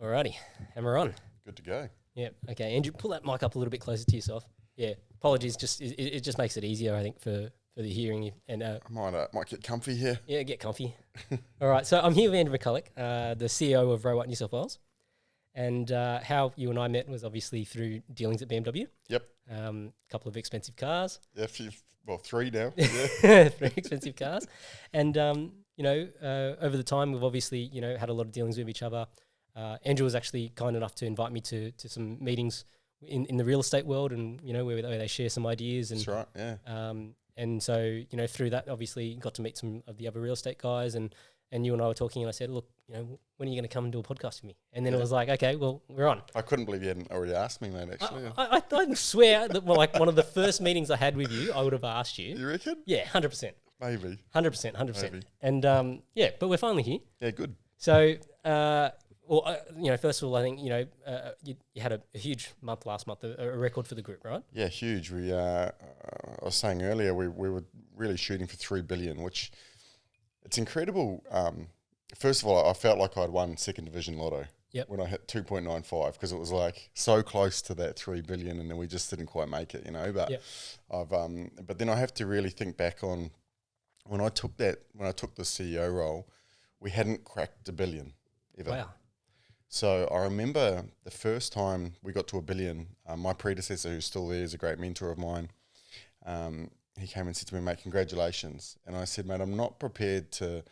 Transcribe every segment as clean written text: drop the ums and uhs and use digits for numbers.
Alrighty, and we're on. Good to go. Yeah. Okay, Andrew, pull that mic up a little bit closer to yourself. Yeah. Apologies. Just it just makes it easier, I think, for the hearing. And I might get comfy here. yeah, get comfy. All right. So I'm here with Andrew McCulloch, the CEO of Ray White New South Wales, and how you and I met was obviously through dealings at BMW. Yep. A couple of expensive cars. Yeah, three now. Yeah. 3 expensive cars, and over the time we've obviously had a lot of dealings with each other. Andrew was actually kind enough to invite me to some meetings in the real estate world, and where they share some ideas. And That's right. Yeah. And so through that, obviously got to meet some of the other real estate guys, and you and I were talking, and I said, look, when are you going to come and do a podcast with me? And then it was like, okay, well, we're on. I couldn't believe you hadn't already asked me, mate. Actually, I swear that like one of the first meetings I had with you, I would have asked you. You reckon? Yeah, 100%. Maybe. 100%. Maybe. And but we're finally here. Yeah, good. So, first of all, I think you had a huge month last month, a record for the group, right? Yeah, huge. We I was saying earlier we were really shooting for 3 billion, which it's incredible. First of all, I felt like I'd won second division lotto. Yep. When I hit 2.95, because it was like so close to that 3 billion, and then we just didn't quite make it, But yep. But then I have to really think back on when I took the CEO role, we hadn't cracked $1 billion ever. Wow. So I remember the first time we got to $1 billion, my predecessor, who's still there, is a great mentor of mine. He came and said to me, "Mate, congratulations." And I said, "Mate, I'm not prepared to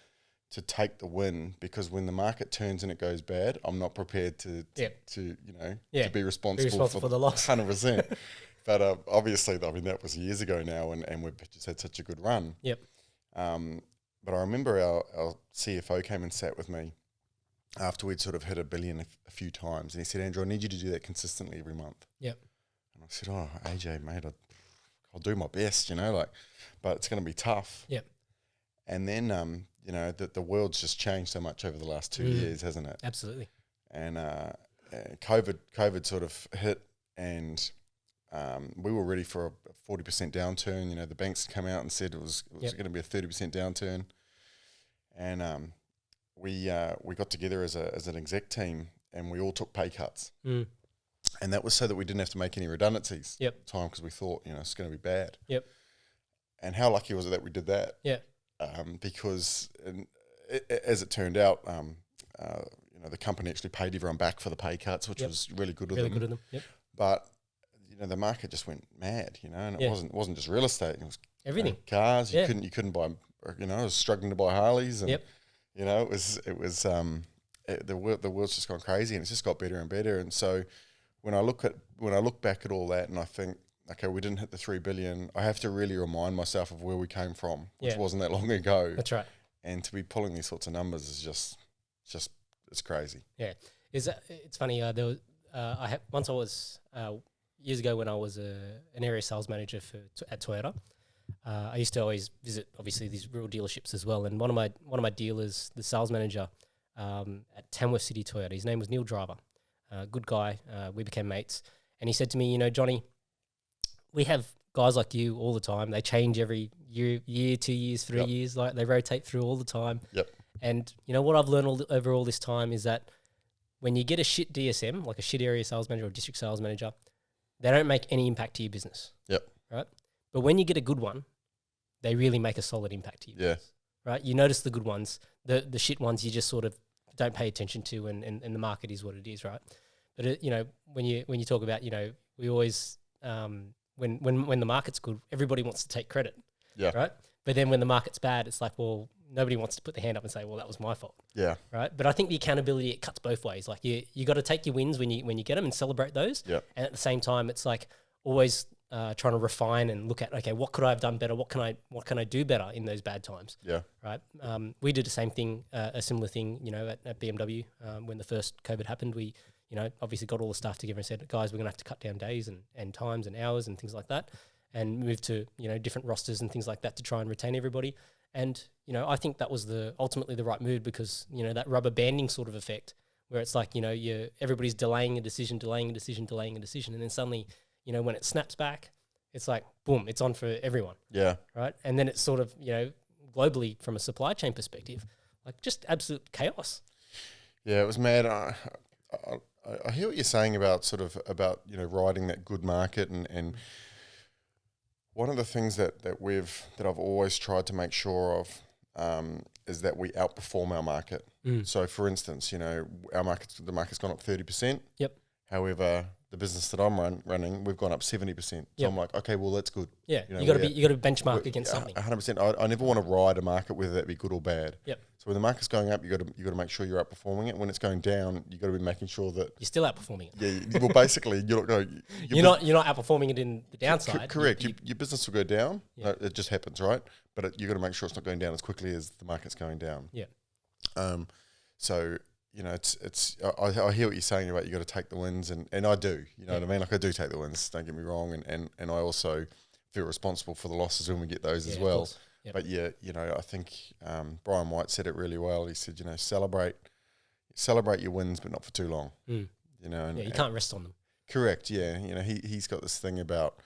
take the win, because when the market turns and it goes bad, I'm not prepared to be responsible for the loss." 100%. But obviously, that was years ago now, and we've just had such a good run. Yep. But I remember our CFO came and sat with me after we'd sort of hit $1 billion a few times, and he said, "Andrew, I need you to do that consistently every month." Yep. And I said, "Oh, AJ, mate, I'll do my best, but it's going to be tough." Yep. And then, the world's just changed so much over the last 2 years, hasn't it? Absolutely. And COVID sort of hit, and we were ready for a 40% downturn. The banks come out and said it was going to be a 30% downturn, and we got together as an exec team, and we all took pay cuts. And that was so that we didn't have to make any redundancies Yep. at the time, because we thought, it's going to be bad. Yep. And how lucky was it that we did that? Yeah. Because as it turned out, the company actually paid everyone back for the pay cuts, which was really good of them. Really good of them. Yep. But the market just went mad, and it wasn't just real estate; it was everything. Cars. You couldn't buy. I was struggling to buy Harleys, and yep. it was the world's just gone crazy, and it's just got better and better. And so when I look back at all that, and I think, okay, we didn't hit the 3 billion, I have to really remind myself of where we came from, which wasn't that long ago. That's right. And to be pulling these sorts of numbers is just it's crazy. Yeah, it's funny. There was once I was years ago when I was an area sales manager at Toyota. I used to always visit, obviously, these rural dealerships as well. And one of my dealers, the sales manager at Tamworth City Toyota, his name was Neil Driver. Good guy. We became mates, and he said to me, "Johnny, we have guys like you all the time. They change every year, 2 years, 3 years. Like, they rotate through all the time." Yep. And what I've learned over all this time is that when you get a shit DSM, like a shit area sales manager or district sales manager, they don't make any impact to your business. Yep. Right? But when you get a good one, they really make a solid impact to your business. Right? You notice the good ones. The shit ones you just sort of don't pay attention to, and the market is what it is, right? But when you talk about, we always when the market's good, everybody wants to take credit. Yeah. Right? But then when the market's bad, it's like, well, nobody wants to put their hand up and say, well, that was my fault. Yeah. Right. But I think the accountability, it cuts both ways. Like you got to take your wins when you get them and celebrate those. Yeah. And at the same time, it's like always trying to refine and look at, okay, what could I have done better? What can I do better in those bad times? Yeah. Right. We did the same thing, a similar thing, at BMW when the first COVID happened. We, obviously got all the staff together and said, guys, we're going to have to cut down days and times and hours and things like that, and move to, different rosters and things like that to try and retain everybody. And, I think that was ultimately the right move, because, that rubber banding sort of effect where it's like, everybody's delaying a decision, and then suddenly, when it snaps back, it's like, boom, it's on for everyone. Yeah. Right. And then it's sort of, globally from a supply chain perspective, like just absolute chaos. Yeah, it was mad. I hear what you're saying about riding that good market and one of the things that I've always tried to make sure of is that we outperform our market. So, for instance, the market's gone up 30%. Yep. However, the business that I'm running, we've gone up 70%. So I'm like, okay, well, that's good. Yeah, you got to benchmark against something. 100%. I never want to ride a market, whether that be good or bad. Yep. So when the market's going up, you got to make sure you're outperforming it. When it's going down, you got to be making sure that you're still outperforming it. Yeah. Well, basically, you're not going. You're not outperforming it in the downside. Correct. Your business will go down. Yeah. No, it just happens, right? But you got to make sure it's not going down as quickly as the market's going down. Yeah. So it's. I hear what you're saying about you got to take the wins, and I do. You know what I mean? Like I do take the wins. Don't get me wrong, and I also feel responsible for the losses when we get those as well. Yep. But I think Brian White said it really well. He said, celebrate your wins, but not for too long. You can't rest on them. Correct. Yeah. He's got this thing about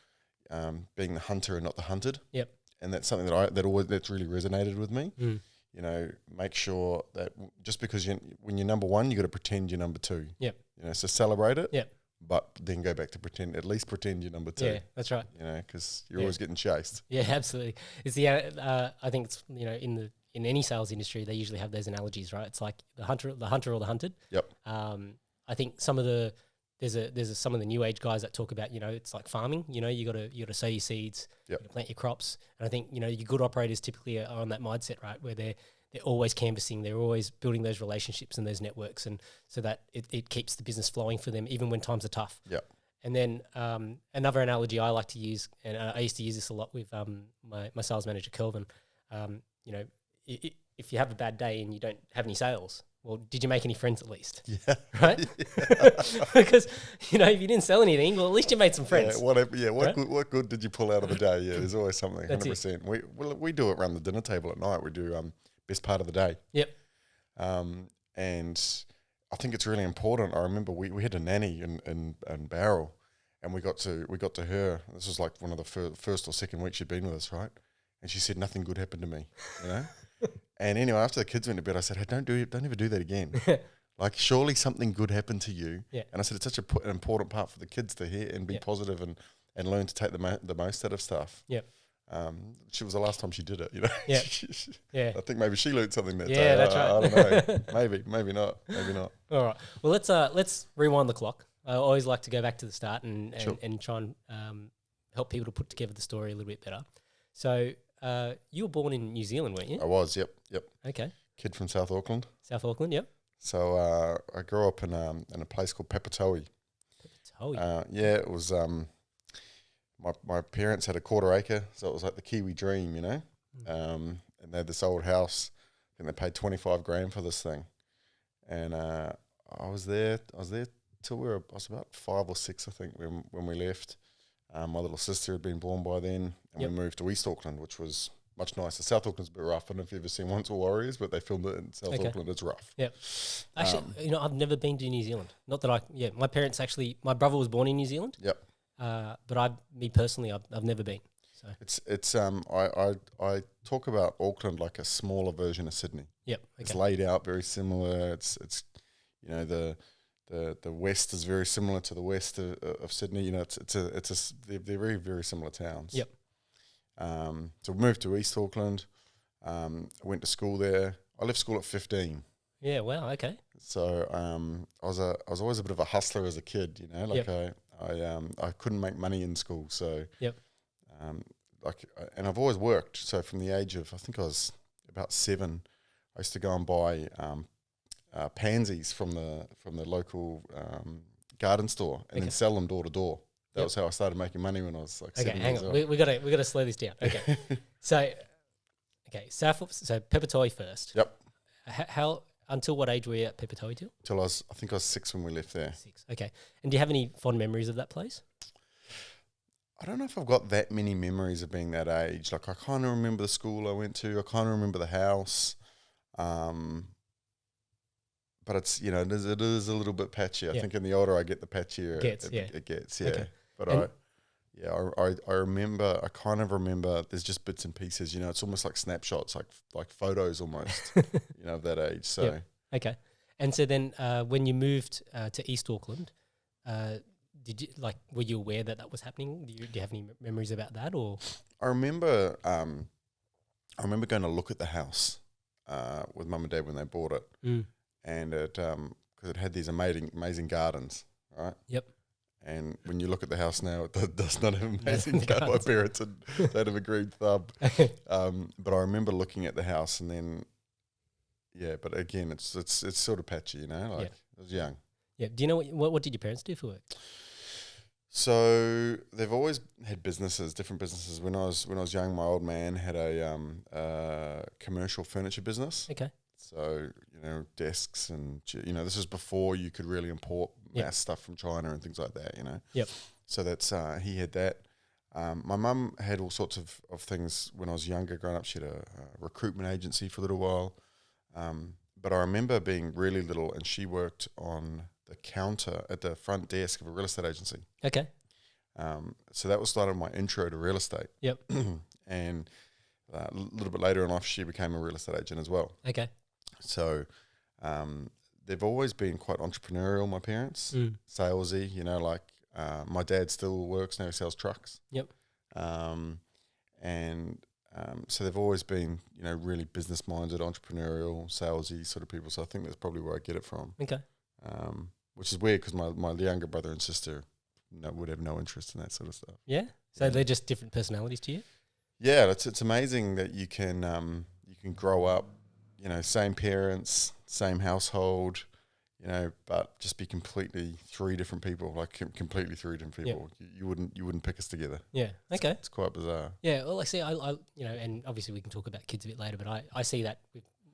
being the hunter and not the hunted. Yep. And that's something that's really resonated with me. Make sure that just because when you're number one, you got to pretend you're number two. Yep. So celebrate it. Yep. But then go back to at least pretend you're number two. Yeah, that's right. Because you're always getting chased. Yeah, absolutely. It's the I think it's in any sales industry they usually have those analogies, right? It's like the hunter or the hunted. Yep. I think some of the there's some of the new age guys that talk about it's like farming. You got to sow your seeds, yep. You plant your crops, and I think your good operators typically are on that mindset, right, where they're always canvassing, they're always building those relationships and those networks, and so that it keeps the business flowing for them even when times are tough. Yeah. And then another analogy I like to use, and I used to use this a lot with my sales manager Kelvin. If you have a bad day and you don't have any sales, well, did you make any friends at least? Yeah. Right? Yeah. Because, if you didn't sell anything, well, at least you made some friends. Yeah, what good did you pull out of the day? Yeah, there's always something, 100%. We do it around the dinner table at night. We do best part of the day. Yep. And I think it's really important. I remember we had a nanny in Barrel, and we got to her. This was like one of the first or second weeks she'd been with us, right? And she said, nothing good happened to me, And anyway, after the kids went to bed, I said, hey, don't ever do that again. Like, surely something good happened to you. Yeah. And I said, it's such an important part for the kids to hear and be positive and learn to take the most out of stuff. Yeah. She was the last time she did it, Yeah. Yeah. I think maybe she learned something that day. Yeah, that's right. I don't know. maybe not. All right. Well, let's rewind the clock. I always like to go back to the start and try and help people to put together the story a little bit better. So, you were born in New Zealand, weren't you? I was, yep. Okay. Kid from South Auckland. South Auckland, yep. So I grew up in a place called Papatoe. Papatoe. Yeah, it was. My parents had a quarter acre, so it was like the Kiwi dream, and they had this old house, and they paid $25,000 for this thing, and I was there till I was about 5 or 6, I think, when we left. My little sister had been born by then, and we moved to East Auckland, which was much nicer. South Auckland's a bit rough. I don't know if you've ever seen Once Were Warriors, but they filmed it in South Auckland. It's rough. Yeah. Actually, I've never been to New Zealand. Not that my parents actually, my brother was born in New Zealand. Yep. But I've never been. So it's I talk about Auckland like a smaller version of Sydney. Yep. Okay. It's laid out very similar. It's the west is very similar to the west of Sydney. They're very, very similar towns. Yep. So we moved to East Auckland. I went to school there. I left school at 15. Yeah. Wow. Okay. So I was always a bit of a hustler as a kid. I couldn't make money in school. So yep. And I've always worked. So from the age of, I think I was about 7, I used to go and buy pansies from the local garden store and then sell them door to door. That was how I started making money when I was like 7 years old. We gotta slow this down. Okay. So Papatoe first. Yep. How until what age were you at Papatoe till? Till I think I was 6 when we left there. 6. Okay. And do you have any fond memories of that place? I don't know if I've got that many memories of being that age. Like I kind of remember the school I went to. I kind of remember the house. But it's, it is a little bit patchy. I think in the older I get, the patchier it gets. Yeah. Okay. But I remember, I kind of remember there's just bits and pieces, it's almost like snapshots, like photos almost, of that age. So. Yep. Okay. And so then when you moved to East Auckland, were you aware that was happening? Do you have any memories about that, or? I remember going to look at the house with Mum and Dad when they bought it, and because it had these amazing gardens, right? Yep. And when you look at the house now, it does not have amazing gardens. My parents they'd have agreed thumb. But I remember looking at the house, and then, but again, it's sort of patchy, you know. Like I was young. Yeah. Do you know what did your parents do for work? So they've always had different businesses. When I was young, my old man had a commercial furniture business. Okay. So, desks and, this is before you could really import mass stuff from China and things like that, Yep. So that's, he had that. My mum had all sorts of things when I was younger, growing up. She had a recruitment agency for a little while. But I remember being really little, and she worked on the counter at the front desk of a real estate agency. Okay. So that was sort of my intro to real estate. Yep. And a little bit later in life, she became a real estate agent as well. Okay. So they've always been quite entrepreneurial, my parents, salesy, my dad still works now, he sells trucks. Yep. So they've always been, really business-minded, entrepreneurial, salesy sort of people. So I think that's probably where I get it from. Okay. Which is weird because my younger brother and sister would have no interest in that sort of stuff. Yeah? So they're just different personalities to you? Yeah, it's amazing that you can grow up, same parents, same household, but just be completely three different people, completely three different people. Yep. You wouldn't pick us together. Yeah. Okay. It's quite bizarre. Yeah. Well, I see. I and obviously we can talk about kids a bit later, but I see that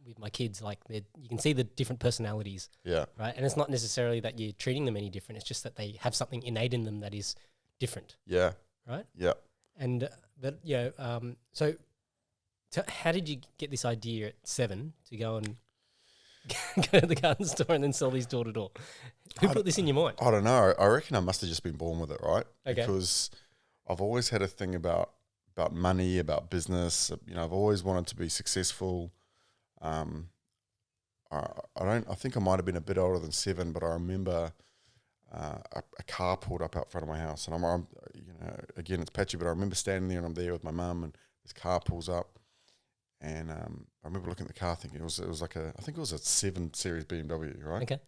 with my kids, you can see the different personalities. Yeah. Right. And it's not necessarily that you're treating them any different. It's just that they have something innate in them that is different. Yeah. Right. Yeah. And so how did you get this idea at 7 to go and go to the garden store and then sell these door to door? Who put this in your mind? I don't know. I reckon I must have just been born with it, right? Okay. Because I've always had a thing about money, about business. I've always wanted to be successful. I think I might have been a bit older than 7, but I remember a car pulled up out front of my house, and I'm again, it's patchy, but I remember standing there and I'm there with my mum, and this car pulls up, and I remember looking at the car thinking it was like I think it was a 7 Series BMW, right? Okay.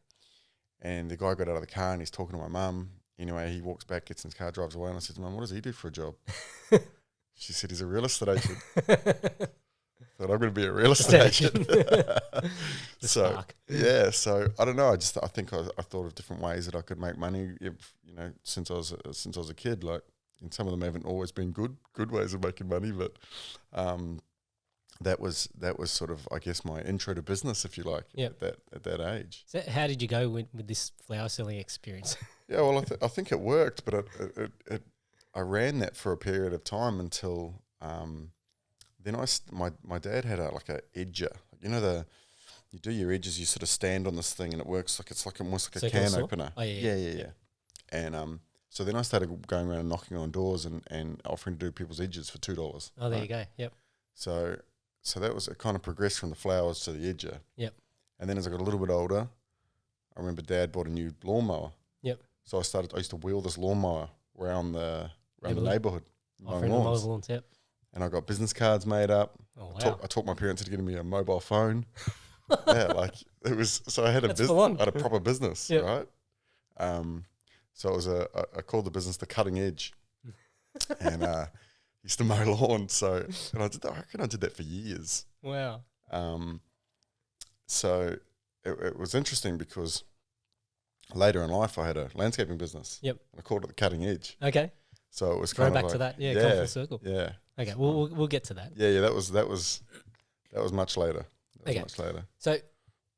And the guy got out of the car and he's talking to my mum. Anyway, he walks back, gets in his car, drives away, and I said to Mum, "What does he do for a job?" She said, "He's a real estate agent." But I'm going to be a real estate agent. So I don't know. I think I thought of different ways that I could make money. Since I was a kid, and some of them haven't always been good ways of making money, but that was sort of, I guess, my intro to business, if you like, at that age. So how did you go with this flower selling experience? Yeah, well, I think it worked, but I ran that for a period of time until. Then my dad had a edger. You do your edges, you sort of stand on this thing and it works it's almost like a can opener. Oh, yeah. And so then I started going around and knocking on doors and offering to do people's edges for $2. Oh, there you go. Yep. So that was, it kind of progressed from the flowers to the edger. Yep. And then as I got a little bit older, I remember Dad bought a new lawnmower. Yep. So I used to wheel this lawnmower around the neighbourhood. Offering to mow the lawns, yep. And I got business cards made up. Oh, wow. I taught my parents into getting me a mobile phone. It was, so I had a proper business, right? So it was I called the business the Cutting Edge, and used to mow lawns. So, and I reckon I did that for years. Wow. So it was interesting because later in life I had a landscaping business. Yep. And I called it the Cutting Edge. Okay. So it was kind of back to that, come full circle. Yeah. Okay, we'll get to that. Yeah. That was much later. Much later. So,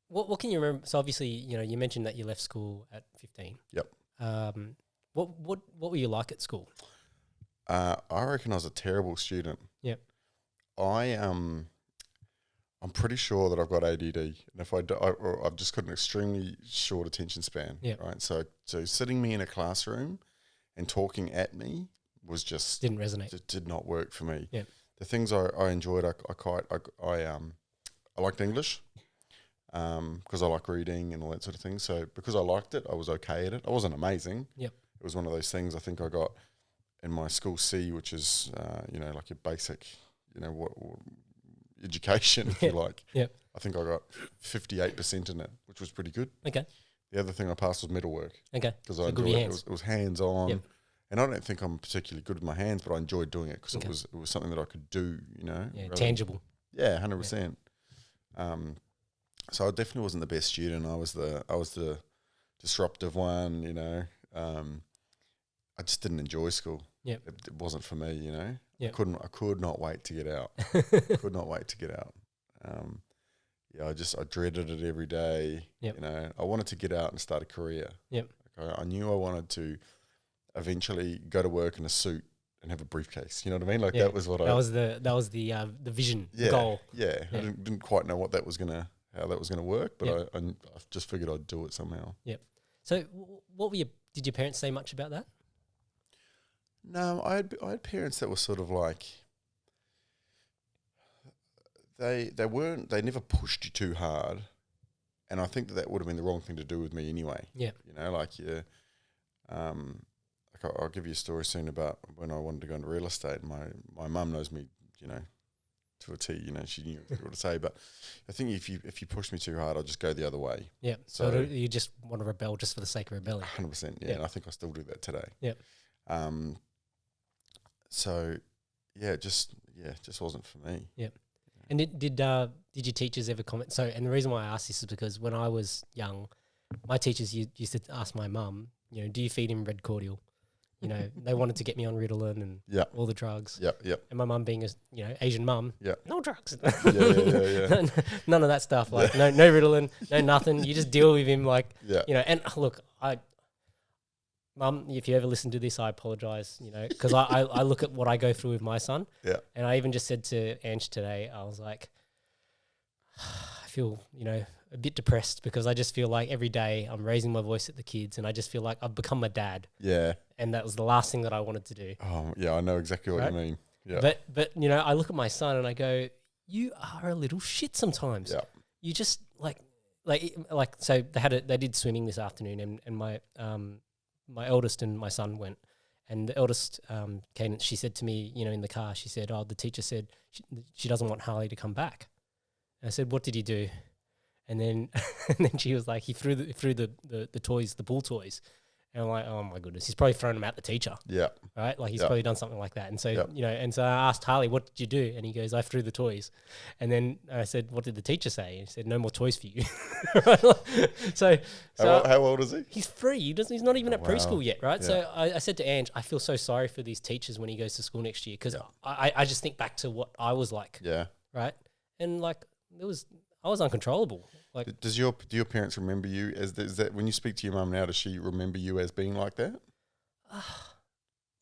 what can you remember? So obviously, you mentioned that you left school at 15. Yep. What were you like at school? I reckon I was a terrible student. Yep. I'm pretty sure that I've got ADD, and if I've just got an extremely short attention span. Yep. Right. So sitting me in a classroom and talking at me was just didn't resonate. It did not work for me. Yeah. The things I enjoyed, I liked English. because I like reading and all that sort of thing. So because I liked it, I was okay at it. I wasn't amazing. Yep. It was one of those things I think I got in my school C, which is, like your basic, what education, if you like. Yep. I think I got 58% in it, which was pretty good. Okay. The other thing I passed was metalwork. Okay. Because So I good with enjoyed your it. hands. It was hands-on. Yep. And I don't think I'm particularly good with my hands, but I enjoyed doing it because Okay. it was something that I could do, Yeah, tangible. Yeah, 100%. So I definitely wasn't the best student. I was the disruptive one, I just didn't enjoy school. Yep. It wasn't for me, Yep. I could not wait to get out. Could not wait to get out. I dreaded it every day. Yep. I wanted to get out and start a career. Yep. I knew I wanted to eventually go to work in a suit and have a briefcase. You know what I mean? Like that was what that was the vision, the goal. Yeah. I didn't quite know how that was gonna work, but I just figured I'd do it somehow. Yep. So did your parents say much about that? No, I had parents that were sort of like they never pushed you too hard, and I think that would have been the wrong thing to do with me anyway. Yeah. I'll give you a story soon about when I wanted to go into real estate. My mum knows me, to a T. She knew what to say, but I think if you push me too hard, I'll just go the other way. Yeah. So you just want to rebel just for the sake of rebelling. 100%. Yeah. And I think I still do that today. Yeah. So it just wasn't for me. Yep. And did your teachers ever comment? So, and the reason why I asked this is because when I was young, my teachers used to ask my mum, do you feed him red cordial? They wanted to get me on Ritalin and all the drugs. Yep. And my mum being a Asian mum, no drugs. Yeah. None of that stuff. Like no Ritalin, no nothing. You just deal with him like And look, Mum, if you ever listen to this, I apologise, because I look at what I go through with my son. Yeah. And I even just said to Ange today, I was like, I feel, a bit depressed because I just feel like every day I'm raising my voice at the kids and I just feel like I've become a dad. Yeah. And that was the last thing that I wanted to do. Oh, yeah, I know exactly what you mean. Yeah. But I look at my son and I go, you are a little shit sometimes. Yeah. You just so they did swimming this afternoon and my eldest and my son went, and the eldest came and she said to me, in the car, she said, the teacher said she doesn't want Harley to come back. And I said, what did he do? And then she was like, he threw the toys, the pool toys. And I'm like, oh my goodness, he's probably thrown them at the teacher. Yeah. Right? Like he's probably done something like that. And so, and so I asked Harley, what did you do? And he goes, I threw the toys. And then I said, what did the teacher say? And he said, no more toys for you. so how old is he? He's 3. He's not even at preschool yet, right? Yeah. So I said to Ange, I feel so sorry for these teachers when he goes to school next year because I just think back to what I was like. Yeah. Right? And like I was uncontrollable. Like, do your parents remember you as is that when you speak to your mum now? Does she remember you as being like that?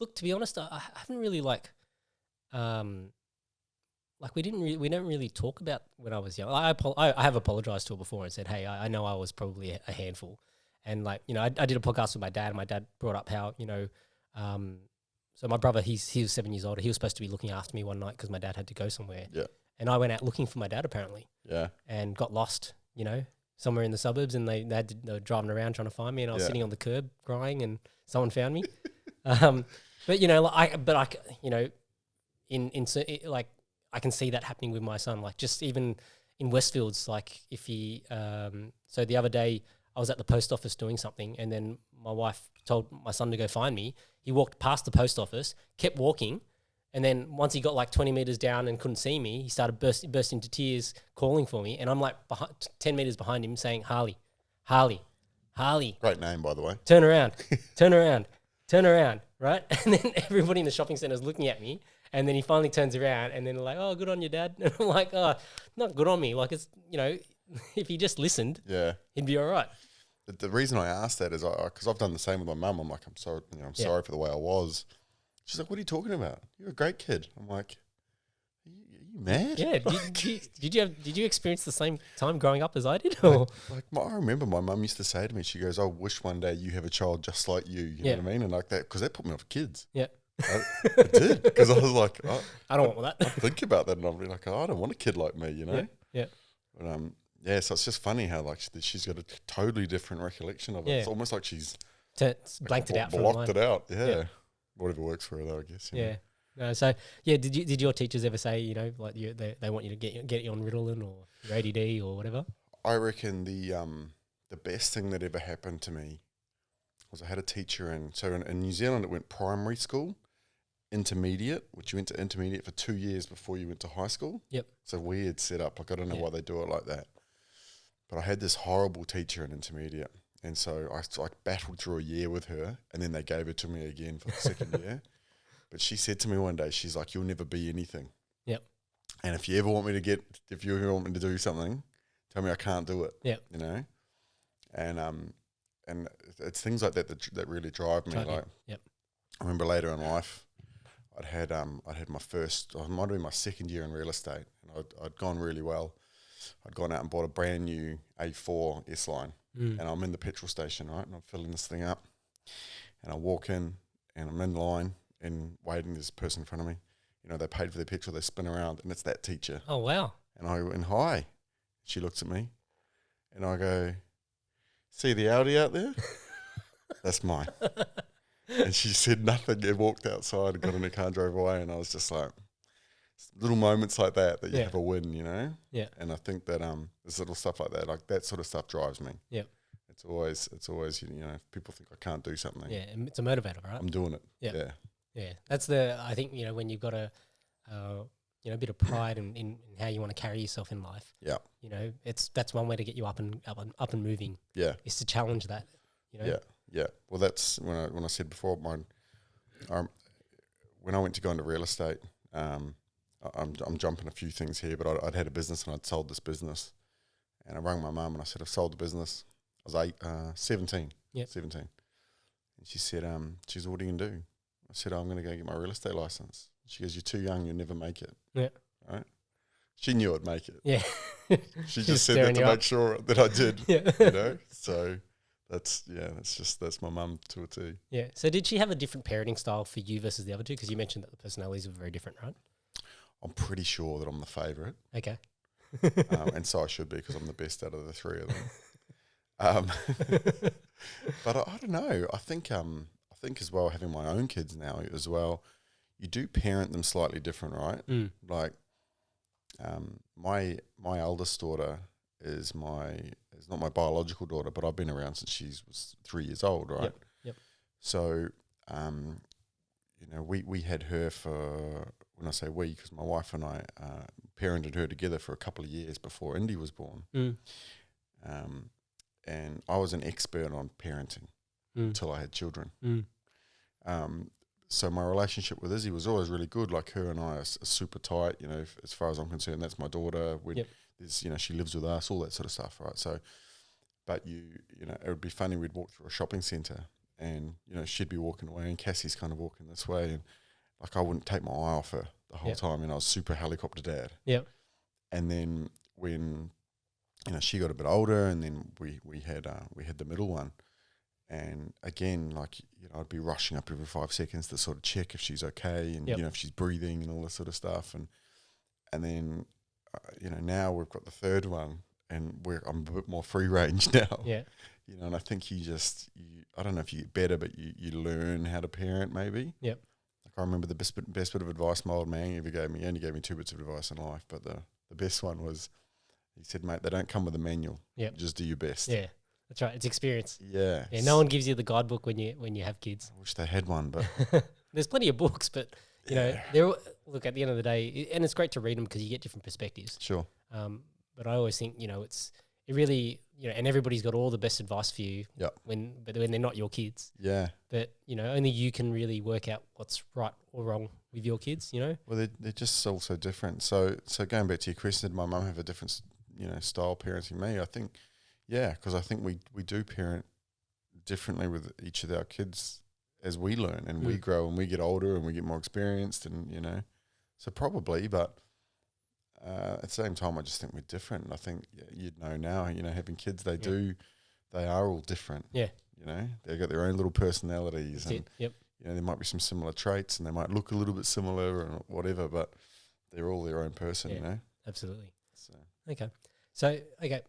Look, to be honest, I haven't really we don't really talk about when I was young. I have apologized to her before and said, hey, I know I was probably a handful, and I did a podcast with my dad, and my dad brought up how so my brother he was 7 years older. He was supposed to be looking after me one night because my dad had to go somewhere. Yeah. And I went out looking for my dad apparently. Yeah. And got lost, somewhere in the suburbs, and they were driving around trying to find me, and I was sitting on the curb crying, and someone found me. But I can see that happening with my son. Like just even in Westfields, like if he, so the other day I was at the post office doing something, and then my wife told my son to go find me. He walked past the post office, kept walking. And then once he got like 20 meters down and couldn't see me, he started burst into tears, calling for me. And I'm like 10 meters behind him saying, Harley. Great name, by the way. Turn around, right? And then everybody in the shopping center is looking at me. And then he finally turns around and then like, oh, good on you, Dad. And I'm like, oh, not good on me. Like it's, if he just listened, he'd be all right. The reason I asked that is because I've done the same with my mum. I'm like, I'm sorry, sorry for the way I was. She's like, what are you talking about? You're a great kid. I'm like, are you mad? Yeah. Did you experience the same time growing up as I did? Or? I remember my mum used to say to me, she goes, I wish one day you have a child just like you. You know what I mean? And like that, because that put me off kids. Yeah. I did. Because I was like, I don't want that. I think about that and I'm like, I don't want a kid like me, Yeah. But Yeah, so it's just funny how like she's got a totally different recollection of it. Yeah. It's almost like she's Blanked it out from blocked it out. Yeah. Yeah. Whatever works for her, though, I guess. you Yeah. know. No, so yeah, did your teachers ever say, you know, like they want you to get you on Ritalin or your ADD or whatever? I reckon the best thing that ever happened to me was I had a teacher in New Zealand it went primary school, intermediate, which you went to intermediate for 2 years before you went to high school. Yep. It's a weird setup. Like I don't know Yeah. why they do it like that. But I had this horrible teacher in intermediate. And so I like battled through a year with her, and then they gave it to me again for the second year. But she said to me one day, she's like, "You'll never be anything. Yep. And if you ever want me to do something, tell me I can't do it." Yep. You know? And it's things like that that really drive me. Like, Yep. I remember later in life, I'd had my first, it might have been my second year in real estate, and I'd gone really well. I'd gone out and bought a brand new A4 S-Line, and I'm in the petrol station, right, and I'm filling this thing up, and I walk in, and I'm in line, and waiting, there's a person in front of me, you know, they paid for their petrol, they spin around, and it's that teacher. Oh, wow. And I went, "Hi." She looks at me, and I go, "See the Audi out there? That's mine." And she said nothing and walked outside and got in her car and drove away. And I was just like, little moments like that you have a win, you know? Yeah. And I think that there's little stuff like that, like that sort of stuff drives me. Yep. It's always you know, if people think I can't do something. Yeah, and it's a motivator, right? I'm doing it. Yep. Yeah. Yeah. That's I think, you know, when you've got a, you know, a bit of pride in how you want to carry yourself in life. Yeah. You know, that's one way to get you up and moving. Yeah. Is to challenge that, you know? Yeah. Yeah. Well, that's when I said before, when I went to go into real estate, I'm jumping a few things here, but I'd had a business and I'd sold this business, and I rang my mum and I said, "I've sold the business." I was 17. Yep. 17. And she said, "What are you gonna do?" I said, "I'm gonna go get my real estate license." She goes, "You're too young. You'll never make it." Yeah. Right. She knew I'd make it. Yeah. She just said that to make sure that I did. Yeah. You know. So that's my mum to a T. Yeah. So did she have a different parenting style for you versus the other two? Because you mentioned that the personalities were very different, right? I'm pretty sure that I'm the favourite. Okay. And so I should be, because I'm the best out of the three of them. But I don't know. I think as well, having my own kids now as well, you do parent them slightly different, right? Like, my eldest daughter is not my biological daughter, but I've been around since she was 3 years old, right? Yep. So, you know, we had her for, when I say we, because my wife and I parented her together for a couple of years before Indy was born. And I was an expert on parenting until I had children. So my relationship with Izzy was always really good. Like, her and I are super tight, you know, as far as I'm concerned. That's my daughter. You know, she lives with us, all that sort of stuff, right? So, but you know, it would be funny, we'd walk through a shopping centre and, you know, she'd be walking away and Cassie's kind of walking this way, and like I wouldn't take my eye off her the whole time, and I was super helicopter dad. Yep. And then when, you know, she got a bit older, and then we had the middle one, and again, like, you know, I'd be rushing up every 5 seconds to sort of check if she's okay, and you know, if she's breathing and all this sort of stuff, and then you know, now we've got the third one, and I'm a bit more free range now. Yeah. You know, and I think I don't know if you get better, but you learn how to parent maybe. Yep. Like, I remember the best bit of advice my old man ever gave me. He only gave me 2 bits of advice in life, but the best one was, he said, "Mate, they don't come with a manual. Yep. Just do your best." Yeah. That's right. It's experience. Yeah. Yeah. No one gives you the guidebook when you have kids. I wish they had one, but There's plenty of books, but you know, look, at the end of the day, and it's great to read them because you get different perspectives. Sure. But I always think, you know, it really, you know, and everybody's got all the best advice for you. Yeah. When they're not your kids. Yeah. But you know, only you can really work out what's right or wrong with your kids. You know. Well, they're just all so different. So going back to your question, did my mum have a different, you know, style parenting me? I think, yeah, because I think we do parent differently with each of our kids as we learn and we grow and we get older and we get more experienced, and you know, so probably, but at the same time, I just think we're different. I think you'd know now, you know, having kids, they are all different. Yeah. You know, they've got their own little personalities. That's and, you know, there might be some similar traits and they might look a little bit similar or whatever, but they're all their own person, you know? Absolutely. So. Okay. So, okay,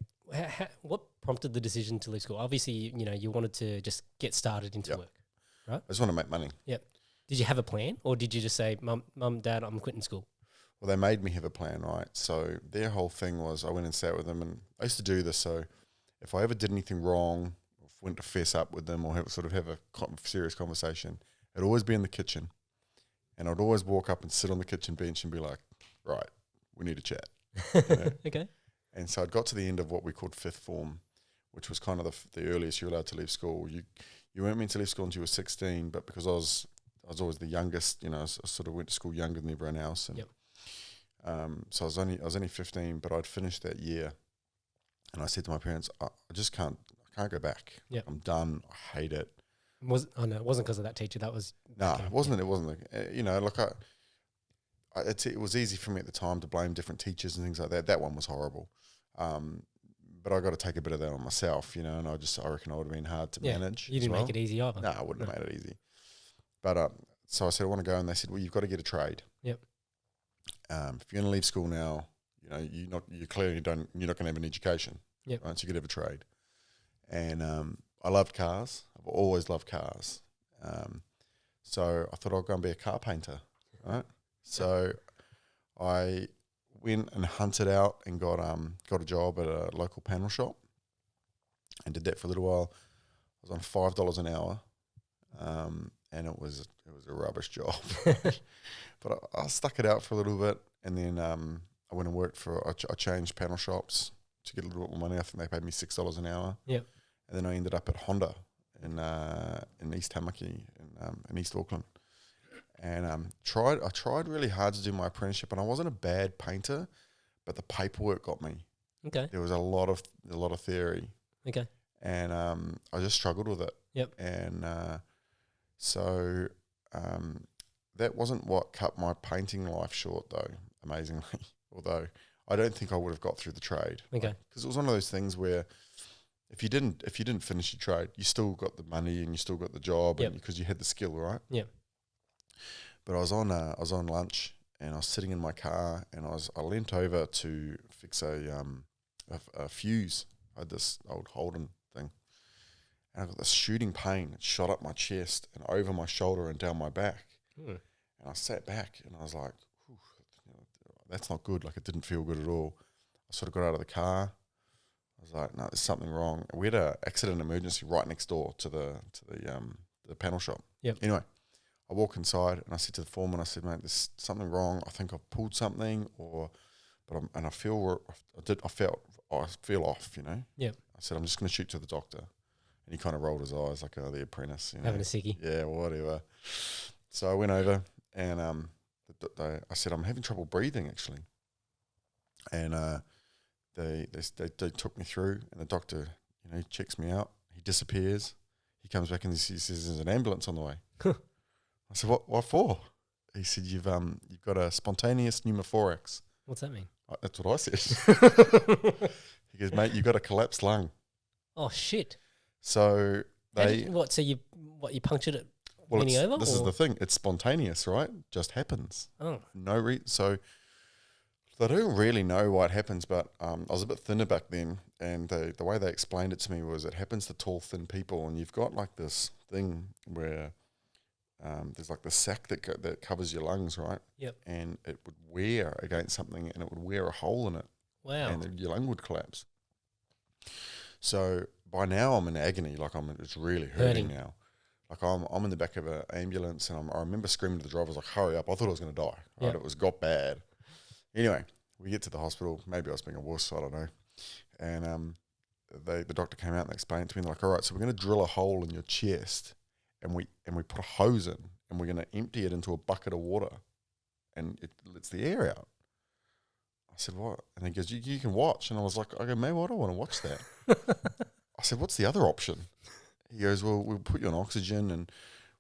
what prompted the decision to leave school? Obviously, you wanted to just get started into work, right? I just want to make money. Yep. Did you have a plan, or did you just say, Mum, Dad, I'm quitting school? Well, they made me have a plan, right? So their whole thing was I went and sat with them, and I used to do this. So if I ever did anything wrong, or went to fess up with them or have a serious conversation, it'd always be in the kitchen. And I'd always walk up and sit on the kitchen bench and be like, right, we need to chat. Okay. And so I'd got to the end of what we called fifth form, which was kind of the earliest you're allowed to leave school. You weren't meant to leave school until you were 16, but because I was always the youngest, I sort of went to school younger than everyone else. And so I was only 15, but I'd finished that year, and I said to my parents, I just can't go back. Yep. I'm done. I hate it. It wasn't because of that teacher. That was it wasn't. It wasn't. It was easy for me at the time to blame different teachers and things like that. That one was horrible. But I got to take a bit of that on myself, and I reckon I would have been hard to manage. You didn't make it easy either. No, I wouldn't have made it easy. But so I said I want to go, and they said, well, you've got to get a trade. Yep. If you're going to leave school now, you're not going to have an education. Yep. Right, so you could have a trade. And I loved cars. I've always loved cars. So I thought I'll go and be a car painter. Right. So I went and hunted out and got a job at a local panel shop, and did that for a little while. I was on $5 an hour, and it was a rubbish job. But I stuck it out for a little bit, and then I went and worked I changed panel shops to get a little bit more money. I think they paid me $6 an hour. Yep. And then I ended up at Honda in East Tamaki in East Auckland. And I tried really hard to do my apprenticeship, and I wasn't a bad painter, but the paperwork got me. Okay. There was a lot of theory. Okay. And I just struggled with it. Yep. And so that wasn't what cut my painting life short, though, amazingly. Although I don't think I would have got through the trade. Okay. Because it was one of those things where if you didn't finish your trade, you still got the money and you still got the job, because you had the skill, right? Yeah. But I was on lunch, and I was sitting in my car, and I leant over to fix a fuse. I had this old Holden thing, and I got this shooting pain. It shot up my chest and over my shoulder and down my back. And I sat back, and I was like, that's not good. Like, it didn't feel good at all. I sort of got out of the car. I was like, no, there's something wrong. We had an accident emergency right next door to the panel shop. Yep. Anyway, I walk inside, and I said to the foreman, I said, mate, there's something wrong. I think I've pulled something, I feel off, Yep. I said, I'm just going to shoot to the doctor. And he kind of rolled his eyes like, oh, the apprentice. Having a sickie. Yeah, whatever. So I went over, and I said, I'm having trouble breathing, actually. And they took me through, and the doctor, checks me out. He disappears. He comes back, and he says, there's an ambulance on the way. I said, what for? He said, you've got a spontaneous pneumothorax. What's that mean? That's what I said. He goes, mate, you've got a collapsed lung. Oh, shit. So So you punctured it leaning over? This is the thing. It's spontaneous, right? Just happens. Oh. So they don't really know why it happens, but I was a bit thinner back then, and the way they explained it to me was it happens to tall, thin people, and you've got like this thing where there's like the sac that covers your lungs, right? Yep. And it would wear against something, and it would wear a hole in it. Wow. And then your lung would collapse. So by now I'm in agony, like it's really hurting now. Like I'm in the back of an ambulance, and I remember screaming to the driver, I was like, hurry up, I thought I was going to die. Right? It got bad. Anyway, we get to the hospital, maybe I was being a wuss, I don't know. And the doctor came out and explained it to me, they're like, all right, so we're going to drill a hole in your chest, and we put a hose in, and we're going to empty it into a bucket of water, and it lets the air out. I said, what? And he goes, you can watch. And I was like, okay, maybe I don't want to watch that. I said, what's the other option? He goes, well, we'll put you on oxygen, and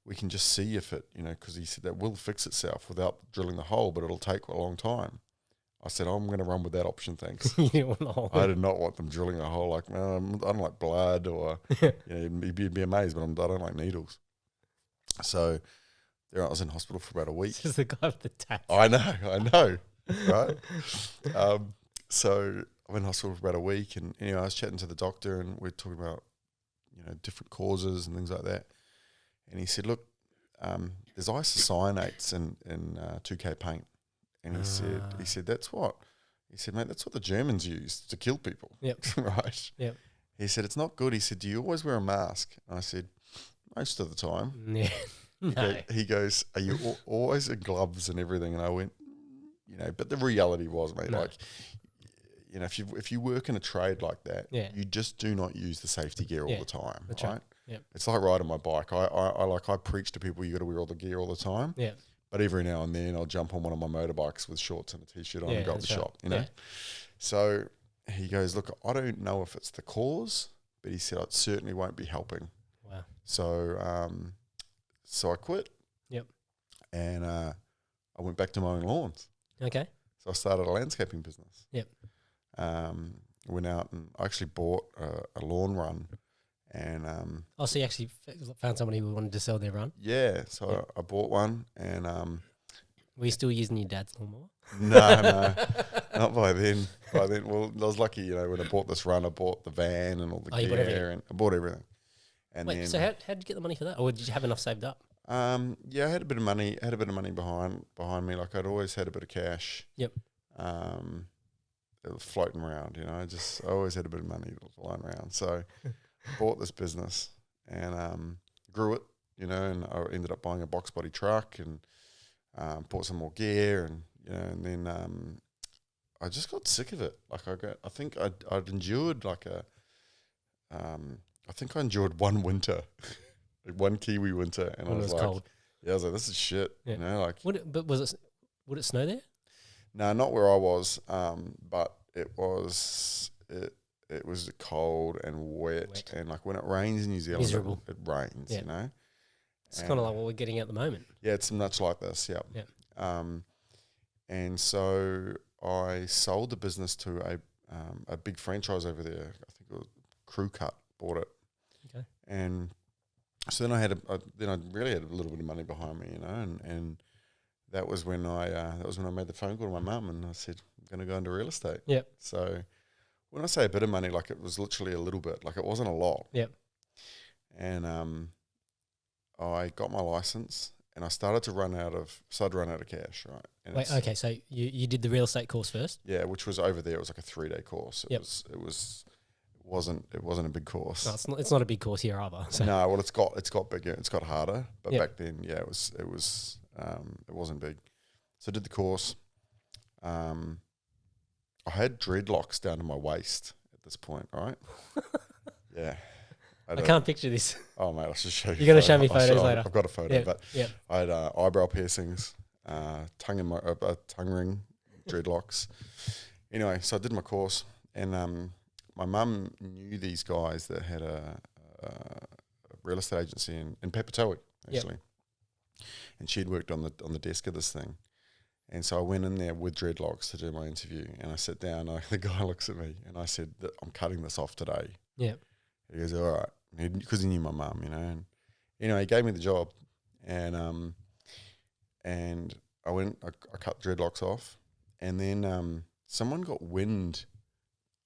we can just see if it, because he said that will fix itself without drilling the hole, but it'll take a long time. I said, I'm going to run with that option, thanks. You didn't want the hole. I did not want them drilling a hole. Like, man, I don't like blood, or, you'd be amazed, but I don't like needles. So there I was in hospital for about a week. This is the guy with the tats. I know, right? So I went to hospital for about a week, and anyway, I was chatting to the doctor, and we're talking about, different causes and things like that. And he said, look, there's isocyanates in 2K paint. And he said, that's what? He said, mate, that's what the Germans used to kill people. Yep. Right? Yep. He said, it's not good. He said, do you always wear a mask? And I said, most of the time. Yeah. No. He goes, are you always in gloves and everything? And I went, but the reality was, mate, like, if you work in a trade like that, you just do not use the safety gear all the time, right? Yep. It's like riding my bike. I preach to people, you got to wear all the gear all the time. Yeah. But every now and then I'll jump on one of my motorbikes with shorts and a t-shirt on and go to the shop, Yeah. So he goes, look, I don't know if it's the cause, but he said it certainly won't be helping. Wow. So I quit. Yep. And I went back to mowing lawns. Okay. So I started a landscaping business. Yep. Went out and I actually bought a lawn run. And so you actually found somebody who wanted to sell their run? Yeah. So I bought one, and were you still using your dad's lawnmower? No, not by then. Well, I was lucky, when I bought this run, I bought the van and all the gear, and I bought everything. And wait, so how did you get the money for that, or did you have enough saved up? Yeah, I had a bit of money. I had a bit of money behind me. Like I'd always had a bit of cash. Yep. It was floating around. I always had a bit of money lying around. So bought this business and grew it. And I ended up buying a box body truck and bought some more gear and then I just got sick of it. Like I think I'd endured I think I endured one winter, one Kiwi winter, and when I was like, cold. Yeah, I was like, this is shit. Yeah. Would it snow there? No, not where I was. But it was cold and wet, and like when it rains in New Zealand, miserable. It rains. Yeah. It's kind of like what we're getting at the moment. Yeah, it's much like this. Yeah. Yeah. And so I sold the business to a big franchise over there. I think it was Crew Cut bought it. Okay. And so then I really had a little bit of money behind me, and that was when I made the phone call to my mum and I said, I'm going to go into real estate. Yep. So when I say a bit of money, like it was literally a little bit, like it wasn't a lot. Yep. And I got my license and I started to run out of cash, right? And wait, okay, so you did the real estate course first? Yeah, which was over there. It was like a 3-day course. It wasn't a big course. No, it's not a big course here either. So. No, well, it's got bigger, it's got harder. But back then, yeah, it wasn't big. So I did the course. I had dreadlocks down to my waist at this point, right? Yeah. I can't picture this. Oh, mate, I'll just show you. You're going to show me photos later. I've got a photo, but I had eyebrow piercings, tongue ring, dreadlocks. Anyway, so I did my course, and my mum knew these guys that had a real estate agency in Papatoetoe, actually. Yep. And she'd worked on the desk of this thing. And so I went in there with dreadlocks to do my interview, and I sat down, and the guy looks at me, and I said, I'm cutting this off today. Yeah. He goes, all right, because he knew my mum, and he gave me the job, and I went, I cut dreadlocks off, and then someone got wind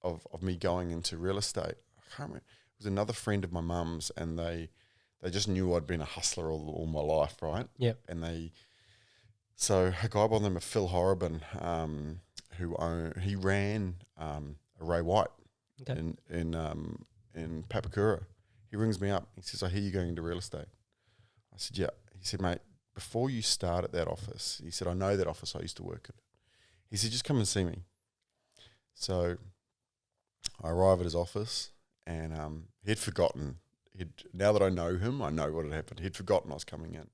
of me going into real estate. I can't remember. It was another friend of my mum's, and they just knew I'd been a hustler all my life, right? Yep. And so a guy by the name of Phil Horrobin, he ran a Ray White in Papakura. He rings me up. He says, I hear you're going into real estate. I said, yeah. He said, mate, before you start at that office, he said, I know that office, I used to work at it. He said, just come and see me. So I arrive at his office, and he'd forgotten. Now that I know him, I know what had happened. He'd forgotten I was coming in.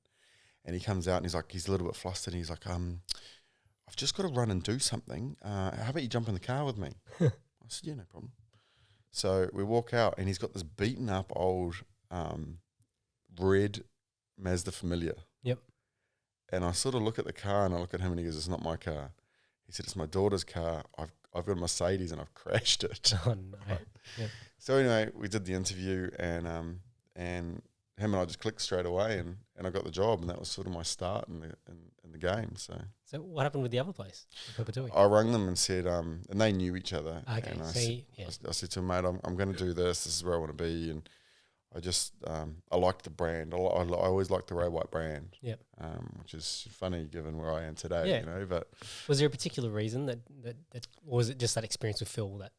And he comes out and he's a little bit flustered. And he's like, I've just got to run and do something. How about you jump in the car with me? I said, yeah, no problem. So we walk out, and he's got this beaten up old red Mazda Familia. Yep. And I sort of look at the car, and I look at him, and he goes, it's not my car. He said, it's my daughter's car. I've got a Mercedes, and I've crashed it. Oh, no. Right. Yep. So anyway, we did the interview, and him and I just clicked straight away, and I got the job, and that was sort of my start in in the game. So what happened with the other place, Perpetuity? I rang them and said, and they knew each other. Okay, And so I said to them, mate, I'm going to do this. This is where I want to be. And I just, I liked the brand. I always liked the Ray White brand. Yep. Which is funny given where I am today, Yeah. you know. But was there a particular reason that or was it just that experience with Phil that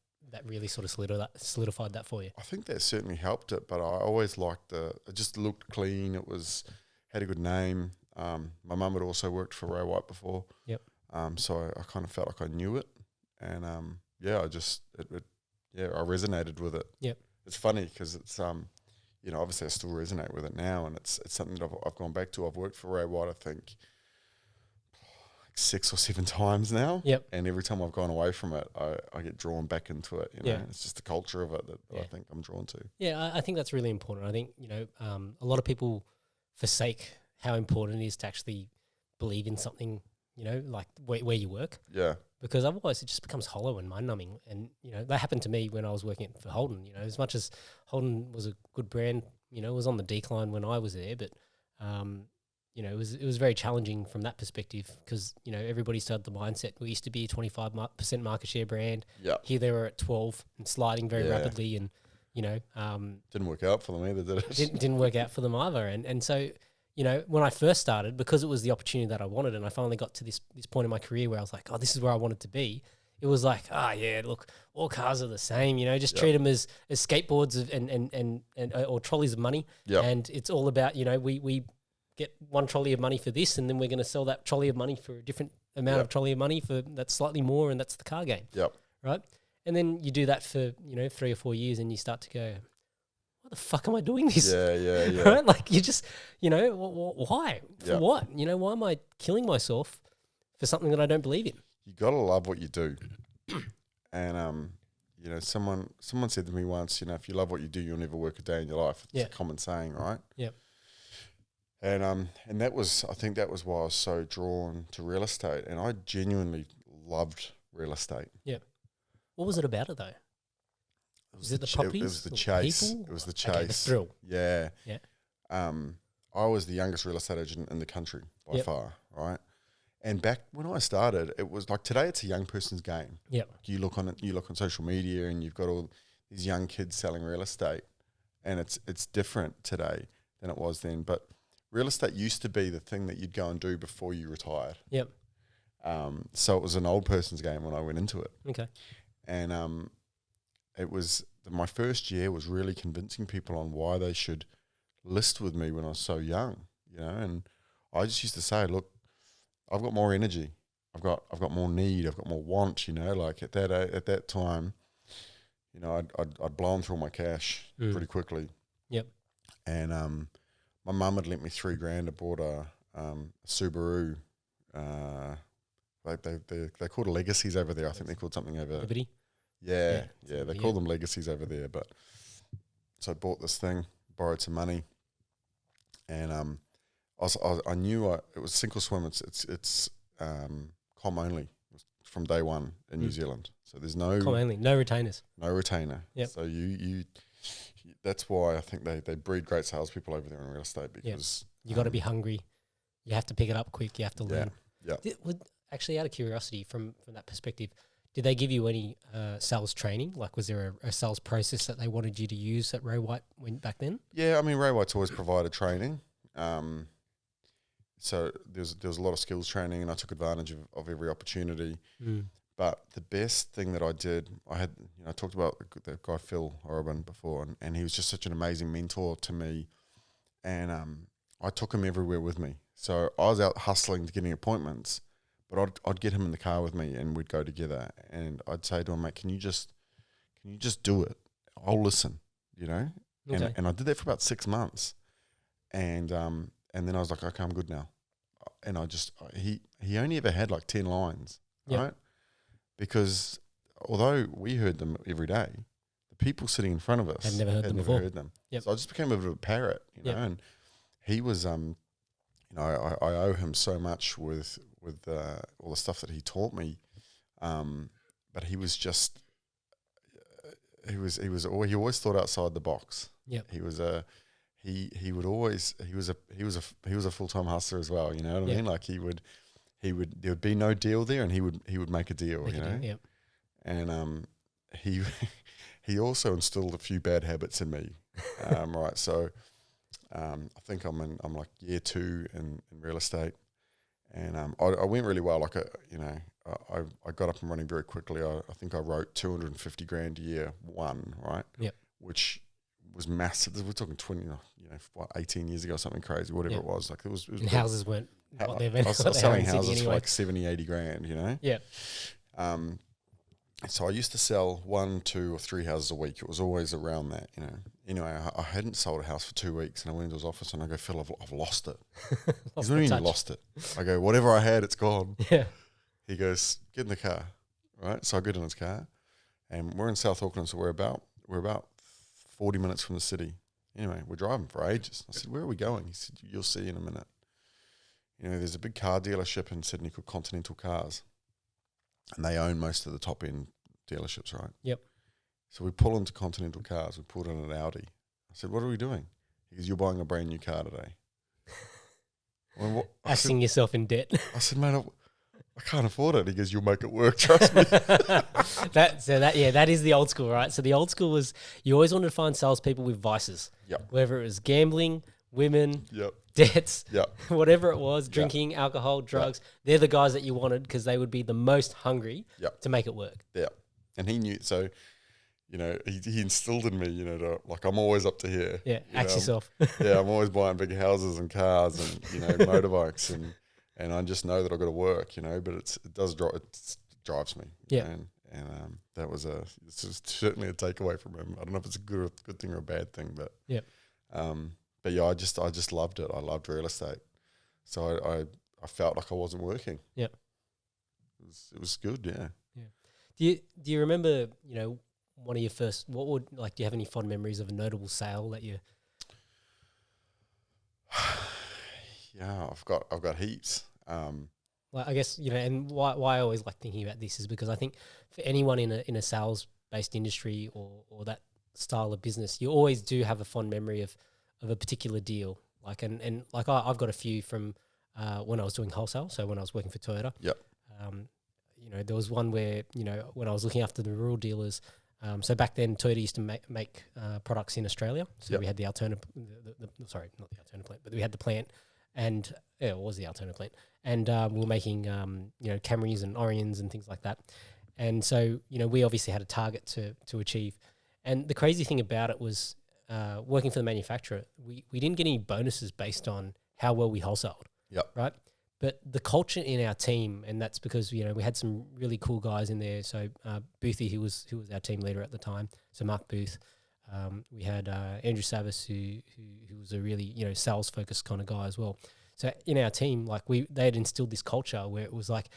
really sort of solidified that for you? I think that certainly helped it. But I always liked it just looked clean. It had a good name. My mum had also worked for Ray White before. Yep. So I kind of felt like I knew it, and I resonated with it. Yep. It's funny because it's obviously I still resonate with it now, and it's something that I've gone back to. I've worked for Ray White, I think, like 6 or 7 times now. Yep. And every time I've gone away from it, I get drawn back into it. You know, it's just the culture of it that I think I'm drawn to. Yeah, I think that's really important. I think a lot of people forsake how important it is to actually believe in something. Like where you work. Yeah. Because otherwise it just becomes hollow and mind-numbing. And, that happened to me when I was working for Holden. As much as Holden was a good brand, it was on the decline when I was there. But, it was very challenging from that perspective because, everybody started the mindset. We used to be a 25% market share brand. Yeah. Here they were at 12 and sliding very rapidly. And, didn't work out for them either, did it? Didn't work out for them either. And so, when I first started, because it was the opportunity that I wanted, and I finally got to this point in my career where I was like, oh, this is where I wanted to be. It was like, look, all cars are the same, just treat them as skateboards and or trolleys of money. Yep. And it's all about, we get one trolley of money for this, and then we're going to sell that trolley of money for a different amount of trolley of money for that's slightly more, and that's the car game. Yep. Right? And then you do that for, 3 or 4 years, and you start to go, why the fuck am I doing this? Yeah. Right? Like you just, why? For what? Why am I killing myself for something that I don't believe in? You got to love what you do. And, someone said to me once, if you love what you do, you'll never work a day in your life. It's a common saying, right? Yep. And I think that was why I was so drawn to real estate. And I genuinely loved real estate. Yep. What was it about it though? Was it the properties? It was the chase. People? It was the chase. Okay, the thrill. Yeah. Yeah. I was the youngest real estate agent in the country by Yep. far, right? And back when I started, it was like today it's a young person's game. Yep. Like you look on social media and you've got all these young kids selling real estate, and it's different today than it was then. But real estate used to be the thing that you'd go and do before you retired. Yep. So it was an old person's game when I went into it. Okay. And it was my first year was really convincing people on why they should list with me when I was so young, and I just used to say, look, I've got more energy, I've got more need, I've got more want, like at that time, I'd blown through all my cash pretty quickly. Yep. And my mum had lent me $3,000. I bought a Subaru. They're called Legacies over there. I think they're called something over Liberty. Yeah, they call them Legacies over there. But so I bought this thing, borrowed some money, and I knew it was sink or swim. It's com only. It was from day one in New Zealand. So there's no Com only, no retainers. No retainer. Yep. So you that's why I think they breed great salespeople over there in real estate because you got to be hungry. You have to pick it up quick. You have to learn. Yeah. Actually, out of curiosity, from that perspective, did they give you any sales training? Like, was there a sales process that they wanted you to use at Ray White back then? Yeah, I mean, Ray White's always provided training. So there's a lot of skills training, and I took advantage of every opportunity. But the best thing that I did, I talked about the guy Phil Horobin before, and he was just such an amazing mentor to me. And I took him everywhere with me. So I was out hustling to getting appointments, but I'd get him in the car with me, and we'd go together. And I'd say to him, mate, can you just do it? I'll listen, Okay. And I did that for about 6 months, and then I was like, okay, I'm good now. And he only ever had like 10 lines, right? Because although we heard them every day, the people sitting in front of us had never heard them before. Yep. So I just became a bit of a parrot, and he was, I owe him so much with all the stuff that he taught me. But he was just, he always thought outside the box. Yep. He he would always he was a full-time hustler as well. You know what I mean? Like he would there would be no deal there, and he would make a deal. And he also instilled a few bad habits in me. Right, so I think I'm like year 2 in real estate, and I went really well. Like I got up and running very quickly. I think I wrote 250 grand a year one, right? Yep. Which was massive. We're talking 18 years ago, something crazy, whatever it was. Like it was and houses weren't what they've been. I was selling houses for like 70, 80 grand, you know? Yeah. So I used to sell 1, 2 or 3 houses a week. It was always around that, you know. Anyway, I hadn't sold a house for 2 weeks, and I went into his office and I go, Phil, I've lost it. He's not even lost it. I go, whatever I had, it's gone. Yeah. He goes, get in the car, right? So I get in his car, and we're in South Auckland, so we're about 40 minutes from the city. Anyway, we're driving for ages. I said, where are we going? He said, you'll see in a minute. You know, there's a big car dealership in Sydney called Continental Cars, and they own most of the top end dealerships, right? Yep. So we pull into Continental Cars. We pulled in an Audi. I said, what are we doing? He goes, you're buying a brand new car today. Asking yourself in debt. I said, mate, I can't afford it. He goes, you'll make it work, trust me. That is the old school, right? So the old school was you always wanted to find salespeople with vices. Yep. Whether it was gambling, women, yep. debts, yep. whatever it was, drinking, alcohol, drugs. Yep. They're the guys that you wanted because they would be the most hungry to make it work. Yeah. And he knew, so, you know, he instilled in me, you know, like I'm always up to here. Yeah, axe yourself. I'm always buying big houses and cars and, you know, motorbikes and I just know that I've got to work, you know, but it drives me. Yeah. And that was it's certainly a takeaway from him. I don't know if it's a good thing or a bad thing, but yeah. But yeah, I just loved it. I loved real estate, so I felt like I wasn't working. Yeah, it was good. Yeah. Yeah. Do you remember, you know, one of your first? Do you have any fond memories of a notable sale that you? Yeah, I've got heaps. Well, I guess, you know, and why I always like thinking about this is because I think for anyone in a sales based industry or that style of business, you always do have a fond memory of a particular deal. Like and like I've got a few from when I was doing wholesale. So when I was working for Toyota. Yep. You know, there was one where, you know, when I was looking after the rural dealers. So back then, Toyota used to make products in Australia. So we had the alternative, sorry, not the alternative plant, but we had the plant. And it was the alternative plant, and we were making you know, Camrys and Orions and things like that. And so, you know, we obviously had a target to achieve. And the crazy thing about it was working for the manufacturer, we didn't get any bonuses based on how well we wholesaled. Yep. Right. But the culture in our team, and that's because, you know, we had some really cool guys in there. So Boothie, who was our team leader at the time, so Mark Booth. We had Andrew Savis, who was a really, you know, sales focused kind of guy as well. So in our team, like they had instilled this culture where it was like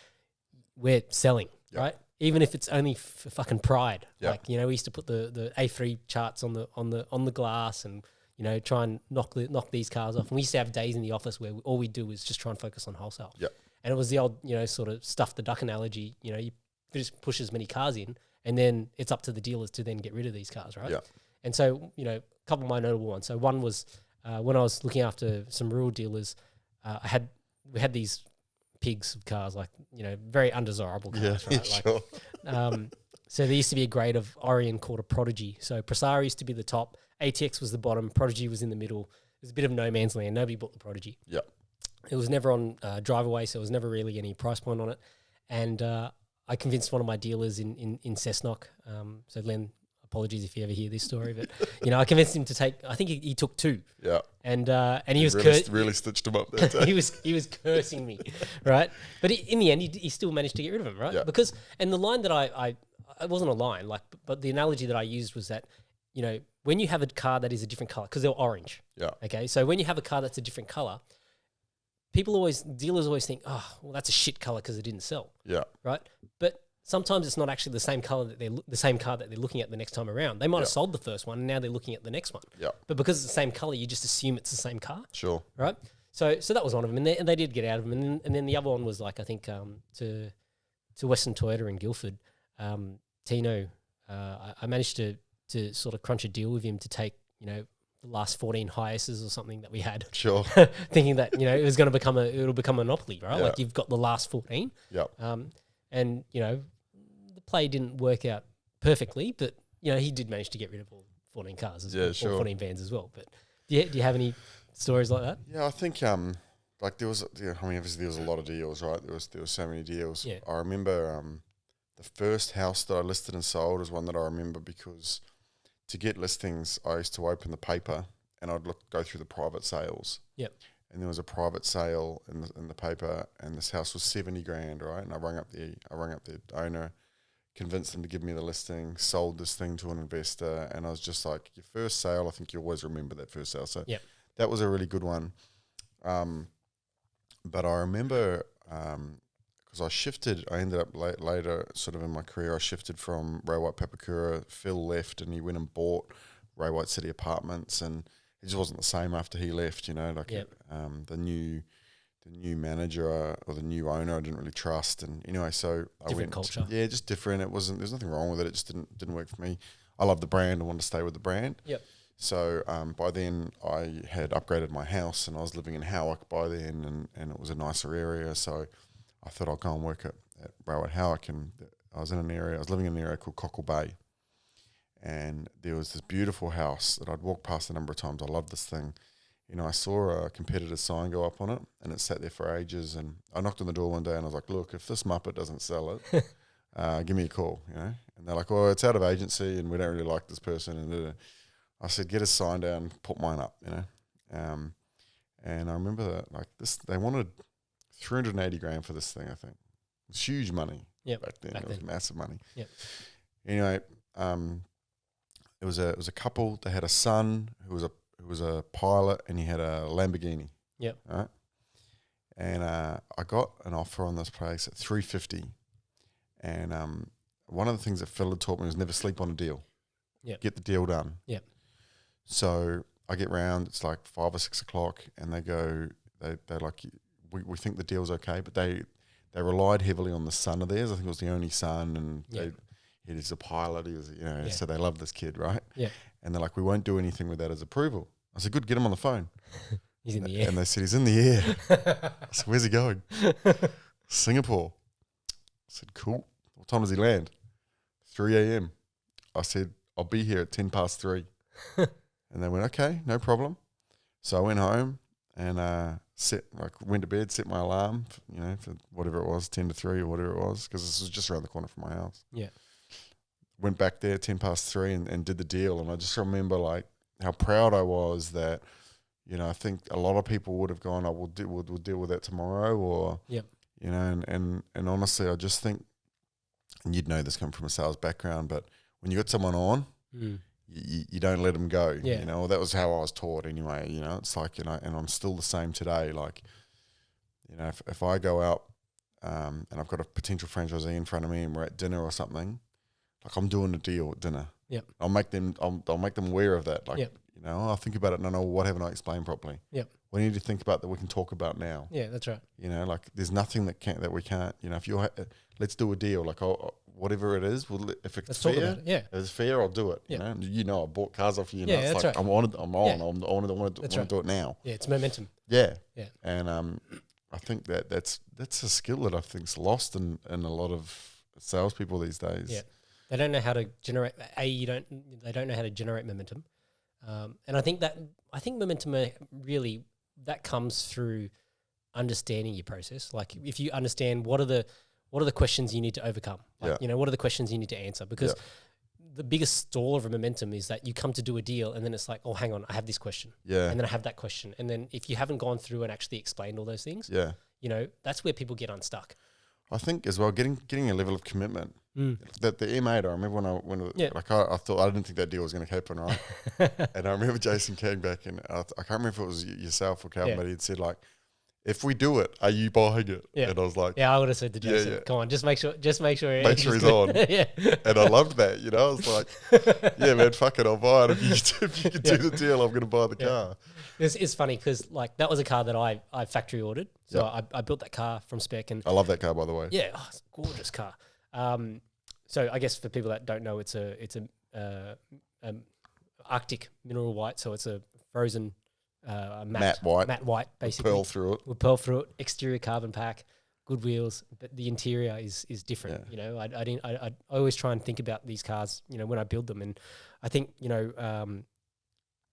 we're selling, right? Even if it's only for fucking pride. Like, you know, we used to put the A3 charts on the glass and, you know, try and knock these cars off. And we used to have days in the office where all we do was just try and focus on wholesale. Yep. And it was the old, you know, sort of stuff the duck analogy. You know, you just push as many cars in, and then it's up to the dealers to then get rid of these cars, right? Yeah. And so, you know, a couple of my notable ones. So one was when I was looking after some rural dealers, we had these pigs of cars, like, you know, very undesirable cars, right? Like, sure. So there used to be a grade of Orion called a Prodigy. So Prasari used to be the top, ATX was the bottom, Prodigy was in the middle. It was a bit of no man's land. Nobody bought the Prodigy. Yeah. It was never on drive away, so there was never really any price point on it. And I convinced one of my dealers in Cessnock, so Len, apologies if you ever hear this story, but, you know, I convinced him to take, I think he took 2. Yeah. And he was really stitched him up that day. he was cursing me, right? But in the end, he still managed to get rid of him, right? Yeah. Because, and the line that I it wasn't a line, like, but the analogy that I used was that, you know, when you have a car that is a different color, because they're orange. Yeah. Okay. So when you have a car that's a different color, dealers always think, oh, well, that's a shit color because it didn't sell. Yeah. Right. But sometimes it's not actually the same color the same car that they're looking at the next time around. They might have sold the first one and now they're looking at the next one. Yeah. But because it's the same color, you just assume it's the same car. Sure. Right. So that was one of them, and they did get out of them, and then the other one was like, I think to Western Toyota in Guildford, Tino. I managed to sort of crunch a deal with him to take, you know, last 14 hiaces or something that we had, Sure. thinking that, you know, it'll become a monopoly, right? Yeah. Like you've got the last 14. Yep. And, you know, the play didn't work out perfectly, but, you know, he did manage to get rid of all 14 cars as well, sure. or 14 vans as well. But do you have any stories like that? Yeah, I think like there was, I mean, obviously there was a lot of deals, right? There was so many deals. Yeah. I remember the first house that I listed and sold was one that I remember because to get listings, I used to open the paper and I'd go through the private sales. Yep. And there was a private sale in the paper, and this house was $70,000, right? And I rang up the owner, convinced them to give me the listing, sold this thing to an investor, and I was just like, your first sale, I think you always remember that first sale. So that was a really good one. But I remember because I ended up later sort of in my career, I shifted from Ray White Papakura. Phil left and he went and bought Ray White City Apartments, and it just wasn't the same after he left, you know, like the new manager or the new owner I didn't really trust. And anyway, so I went culture. Yeah, just different. There's nothing wrong with it. It just didn't work for me. I love the brand. I wanted to stay with the brand. Yep. So by then I had upgraded my house and I was living in Howick by then, and it was a nicer area. So I thought I'll go and work at Ray White Howick, and I was living in an area called Cockle Bay. And there was this beautiful house that I'd walked past a number of times. I loved this thing. You know, I saw a competitor sign go up on it, and it sat there for ages. And I knocked on the door one day, and I was like, "Look, if this muppet doesn't sell it, give me a call." You know, and they're like, "Well, it's out of agency, and we don't really like this person." And I said, "Get a sign down, put mine up." You know, and I remember that they wanted $380,000 for this thing. I think it was huge money. Back then it was massive money. Yep. Anyway, it was a couple. They had a son who was a pilot, and he had a Lamborghini. Yep. Right. And I got an offer on this place at $350, and one of the things that Phil had taught me was never sleep on a deal. Yep. Get the deal done. Yep. So I get round. It's like 5 or 6 o'clock, and they go. They're like, we think the deal's okay, but they relied heavily on the son of theirs. I think it was the only son, and he's a pilot. He was, so they love this kid, right? Yeah. And they're like, we won't do anything without his approval. I said, good, get him on the phone. He's in the air. And they said, he's in the air. I said, where's he going? Singapore. I said, cool. What time does he land? 3 a.m. I said, I'll be here at 3:10. And they went, okay, no problem. So I went home and went to bed, set my alarm, for whatever it was, 10 to 3 or whatever it was, because this was just around the corner from my house. Yeah. Went back there 3:10 and did the deal. And I just remember like how proud I was that, I think a lot of people would have gone, we'll deal with that tomorrow, or, and honestly, I just think, and you'd know this coming from a sales background, but when you got someone on, you don't let them go. Yeah. That was how I was taught anyway. It's like, and I'm still the same today. Like, if I go out and I've got a potential franchisee in front of me and we're at dinner or something, like I'm doing a deal at dinner. Yep. I'll make them aware of that. Like, yep. I'll think about it and I know what haven't I explained properly. Yep. We need to think about that we can talk about now. Yeah, that's right. Like there's nothing that we can't, if you're, let's do a deal. Like, whatever it is, if it's let's fair, talk about it. Yeah. if it's fair, I'll do it. Yeah. I bought cars off you. Yeah, it's that's like, right. I'm on. I want That's to right. do it now. Yeah, it's momentum. Yeah. Yeah. And I think that's a skill that I think's lost in a lot of salespeople these days. Yeah. They don't know how to generate. They don't know how to generate momentum, and I think momentum really that comes through understanding your process. Like if you understand what are the questions you need to overcome. Like, what are the questions you need to answer? Because the biggest stall of a momentum is that you come to do a deal and then it's like, oh, hang on, I have this question. Yeah. And then I have that question. And then if you haven't gone through and actually explained all those things, that's where people get unstuck. I think as well, getting a level of commitment. That the M8, I remember I thought I didn't think that deal was going to happen, right? And I remember Jason came back and I can't remember if it was yourself or Calvin, but he'd said like, if we do it, are you buying it? Yeah. And I was like, I would have said to Jason, come on, just make sure he's on. Yeah. And I loved that, I was like, yeah, man, fuck it, I'll buy it. If you can do the deal, I'm going to buy the car. It's funny because like that was a car that I factory ordered. So I built that car from spec. And I love that car, by the way. Yeah, it's a gorgeous car. So I guess for people that don't know, it's a Arctic mineral white. So it's a frozen Matte white. Matte white, basically. Pearl through it. With pearl through it. Exterior carbon pack, good wheels, but the interior is different. Yeah. You know, I always try and think about these cars, you know, when I build them, and I think, you know,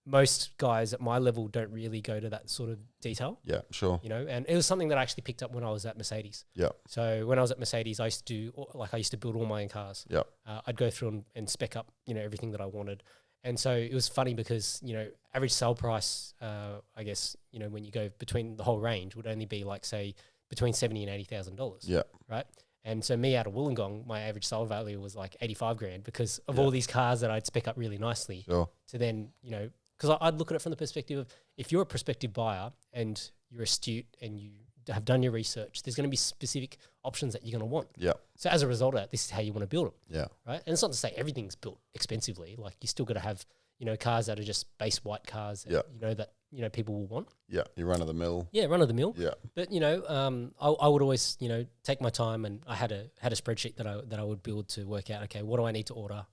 most guys at my level don't really go to that sort of detail. Yeah, sure. You know, and it was something that I actually picked up when I was at Mercedes. Yeah. So when I was at Mercedes, I used to build all my own cars. Yeah. I'd go through and spec up, you know, everything that I wanted. And so it was funny because, you know, average sale price, I guess, you know, when you go between the whole range would only be like, say, between $70,000 and $80,000. Yeah. Right. And so me out of Wollongong, my average sale value was like 85 grand because of all these cars that I'd spec up really nicely. Sure. To then, you know, because I'd look at it from the perspective of if you're a prospective buyer and you're astute and you have done your research, there's going to be specific options that you're going to want. Yeah. So as a result of that, this is how you want to build them. Yeah. Right. And it's not to say everything's built expensively. Like you still got to have, you know, cars that are just base white cars that, you know, people will want. Yeah. You run of the mill. Yeah. Run of the mill. Yeah. But, you know, I would always, you know, take my time, and I had a spreadsheet that I would build to work out, okay, what do I need to order?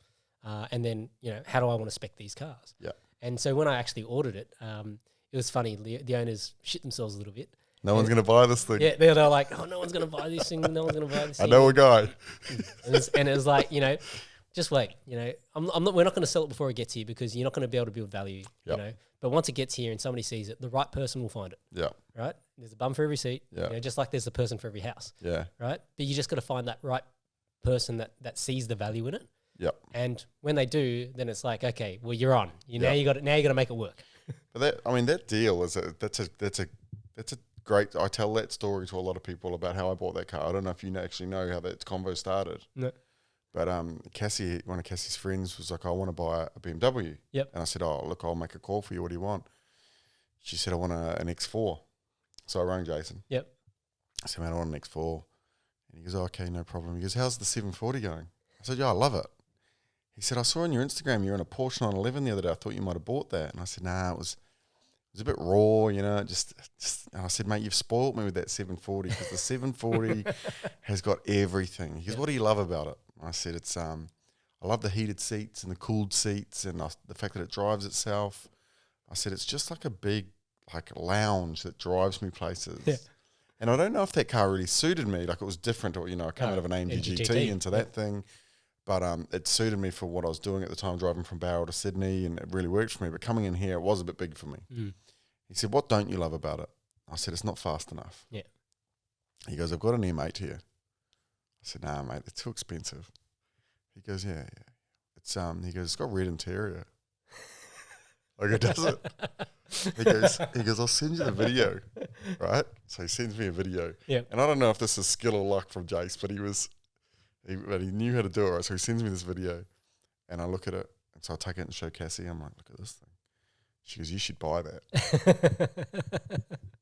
And then, you know, how do I want to spec these cars? Yeah. And so when I actually ordered it, it was funny. The owners shit themselves a little bit. No one's going to buy this thing. Yeah, they're like, oh, no one's going to buy this thing. No one's going to buy this thing. I know a guy. And it was like, you know, just wait. You know, we're not going to sell it before it gets here because you're not going to be able to build value. Yep. You know, but once it gets here and somebody sees it, the right person will find it. Yeah. Right. There's a bum for every seat. Yeah. You know, just like there's a person for every house. Yeah. Right. But you just got to find that right person that sees the value in it. Yep. And when they do, then it's like, okay, well, you're on. Now you got to make it work. But that deal is that's a great. I tell that story to a lot of people about how I bought that car. I don't know if you actually know how that convo started. No. But Cassie, one of Cassie's friends, was like, I want to buy a BMW. Yep. And I said, oh, look, I'll make a call for you. What do you want? She said, I want an X4. So I rang Jason. Yep. I said, man, I want an X4. And he goes, oh, okay, no problem. He goes, how's the 740 going? I said, yeah, I love it. He said, I saw on your Instagram you're in a Porsche 911 the other day. I thought you might have bought that. And I said, nah, it was a bit raw, you know. Just. And I said, mate, you've spoiled me with that 740 because the 740 has got everything. He goes, what do you love about it? And I said, it's I love the heated seats and the cooled seats and the fact that it drives itself. I said, it's just like a big lounge that drives me places. Yeah. And I don't know if that car really suited me. Like it was different, or, you know, I came out of an AMG GT into that thing. But it suited me for what I was doing at the time, driving from Barrel to Sydney, and it really worked for me. But coming in here, it was a bit big for me. Mm. He said, what don't you love about it? I said, it's not fast enough. Yeah. He goes, I've got an M8 here. I said, nah, mate, it's too expensive. He goes, yeah. It's he goes, it's got red interior. I go, does it? He goes, I'll send you the video, right? So he sends me a video. Yeah. And I don't know if this is skill or luck from Jace, but he knew how to do it, right? So he sends me this video, and I look at it, and so I take it and show Cassie. I'm like, look at this thing. She goes, you should buy that.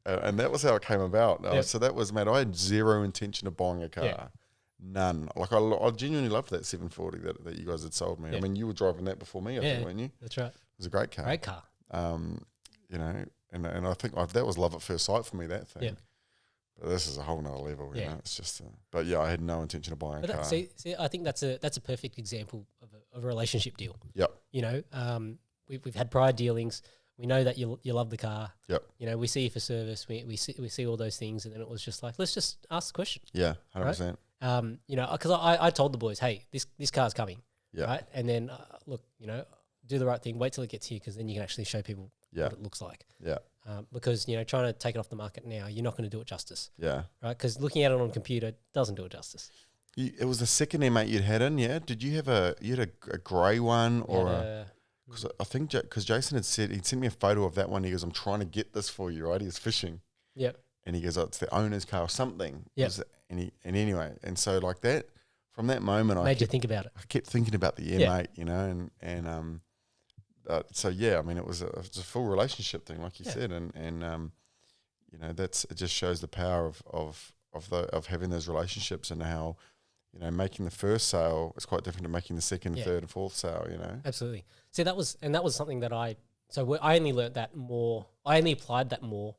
and that was how it came about. Yep. So that was, mate, I had zero intention of buying a car. Yeah. None. Like I genuinely loved that 740 that you guys had sold me. Yeah. I mean, you were driving that before me, I think, weren't you? That's right. It was a great car. Great car. You know, and I think that was love at first sight for me, that thing. Yeah. But this is a whole nother level, you know. It's just, but yeah, I had no intention of buying a car. See, I think that's a perfect example of a relationship deal. Yep. You know, we've had prior dealings. We know that you love the car. Yep. You know, we see you for service. We see all those things, and then it was just like, let's just ask the question. Yeah, 100%. Right? You know, because I told the boys, hey, this car's coming. Yeah. Right. And then look, you know, do the right thing. Wait till it gets here, because then you can actually show people what it looks like. Yeah. Because, you know, trying to take it off the market now, you're not going to do it justice. Yeah. Right. Because looking at it on a computer doesn't do it justice. It was the second M8 you'd had in, yeah? Did you have a grey one or because I think because Jason had said, he'd sent me a photo of that one. He goes, I'm trying to get this for you, right? He was fishing. Yep. And he goes, oh, it's the owner's car or something. Yep. And anyway, and so like that, from that moment, made you think about it. I kept thinking about the M8, you know, and so yeah, I mean, it was a full relationship thing, like you said, and you know, it just shows the power of having those relationships, and how, you know, making the first sale is quite different to making the second, third, and fourth sale, you know. Absolutely. See, that was something that I only learnt that more. I only applied that more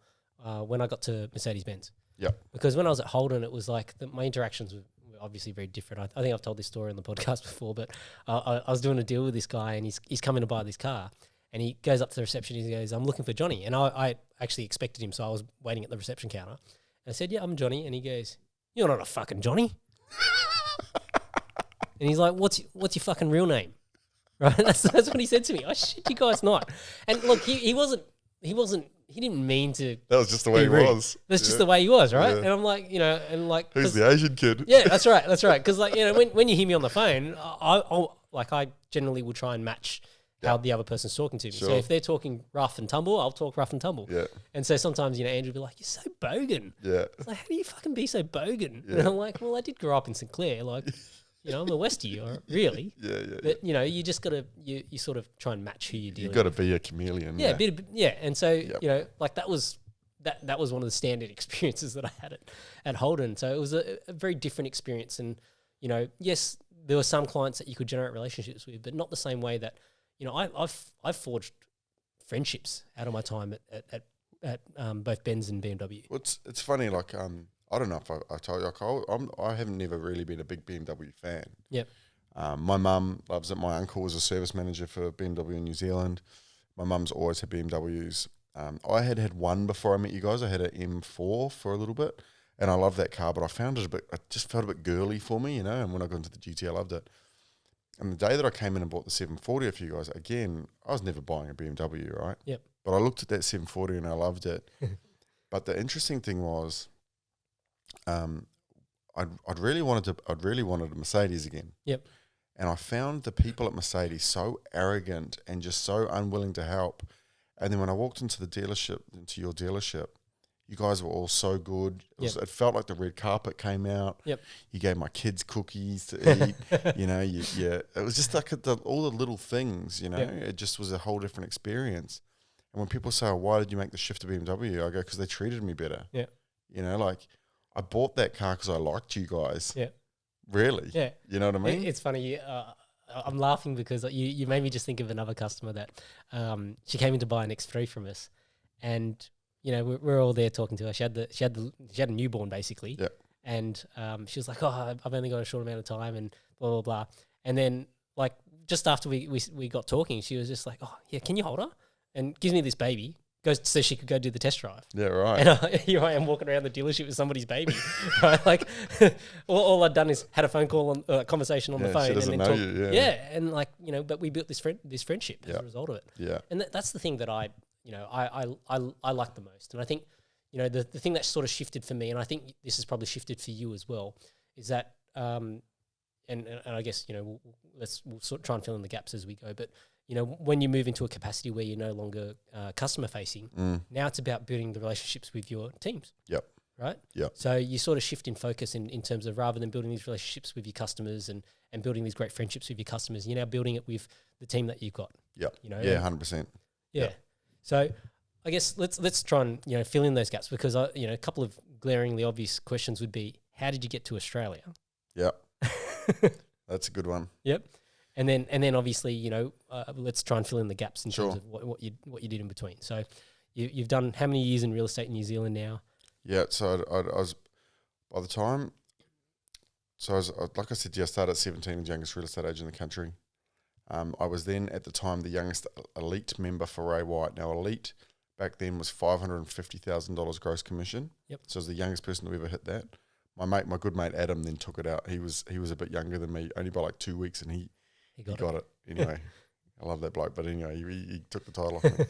when I got to Mercedes-Benz. Yeah. Because when I was at Holden, it was like my interactions were obviously very different. I think I've told this story on the podcast before, but I was doing a deal with this guy, and he's coming to buy this car, And he goes up to the reception. He goes, "I'm looking for Johnny." And I actually expected him, so I was waiting at the reception counter. And I said, "Yeah, I'm Johnny." And he goes, "You're not a fucking Johnny." And he's like, "What's your fucking real name?" Right? That's what he said to me. "I shit you guys not." And look, he he didn't mean to. That was just the way he rude. was. That's just the way he was, right? Yeah. And I'm like, who's the Asian kid? Yeah, that's right. Because when you hear me on the phone, I generally will try and match how the other person's talking to me. Sure. So if they're talking rough and tumble, I'll talk rough and tumble. Yeah. And so sometimes, Andrew will be like, "You're so bogan." Yeah. It's like, how do you fucking be so bogan? Yeah. And I'm like, well, I did grow up in St. Clair. Like, I'm a Westie, really. Yeah. But, you just got to, you sort of try and match who you're dealing with. You got to be a chameleon. Yeah, And so, Yep. that was one of the standard experiences that I had at Holden. So it was a very different experience. And, yes, there were some clients that you could generate relationships with, but not the same way that, I've forged friendships out of my time at both Benz and BMW. Well, it's funny, like, I don't know if I told you, like, I haven't never really been a big BMW fan. Yep. My mum loves it. My uncle was a service manager for BMW in New Zealand. My mum's always had BMWs. I had one before I met you guys. I had an M4 for a little bit, and I loved that car, but I just felt a bit girly for me, and when I got into the GT, I loved it. And the day that I came in and bought the 740 for you guys, again, I was never buying a BMW, right? Yep. But I looked at that 740 and I loved it. But the interesting thing was, I'd really wanted a Mercedes again. Yep. And I found the people at Mercedes so arrogant and just so unwilling to help. And then when I walked into your dealership, you guys were all so good. It felt like the red carpet came out. Yep. You gave my kids cookies to eat. It was just like all the little things. It just was a whole different experience. And when people say, "Why did you make the shift to BMW?" I go, "Because they treated me better." Yeah. Like I bought that car because I liked you guys. Yeah. Really. Yeah. You know what I mean? It's funny. I'm laughing because you made me just think of another customer that she came in to buy an X3 from us, and we're all there talking to her. She had a newborn basically. Yeah. And she was like, "Oh, I've only got a short amount of time," and blah blah blah. And then like just after we got talking, she was just like, "Oh yeah, can you hold her?" And gives me this baby. Goes so she could go do the test drive. Yeah, right. And here I am walking around the dealership with somebody's baby. Right? Like all I'd done is had a phone call conversation on the phone. She doesn't know you. Yeah. And but we built this friendship as a result of it. Yeah. And that's the thing that I like the most. And I think the thing that sort of shifted for me, and I think this has probably shifted for you as well, is that and I guess we'll sort of try and fill in the gaps as we go, but. When you move into a capacity where you're no longer customer facing, now it's about building the relationships with your teams. Yep. Right? Yep. So you sort of shift in focus in terms of rather than building these relationships with your customers and building these great friendships with your customers, you're now building it with the team that you've got. Yep. Yeah, 100%. Yeah. Yep. So I guess let's try and fill in those gaps because a couple of glaringly obvious questions would be, how did you get to Australia? Yep. That's a good one. Yep. And then obviously, let's try and fill in the gaps in terms of what you did in between. So you've done how many years in real estate in New Zealand now? Yeah, so I was, by the time, so I was, like I said, I started at 17, the youngest real estate agent in the country. I was then, at the time, the youngest elite member for Ray White. Now, elite back then was $550,000 gross commission. Yep. So I was the youngest person to ever hit that. My good mate Adam then took it out. He was a bit younger than me, only by like 2 weeks, and he got it. Anyway, I love that bloke. But anyway, he took the title off me.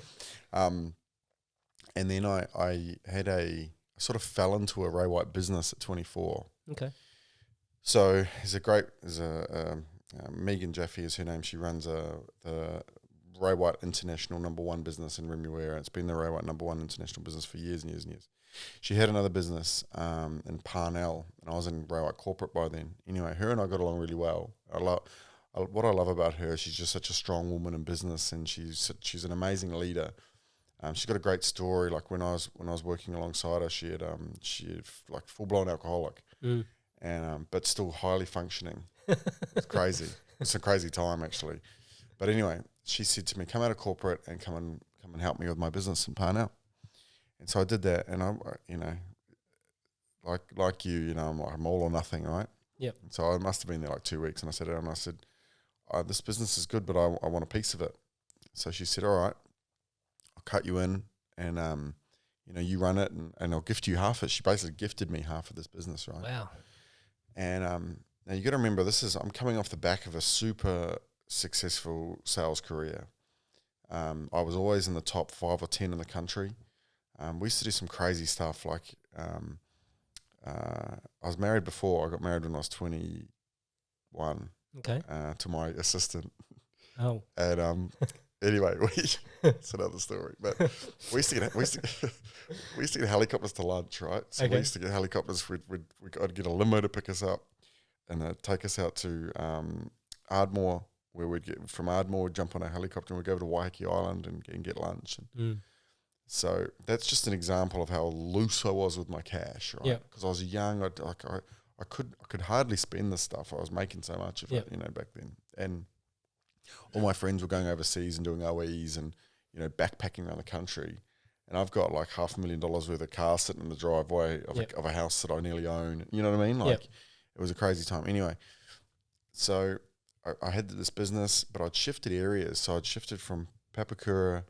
And then I sort of fell into a Ray White business at 24. Okay. So Megan Jaffe is her name. She runs the Ray White International #1 business in Remuera. It's been the Ray White #1 international business for years and years and years. She had another business in Parnell, and I was in Ray White corporate by then. Anyway, her and I got along really well. What I love about her, she's just such a strong woman in business, and she's an amazing leader. She's got a great story. Like when I was working alongside her, she had like full blown alcoholic, and but still highly functioning. It's crazy. It's a crazy time actually. But anyway, she said to me, "Come out of corporate and come and help me with my business in Parnell." And so I did that, and I'm like you, I'm all or nothing, right? Yep. So I must have been there like 2 weeks, and I said, "This business is good, but I want a piece of it." So she said, all right, I'll cut you in and, you run it and I'll gift you half it. She basically gifted me half of this business, right? Wow. And now you got to remember, I'm coming off the back of a super successful sales career. I was always in the top 5 or 10 in the country. We used to do some crazy stuff like I was married before. I got married when I was 21 to my assistant. Oh. And anyway, it's another story. But we used to get helicopters to lunch, right? So we used to get helicopters. I'd get a limo to pick us up and take us out to Ardmore, where we'd get from Ardmore, we'd jump on a helicopter and we'd go to Waiheke Island and get lunch. So that's just an example of how loose I was with my cash, right? Because I was young, I could hardly spend this stuff. I was making so much of it, back then. And all my friends were going overseas and doing OEs and, backpacking around the country. And I've got like $500,000 worth of cars sitting in the driveway of a house that I nearly own. You know what I mean? Like it was a crazy time. Anyway, so I had this business, but I'd shifted areas. So I'd shifted from Papakura,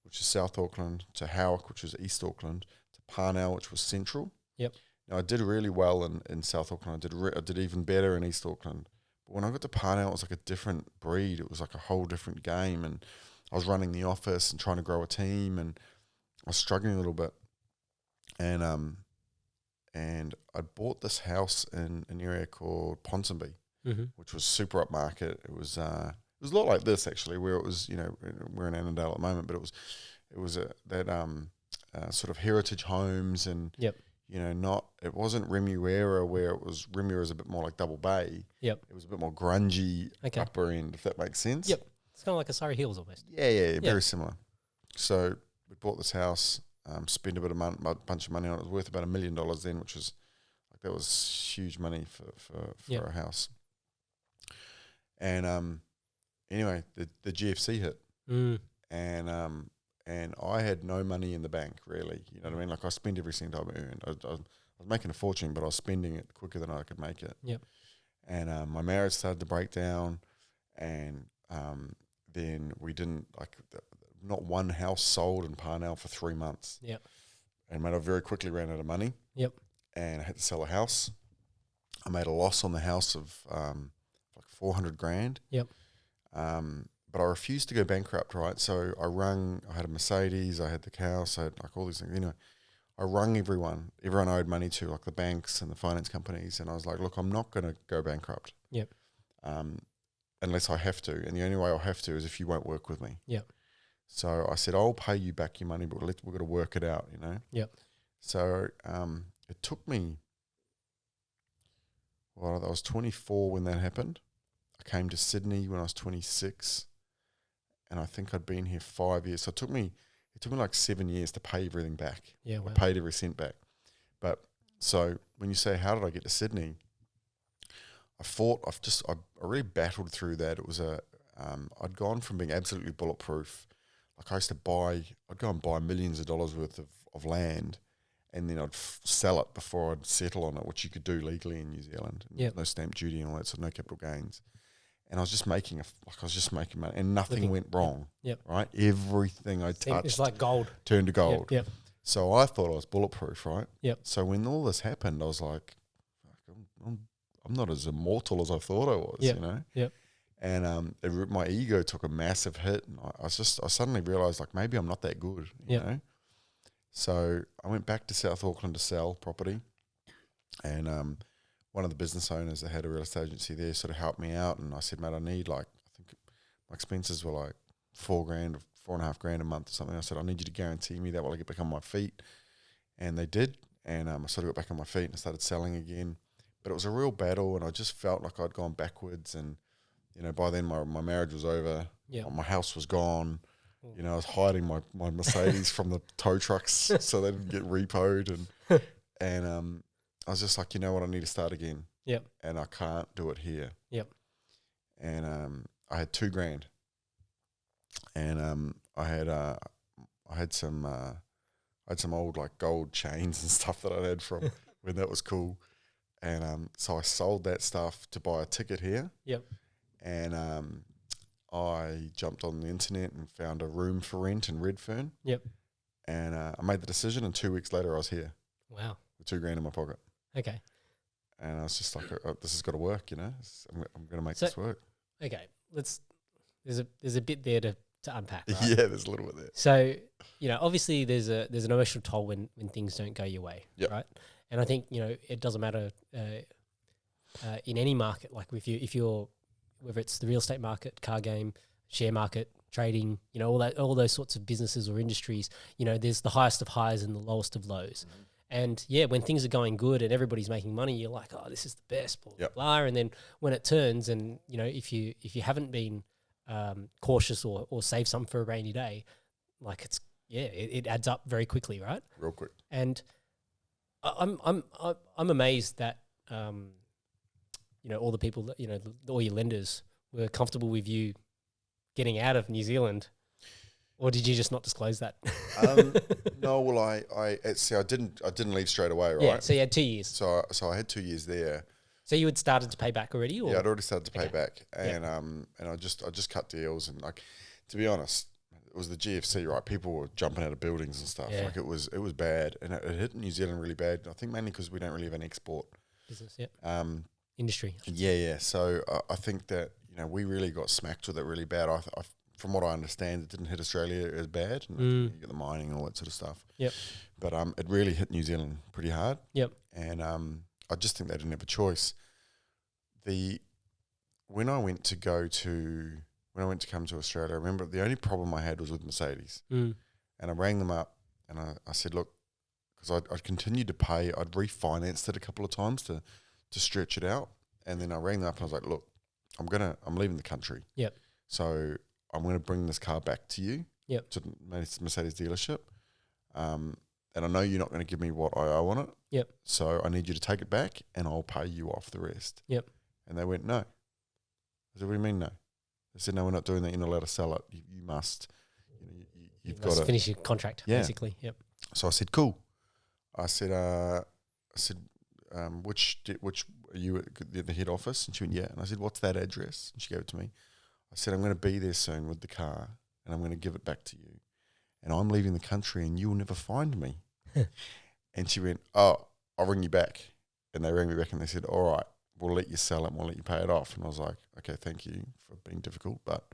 which is South Auckland, to Howick, which was East Auckland, to Parnell, which was Central. Now, I did really well in South Auckland. I did even better in East Auckland. But when I got to Parnell, it was like a different breed. It was like a whole different game. And I was running the office and trying to grow a team, and I was struggling a little bit. And I bought this house in an area called Ponsonby, which was super upmarket. It was a lot like this actually, where it was, we're in Annandale at the moment, but it was sort of heritage homes and it wasn't Remuera where it was. Remuera is a bit more like Double Bay. It was a bit more grungy upper end, if that makes sense. It's kind of like a Surrey Hills almost. Yeah, very similar. So we bought this house, spent a bunch of money on it. It was worth about $1 million then, which was that was huge money for a house. And anyway, the GFC hit, and I had no money in the bank really. You know what I mean? Like I spent every cent I earned. I was making a fortune, but I was spending it quicker than I could make it. And my marriage started to break down, and then we didn't not one house sold in Parnell for 3 months. And mate, I very quickly ran out of money. And I had to sell a house. I made a loss on the house of like $400,000. But I refused to go bankrupt, right? So I had a Mercedes, I had the house, I had like all these things. Anyway, I rung everyone I owed money to, like the banks and the finance companies, and I was like, look, I'm not going to go bankrupt. Unless I have to, and the only way I'll have to is if you won't work with me. So I said, I'll pay you back your money, but we've got to work it out, So it took me, I was 24 when that happened. I came to Sydney when I was 26, and I think I'd been here 5 years. So it took me like 7 years to pay everything back. I paid every cent back. But so when you say, how did I get to Sydney? I really battled through that. It was I'd gone from being absolutely bulletproof. Like I'd go and buy millions of dollars worth of land, and then I'd sell it before I'd settle on it, which you could do legally in New Zealand. No stamp duty and all that, so no capital gains. And I was just making money, and nothing went wrong. Right, everything I touched, it's like gold, turned to gold. So I thought I was bulletproof, right? So when all this happened, I was like, I'm not as immortal as I thought I was. And my ego took a massive hit, and I suddenly realized like maybe I'm not that good. You know. So I went back to South Auckland to sell property, and one of the business owners that had a real estate agency there sort of helped me out, and I said, mate, I need I think my expenses were like $4,000 or $4,500 a month or something. I said, I need you to guarantee me that while I get back on my feet. And they did, and I sort of got back on my feet and I started selling again. But it was a real battle, and I just felt like I'd gone backwards, and by then my marriage was over. My house was gone. I was hiding my Mercedes from the tow trucks so they didn't get repoed, and I was just like, you know what, I need to start again. And I can't do it here. And I had $2,000, and I had some old like gold chains and stuff that I had from when that was cool. And so I sold that stuff to buy a ticket here. And I jumped on the internet and found a room for rent in Redfern. Yep. And I made the decision, and 2 weeks later I was here. Wow. With $2,000 in my pocket. Okay. And I was just like, this has got to work, you know. I'm going to make this work. Okay. There's a bit there to unpack, right? Yeah, there's a little bit there. So, obviously there's an emotional toll when things don't go your way, right? And I think, it doesn't matter in any market, like if you're whether it's the real estate market, car game, share market, trading, all those sorts of businesses or industries, there's the highest of highs and the lowest of lows. Mm-hmm. And when things are going good and everybody's making money, you're like, oh, this is the best, blah, blah, blah. And then when it turns and, if you haven't been cautious or save some for a rainy day, like it adds up very quickly, right? Real quick. And I'm amazed that, all the people that, all your lenders were comfortable with you getting out of New Zealand. Or did you just not disclose that? No, well, I didn't leave straight away, right? Yeah, so you had 2 years. So I had 2 years there. So you had started to pay back already, or? Yeah, I'd already started to pay back, and I just cut deals, and like, to be honest, it was the GFC, right? People were jumping out of buildings and stuff. Yeah. Like it was bad, and it hit New Zealand really bad. I think mainly because we don't really have an export business, industry. Yeah. So I think that we really got smacked with it really bad. From what I understand, it didn't hit Australia as bad. You get the mining and all that sort of stuff. Yep. But it really hit New Zealand pretty hard. Yep. And I just think they didn't have a choice. When I went to come to Australia, I remember the only problem I had was with Mercedes. And I rang them up and I said, look, because I'd continued to pay, I'd refinanced it a couple of times to stretch it out. And then I rang them up and I was like, look, I'm leaving the country. Yep. So I'm going to bring this car back to you, to the Mercedes dealership. And I know you're not going to give me what I owe on it. Yep. So I need you to take it back and I'll pay you off the rest. Yep. And they went, no. I said, what do you mean no? They said, no, we're not doing that. You're not allowed to sell it. You must. You've got to finish your contract, basically. Yep. So I said, cool. I said, which are you at the head office? And she went, yeah. And I said, what's that address? And she gave it to me. I said, I'm going to be there soon with the car and I'm going to give it back to you. And I'm leaving the country and you'll never find me. And she went, oh, I'll ring you back. And they rang me back and they said, all right, we'll let you sell it and we'll let you pay it off. And I was like, okay, thank you for being difficult. But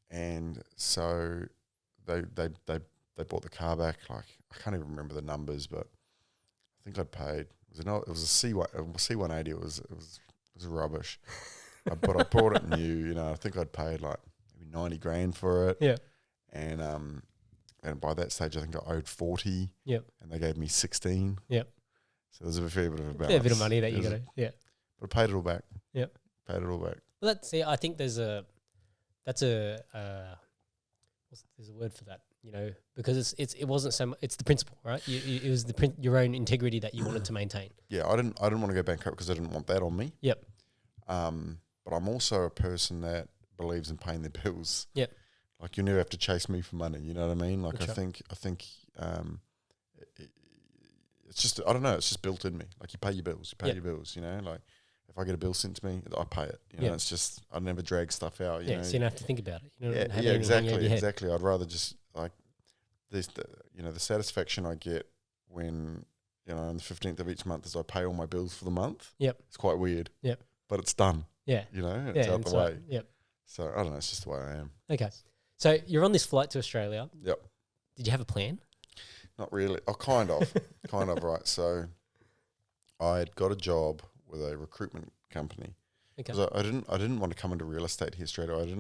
and so they bought the car back. Like, I can't even remember the numbers, but I think I'd paid. It was a C180. It was rubbish. But I bought it new. I think I'd paid like maybe 90 grand for it. Yeah. And by that stage, I think I owed 40. Yep. And they gave me 16. Yep. So there's a fair bit of a balance. Fair bit of money that you got to, But I paid it all back. Yep. Paid it all back. Well, I think there's a word for that, because it wasn't so much, it's the principle, right? It was your own integrity that you wanted to maintain. Yeah, I didn't want to go bankrupt because I didn't want that on me. Yep. But I'm also a person that believes in paying their bills. Yep. Like, you never have to chase me for money. You know what I mean? Like, Sure. I think it's just, I don't know, it's just built in me. Like, you pay your bills, your bills, like if I get a bill sent to me, I pay it. It's just, I never drag stuff out. You know? So you don't have to think about it. Exactly. I'd rather just, like, the satisfaction I get when, on the 15th of each month as I pay all my bills for the month. Yep. It's quite weird. Yep. But it's done. Yeah. It's out the way. Yep. So I don't know, it's just the way I am. Okay. So you're on this flight to Australia. Yep. Did you have a plan? Not really. Oh, kind of. Right. So I had got a job with a recruitment company. Okay. Because I didn't want to come into real estate here straight away.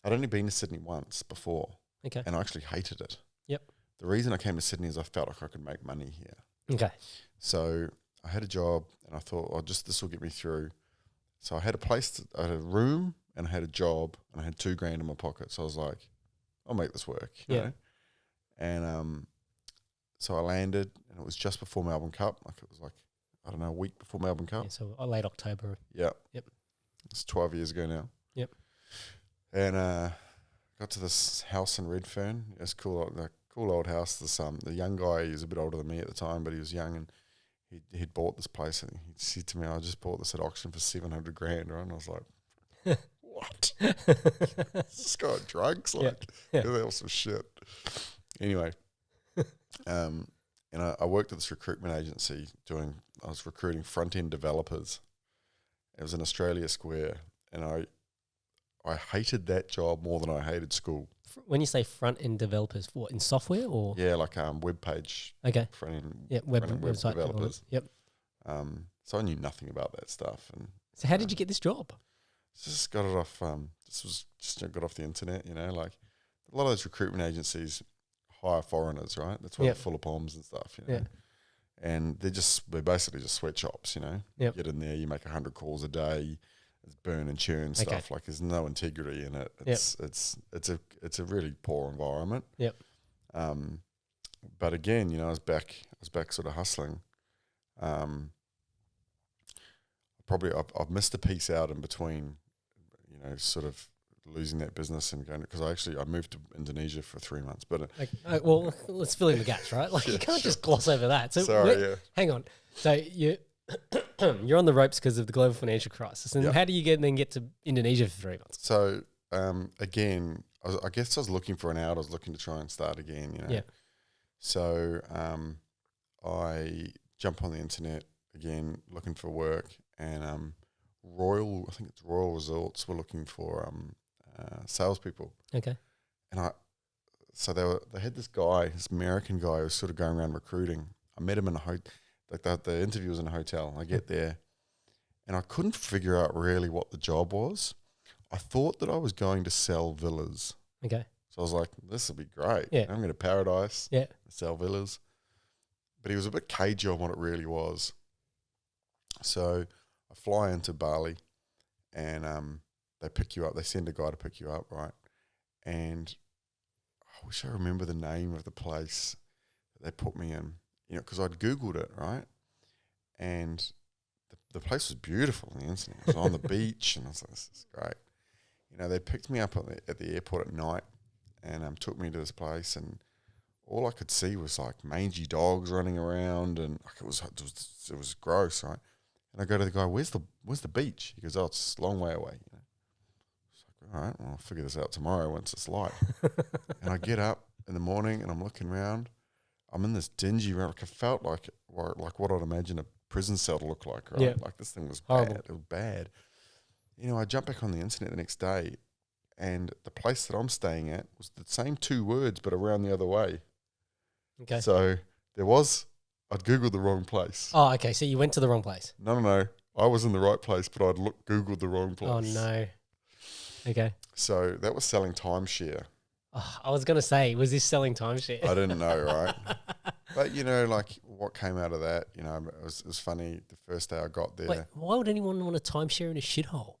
I'd only been to Sydney once before. Okay. And I actually hated it. Yep. The reason I came to Sydney is I felt like I could make money here. Okay. So I had a job and I thought, this will get me through. So I had I had a room and I had a job and I had $2,000 in my pocket. So I was like, I'll make this work. You know? And so I landed and it was just before Melbourne Cup. Like, it was like, I don't know, a week before Melbourne Cup. Yeah, so late October. Yeah. Yep. It's 12 years ago now. Yep. And got to this house in Redfern. It's cool old house. The young guy, he was a bit older than me at the time, but he was young, and he'd bought this place, and he said to me, I just bought this at auction for 700 grand, right? And I was like, what? This guy on drugs? Like, that was some shit. Anyway, and I worked at this recruitment agency I was recruiting front-end developers. It was in Australia Square, and I hated that job more than I hated school. When you say front-end developers, what, in software or? Yeah, like web page. Okay. Front-end website developers. Yep. So I knew nothing about that stuff. And so how did you get this job? Just got it off. Got off the internet. Like a lot of those recruitment agencies hire foreigners, right? That's why they're full of bombs and stuff. You know? And they're basically just sweatshops. You get in there, you make 100 calls a day. It's burn and churn stuff. Like there's no integrity in it. It's a really poor environment. Yep. But again, I was back sort of hustling. I've missed a piece out in between, sort of losing that business and going, because I moved to Indonesia for 3 months. But well, let's fill in the gaps, right? Like you can't just gloss over that. So hang on. So you're on the ropes because of the global financial crisis, and how do you then get to Indonesia for 3 months? So again, I guess I was looking for an out. I was looking to try and start again. Yeah. So I jump on the internet again, looking for work, and I think it's Royal Resorts were looking for salespeople. Okay. And they had this American guy who was sort of going around recruiting. I met him in a hotel. Like the interview was in a hotel. I get there, and I couldn't figure out really what the job was. I thought that I was going to sell villas. Okay. So I was like, this will be great. Yeah. I'm going to paradise. Yeah. Sell villas. But he was a bit cagey on what it really was. So I fly into Bali, and they pick you up. They send a guy to pick you up, right? And I wish I remember the name of the place that they put me in. Because I'd Googled it, right? And the place was beautiful on the internet. It was on the beach, and I was like, this is great. They picked me up at the airport at night and took me to this place, and all I could see was like mangy dogs running around, and like it was gross, right? And I go to the guy, where's the beach? He goes, oh, it's a long way away. It's like, all right, well, I'll figure this out tomorrow once it's light. And I get up in the morning, and I'm looking around. I'm in this dingy room. Like I felt like what I'd imagine a prison cell to look like, right? Yeah. Like this thing was horrible. bad. It was bad. I jump back on the internet the next day, and the place that I'm staying at was the same 2 words, but around the other way. Okay. So I'd Googled the wrong place. Oh, okay. So you went to the wrong place. No. I was in the right place, but I'd Googled the wrong place. Oh, no. Okay. So that was selling timeshare. Oh, I was going to say, was this selling timeshare? I didn't know, right? But, like what came out of that, it was funny the first day I got there. Wait, why would anyone want a timeshare in a shithole?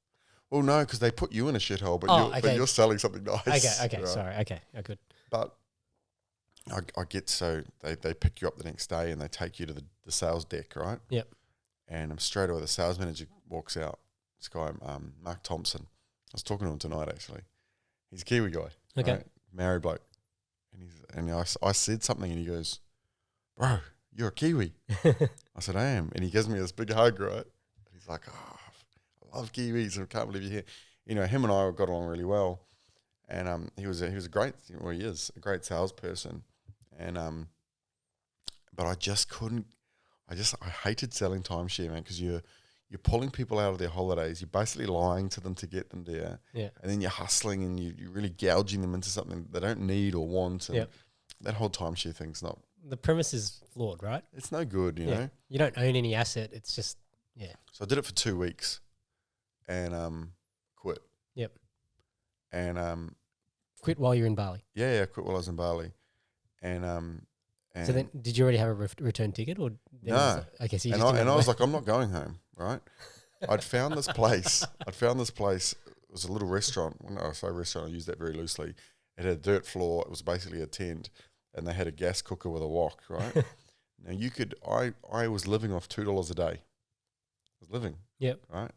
Well, no, because they put you in a shithole, but you're selling something nice. Okay, right? sorry. Okay, good. But I get they pick you up the next day and they take you to the sales deck, right? Yep. And straight away the sales manager walks out. This guy, Mark Thompson. I was talking to him tonight actually. He's a Kiwi guy. Okay. Right? Married bloke. And I said something and he goes, bro, you're a Kiwi. I said, I am. And he gives me this big hug, right? And he's like, oh, I love Kiwis. I can't believe you're here. Him and I got along really well. And he was a great, he is a great salesperson. And but I just couldn't. I hated selling timeshare, man, because you're pulling people out of their holidays. You're basically lying to them to get them there. Yeah. And then you're hustling and you're really gouging them into something they don't need or want. And that whole timeshare thing's not. The premise is flawed, right? It's no good, you know. You don't own any asset. It's just So I did it for 2 weeks, and quit. Yep. And quit while you're in Bali. Yeah, I quit while I was in Bali, and so then, did you already have a return ticket, or no? Okay, so you I was like, I'm not going home, right? I'd found this place. It was a little restaurant. When I say restaurant, I use that very loosely. It had a dirt floor. It was basically a tent, and they had a gas cooker with a wok, right? Now I was living off $2 a day. I was living. Yep. Right.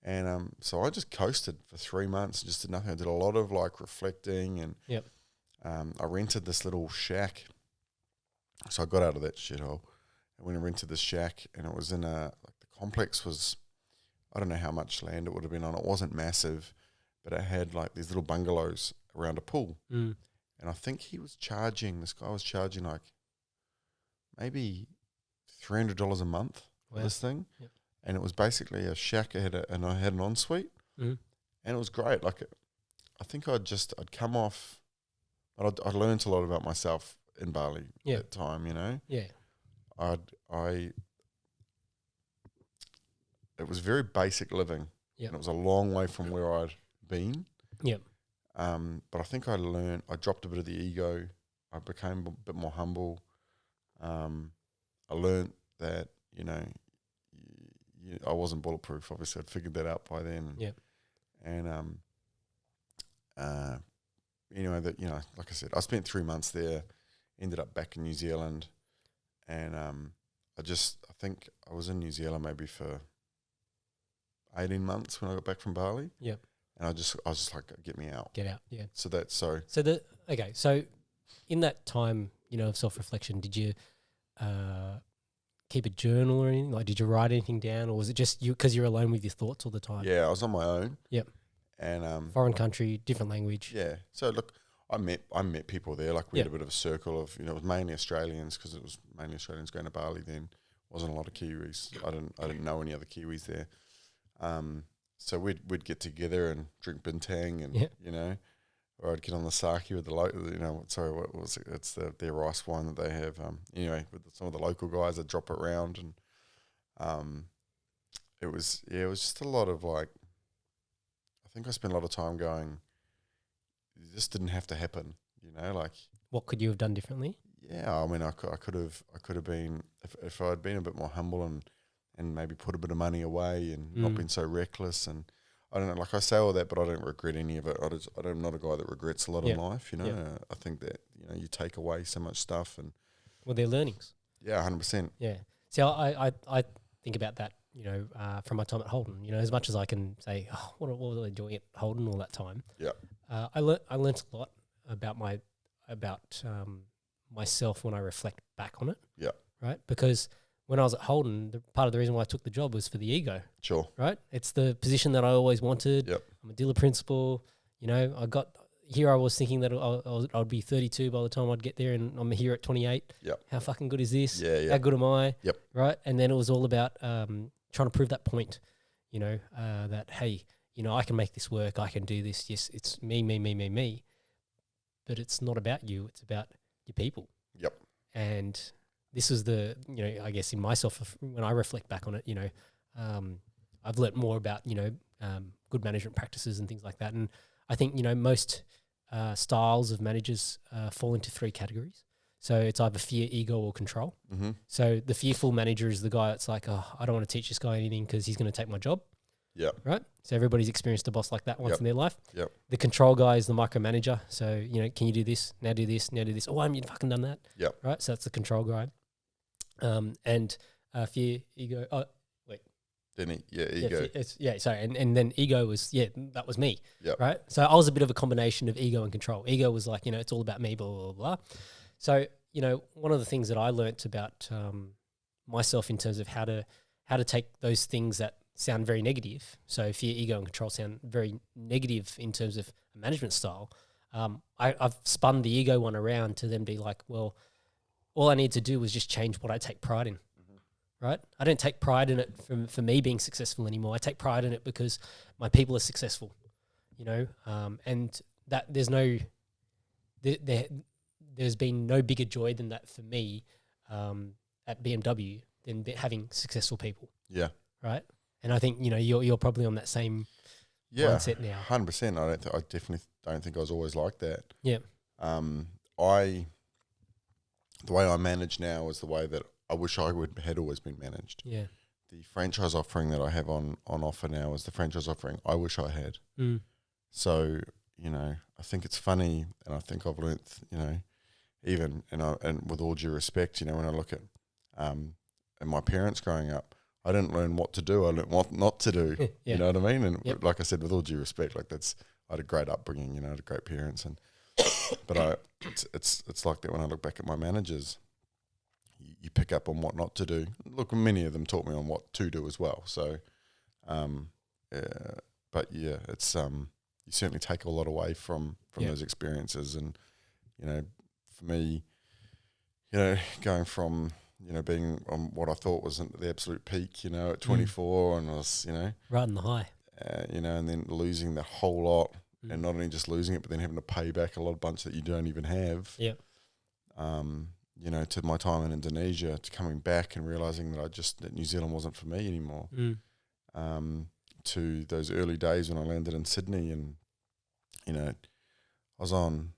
And so I just coasted for 3 months, just did nothing. I did a lot of like reflecting, and I rented this little shack. So I got out of that shithole. I went and rented this shack, and it was in the complex was I don't know how much land it would have been on. It wasn't massive, but it had like these little bungalows around a pool. Mm. And I think this guy was charging like maybe $300 a month for this thing. Yep. And it was basically a shack. And I had an ensuite. Mm. And it was great. Like, I think I'd come off, I'd learned a lot about myself in Bali at that time, you know? Yeah. It was very basic living. Yep. And it was a long way from where I'd been. Yep. But I think I dropped a bit of the ego. I became a bit more humble. I learned that, you know, I wasn't bulletproof. Obviously, I'd figured that out by then. Yep. And, anyway, that, you know, like I said, I spent 3 months there, ended up back in New Zealand. And I think I was in New Zealand maybe for 18 months when I got back from Bali. Yep. And I was just like, get me out. Get out, yeah. So that's So in that time, you know, of self-reflection, did you keep a journal or anything? Like, did you write anything down, or was it just you because you're alone with your thoughts all the time? Yeah, I was on my own. Yep. And foreign country, different language. Yeah. So look, I met people there. Like we had a bit of a circle of, you know, it was mainly Australians because it was mainly Australians going to Bali then. Wasn't a lot of Kiwis. I didn't know any other Kiwis there. So we'd get together and drink bintang and you know, or I'd get on the sake with the you know, sorry, what was it? It's their rice wine that they have. Anyway, with some of the local guys, I'd drop it around, and it was just a lot of like. I think I spent a lot of time going. This didn't have to happen, you know. Like, what could you have done differently? Yeah, I mean, I could have been if I'd been a bit more humble and maybe put a bit of money away and not been so reckless. And I don't know, like I say all that, but I don't regret any of it. I'm not a guy that regrets a lot in life, you know. I think that, you know, you take away so much stuff and. Well, they're learnings. Yeah, 100%. Yeah. See, I think about that, you know, from my time at Holden. You know, as much as I can say, oh, what was I doing at Holden all that time? Yeah. I learnt a lot about myself when I reflect back on it. Yeah. Right? Because when I was at Holden, part of the reason why I took the job was for the ego. Sure. Right? It's the position that I always wanted. Yep. I'm a dealer principal. You know, I was thinking that I'd be 32 by the time I'd get there, and I'm here at 28. Yep. How fucking good is this? Yeah. How good am I? Yep. Right? And then it was all about trying to prove that point, you know, that, hey, you know, I can make this work. I can do this. Yes, it's me. But it's not about you. It's about your people. Yep. And this was you know, I guess in myself, when I reflect back on it, you know, I've learnt more about, you know, good management practices and things like that. And I think, you know, most styles of managers fall into 3 categories. So it's either fear, ego, or control. Mm-hmm. So the fearful manager is the guy that's like, oh, I don't want to teach this guy anything because he's going to take my job. Yeah. Right? So everybody's experienced a boss like that once in their life. Yep. The control guy is the micromanager. So, you know, can you do this? Now do this. Now do this. Oh, I haven't fucking done that. Yep. Right? So that's the control guy. And fear, ego. Oh, wait. Then ego. Sorry. And then ego was, that was me. Yep. Right? So I was a bit of a combination of ego and control. Ego was like, you know, it's all about me, blah, blah, blah. So, you know, one of the things that I learnt about myself in terms of how to take those things that sound very negative. So fear, ego, and control sound very negative in terms of a management style. I've spun the ego one around to then be like, well, all I need to do was just change what I take pride in, right? I don't take pride in it for me being successful anymore. I take pride in it because my people are successful, you know, and that there's been no bigger joy than that for me at BMW than having successful people. Yeah. Right? And I think, you know, you're probably on that same mindset now. 100%. I definitely don't think I was always like that. Yeah. The way I manage now is the way that I wish I had always been managed. Yeah. The franchise offering that I have on offer now is the franchise offering I wish I had. Mm. So, you know, I think it's funny, and I think I've learnt, you know, even, and with all due respect, you know, when I look at and my parents growing up, I didn't learn what to do. I learned what not to do. You know what I mean? And like I said, with all due respect, like I had a great upbringing. You know, I had great parents, but it's like that when I look back at my managers. You pick up on what not to do. Look, many of them taught me on what to do as well. So, But yeah, it's you certainly take a lot away from those experiences, and for me, going from being on what I thought was the absolute peak, at 24, and I was riding the high, and then losing the whole lot, and not only just losing it, but then having to pay back a lot of bunch that you don't even have. Yeah. To my time in Indonesia, to coming back and realizing that New Zealand wasn't for me anymore. To those early days when I landed in Sydney, and I was on,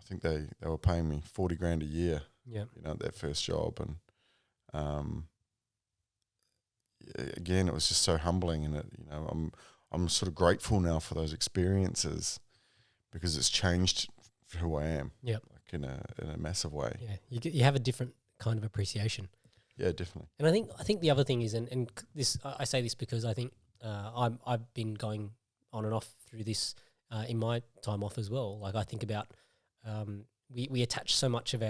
I think they were paying me 40 grand a year. Yeah. That first job, and again, it was just so humbling, and I'm sort of grateful now for those experiences because it's changed who I am. Yeah. Like in a massive way. Yeah. You have a different kind of appreciation. Yeah, definitely. And I think the other thing is, and this I say this because I think I've been going on and off through this in my time off as well. Like I think about we attach so much of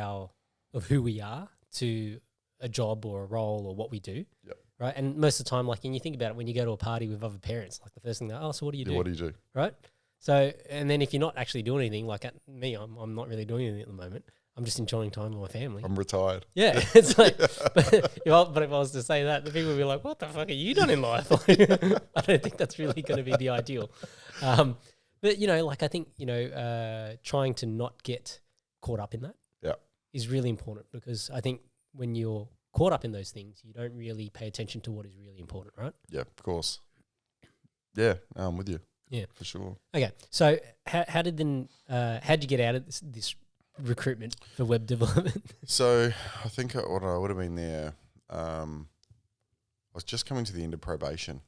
who we are to a job or a role or what we do. Yep. Right. And most of the time, like, and you think about it when you go to a party with other parents, like the first thing so what do you do? What do you do? Right. So, and then if you're not actually doing anything, like at me, I'm not really doing anything at the moment. I'm just enjoying time with my family. I'm retired. Yeah. It's like, but if I was to say that, the people would be like, what the fuck are you done in life? I don't think that's really going to be the ideal. But, like I think, trying to not get caught up in that is really important, because I think when you're caught up in those things, you don't really pay attention to what is really important, right? Yeah, of course. Yeah, I'm with you. Yeah, for sure. Okay, so how'd you get out of this recruitment for web development? So I think what I would have been there, I was just coming to the end of probation,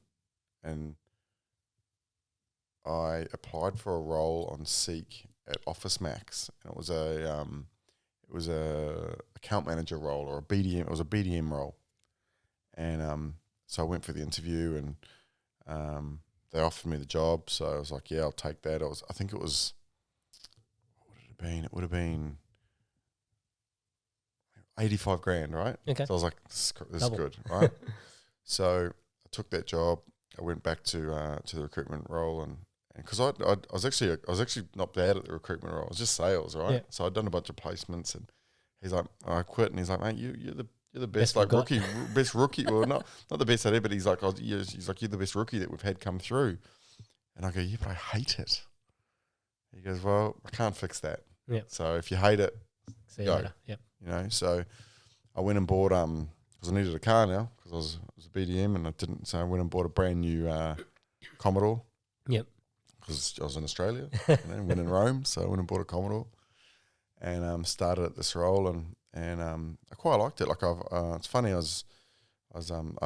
and I applied for a role on Seek at Office Max, and it was a account manager role, or a BDM. It was a BDM role, and so I went for the interview, and they offered me the job. So I was like, yeah, I'll take that. I think it was, what would it have been? It would have been 85 grand, right? Okay. So I was like, this is good, right? So I took that job. I went back to the recruitment role, and because I was actually not bad at the recruitment role. It was just sales, right? Yeah. So I'd done a bunch of placements, and he's like, I quit, and he's like, mate, you're the best like rookie, best rookie. Well, not the best at it, but he's like, you're the best rookie that we've had come through. And I go, yeah, but I hate it. He goes, well, I can't fix that. Yeah. So if you hate it, see you go. later. Yep. So I went and bought because I needed a car now, because I was a BDM and I didn't. So I went and bought a brand new Commodore. Yep. Because I was in Australia, went in Rome, so I went and bought a Commodore, and started at this role, and I quite liked it. Like it's funny, I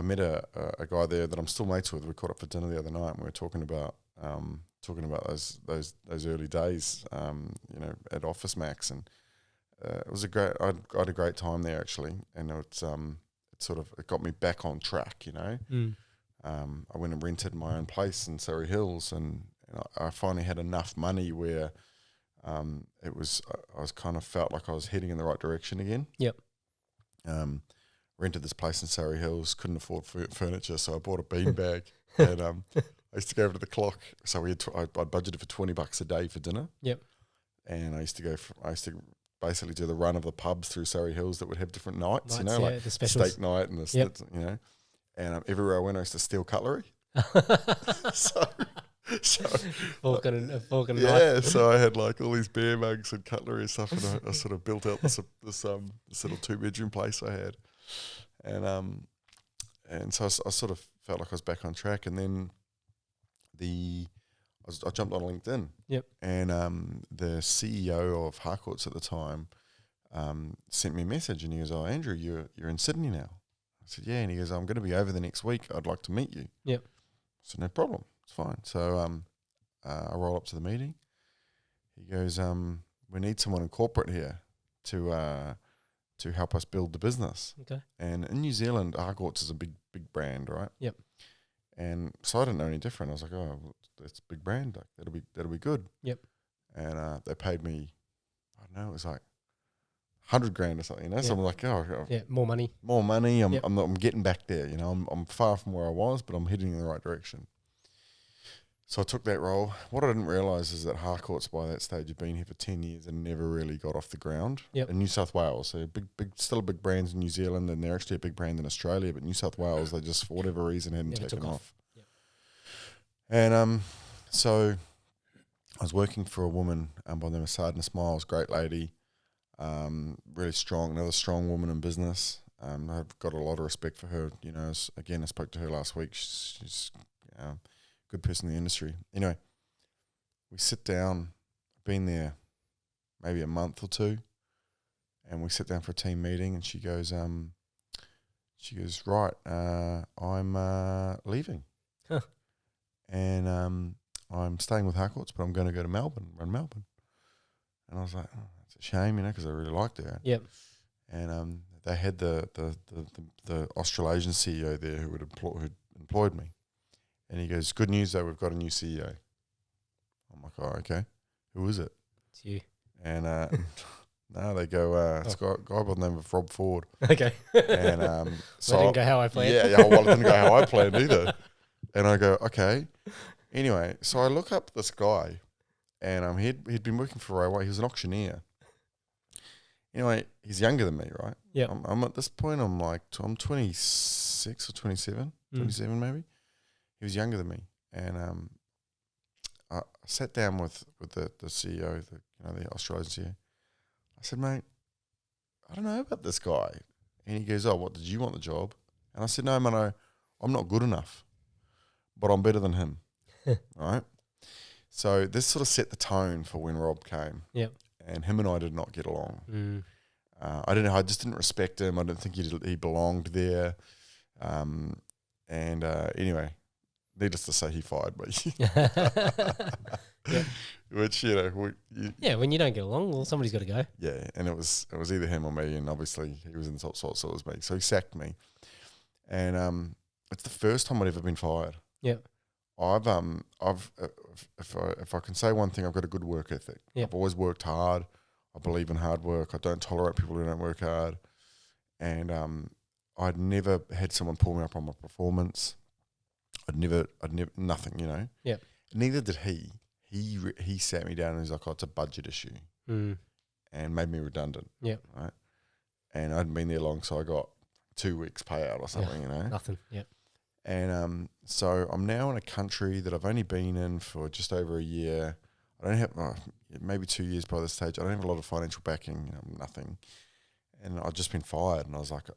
met a guy there that I'm still mates with. We caught up for dinner the other night, and we were talking about those early days, at Office Max, and it was I had a great time there actually, and it got me back on track, I went and rented my own place in Surrey Hills, and I finally had enough money where I was kind of felt like I was heading in the right direction again. Yep. Rented this place in Surrey Hills, couldn't afford furniture, so I bought a beanbag, and I used to go over to the clock. So I budgeted for $20 a day for dinner. Yep. And I used to basically do the run of the pubs through Surrey Hills that would have different nights, like the steak night and and everywhere I went I used to steal cutlery. So fork and knife. So I had like all these beer mugs and cutlery and stuff, and I sort of built out this little 2-bedroom place I had, and so I sort of felt like I was back on track, and then I jumped on LinkedIn. Yep. And the CEO of Harcourts at the time sent me a message, and he goes, "Oh, Andrew, you're in Sydney now." I said, "Yeah," and he goes, "I'm going to be over the next week. I'd like to meet you." Yep. So no problem. It's fine. So I roll up to the meeting. He goes, "We need someone in corporate here to help us build the business." Okay. And in New Zealand, Harcourts is a big brand, right? Yep. And so I didn't know any different. I was like, "Oh, well, that's a big brand. Like, that'll be good." Yep. And they paid me, I don't know, it was like $100,000 or something, you know. So I'm like, more money. I'm getting back there, you know. I'm far from where I was, but I'm heading in the right direction. So I took that role. What I didn't realise is that Harcourts by that stage had been here for 10 years and never really got off the ground. In New South Wales, so still a big brand in New Zealand, and they're actually a big brand in Australia, but New South Wales, they just, for whatever reason, hadn't taken off. And so I was working for a woman by the name of Sardina Smiles, great lady, really strong, another strong woman in business. I've got a lot of respect for her. You know, again, I spoke to her last week. She's good person in the industry. Anyway, we sit down, been there maybe a month or two, and we sit down for a team meeting, and she goes, right, I'm leaving. Huh. And I'm staying with Harcourts, but I'm going to go to Melbourne, run Melbourne. And I was like, oh, that's a shame, you know, because I really liked her. Yep. And they had the Australasian CEO there who employed me. And he goes, good news though, we've got a new CEO. I'm like, oh, okay. Who is it? It's you. And no, they go, it's a guy by the name of Rob Ford. Okay. And so it didn't go how I planned. Yeah, well, it didn't go how I planned either. And I go, okay. Anyway, so I look up this guy, and he'd been working for Ray White. He was an auctioneer. Anyway, he's younger than me, right? Yeah. I'm at this point, I'm 26 or 27, 27 maybe. He was younger than me, and I sat down with the CEO, the Australian CEO. I said, mate, I don't know about this guy. And he goes, oh, what, did you want the job? And I said, no, Mano, I'm not good enough, but I'm better than him. Right? So this sort of set the tone for when Rob came. Yep. And him and I did not get along. I just didn't respect him. I didn't think he belonged there. Anyway, needless to say, he fired me. Yep. Which, when you don't get along, well, somebody's got to go. Yeah, and it was either him or me, and obviously he was in the top spot, so it was me. So he sacked me, and it's the first time I'd ever been fired. Yeah. I've if I can say one thing, I've got a good work ethic. Yep. I've always worked hard. I believe in hard work. I don't tolerate people who don't work hard. And I'd never had someone pull me up on my performance. I'd never nothing, you know. Yep. Neither did he. He sat me down and he's like, oh, it's a budget issue. And made me redundant. Yep. Right. And I hadn't been there long, so I got 2 weeks payout or something, you know. Nothing. Yep. And so I'm now in a country that I've only been in for just over a year. I don't have maybe 2 years by this stage. I don't have a lot of financial backing, nothing. And I've just been fired, and I was like, it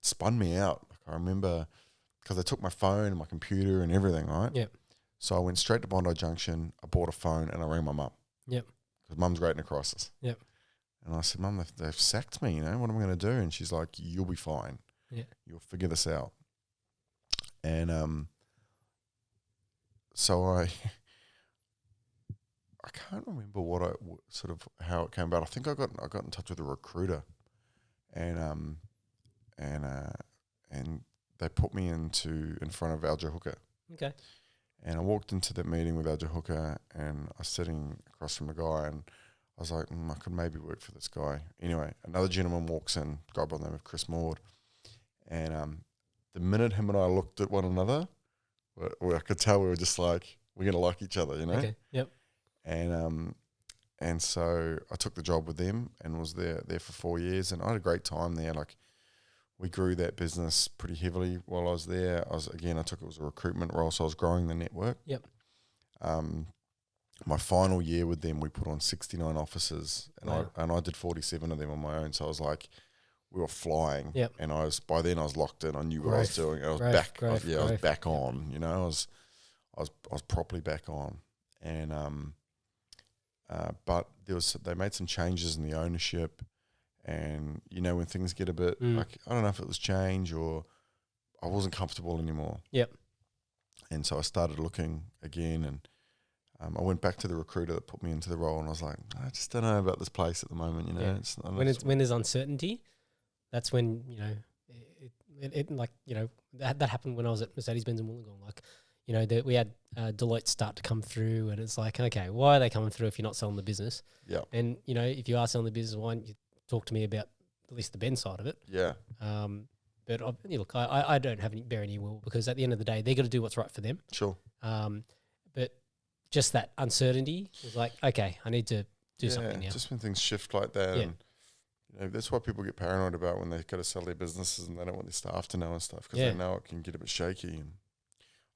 spun me out. Like I remember, because they took my phone and my computer and everything, right? Yep. So I went straight to Bondi Junction. I bought a phone and I rang my mum. Yep. Because mum's great in a crisis. Yep. And I said, Mum, they've sacked me. You know, what am I going to do? And she's like, you'll be fine. Yeah. You'll figure this out. And so I can't remember how it came about. I think I got in touch with a recruiter, and they put me in front of Aljo Hooker. Okay. And I walked into that meeting with Aljo Hooker, and I was sitting across from the guy, and I was like, I could maybe work for this guy. Anyway, another gentleman walks in, a guy by the name of Chris Maud, and the minute him and I looked at one another, I could tell we were just like, we're going to like each other, you know? Okay, yep. And so I took the job with them and was there for 4 years, and I had a great time there. Like, we grew that business pretty heavily while I was there. I took it as a recruitment role, so I was growing the network. Yep. My final year with them, we put on 69 offices, and wow. I did 47 of them on my own. So I was like, we were flying. Yep. And by then I was locked in. I knew what I was doing. I was back. I was back on. You know, I was properly back on. And but they made some changes in the ownership. And, you know, when things get a bit like, I don't know if it was change or I wasn't comfortable anymore. Yep. And so I started looking again, and I went back to the recruiter that put me into the role, and I was like, I just don't know about this place at the moment, you know. Yeah. When there's uncertainty, that's when, you know, it like, you know, that happened when I was at Mercedes-Benz in Wollongong. Like, you know, we had Deloitte start to come through, and it's like, okay, why are they coming through if you're not selling the business? Yeah. And, you know, if you are selling the business, why aren't you talk to me about at least the Ben side of it. Yeah. But look, I don't have bear any will, because at the end of the day, they're going to do what's right for them. Sure. But just that uncertainty was like, okay, I need to do something now. Just when things shift like that. Yeah. And that's what people get paranoid about when they've got to sell their businesses and they don't want their staff to know and stuff, because they know it can get a bit shaky. And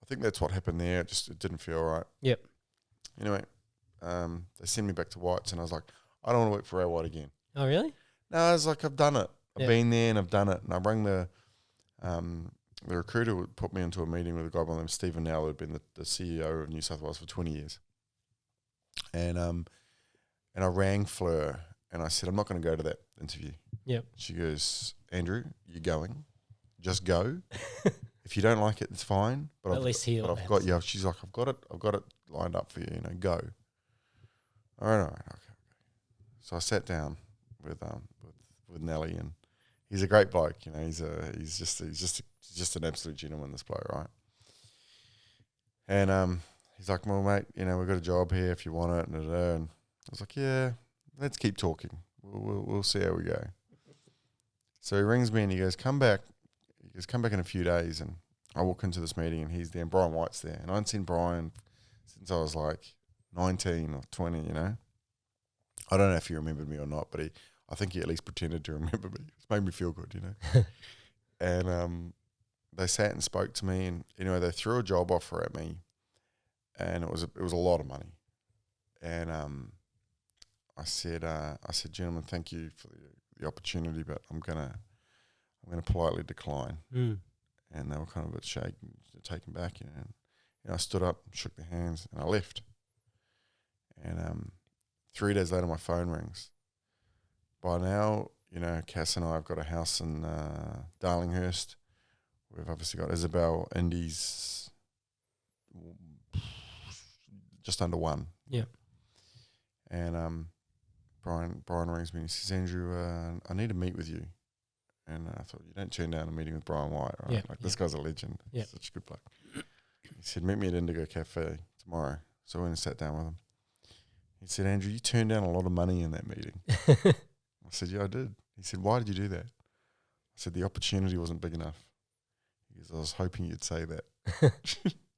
I think that's what happened there. It didn't feel right. Yep. Anyway, they sent me back to White's, and I was like, I don't want to work for Ray White again. Oh, really? No, I was like, I've done it. I've been there and I've done it. And I rang the recruiter would put me into a meeting with a guy by the name of Stephen Nell, who had been the CEO of New South Wales for 20 years. And I rang Fleur and I said, I'm not going to go to that interview. Yep. She goes, Andrew, you're going. Just go. If you don't like it, it's fine. But at least hear. But I've got you. She's like, I've got it lined up for you. Go. All right. Okay. So I sat down with Nelly, and he's a great bloke. He's just an absolute gentleman, this bloke, right? And he's like, well, mate, we've got a job here if you want it. And I was like, yeah, let's keep talking. We'll see how we go. So he rings me and he goes, come back. He goes, come back in a few days. And I walk into this meeting and he's there and Brian White's there. And I hadn't seen Brian since I was like 19 or 20, I don't know if he remembered me or not, but I think he at least pretended to remember me. It made me feel good, And they sat and spoke to me, and anyway, they threw a job offer at me, and it was a lot of money. And I said, gentlemen, thank you for the opportunity, but I'm gonna politely decline. Mm. And they were kind of a bit shaken, taken back, And I stood up, shook their hands, and I left. And 3 days later, my phone rings. By now, Cass and I have got a house in Darlinghurst. We've obviously got Isabel, Indy's just under 1. Yeah. And Brian rings me and he says, Andrew, I need to meet with you. And I thought, you don't turn down a meeting with Brian White, right? Yeah, This guy's a legend. Yeah. He's such a good bloke. He said, meet me at Indigo Cafe tomorrow. So I went and sat down with him. He said, Andrew, you turned down a lot of money in that meeting. I said, yeah, I did. He said, why did you do that? I said, the opportunity wasn't big enough. He goes, I was hoping you'd say that.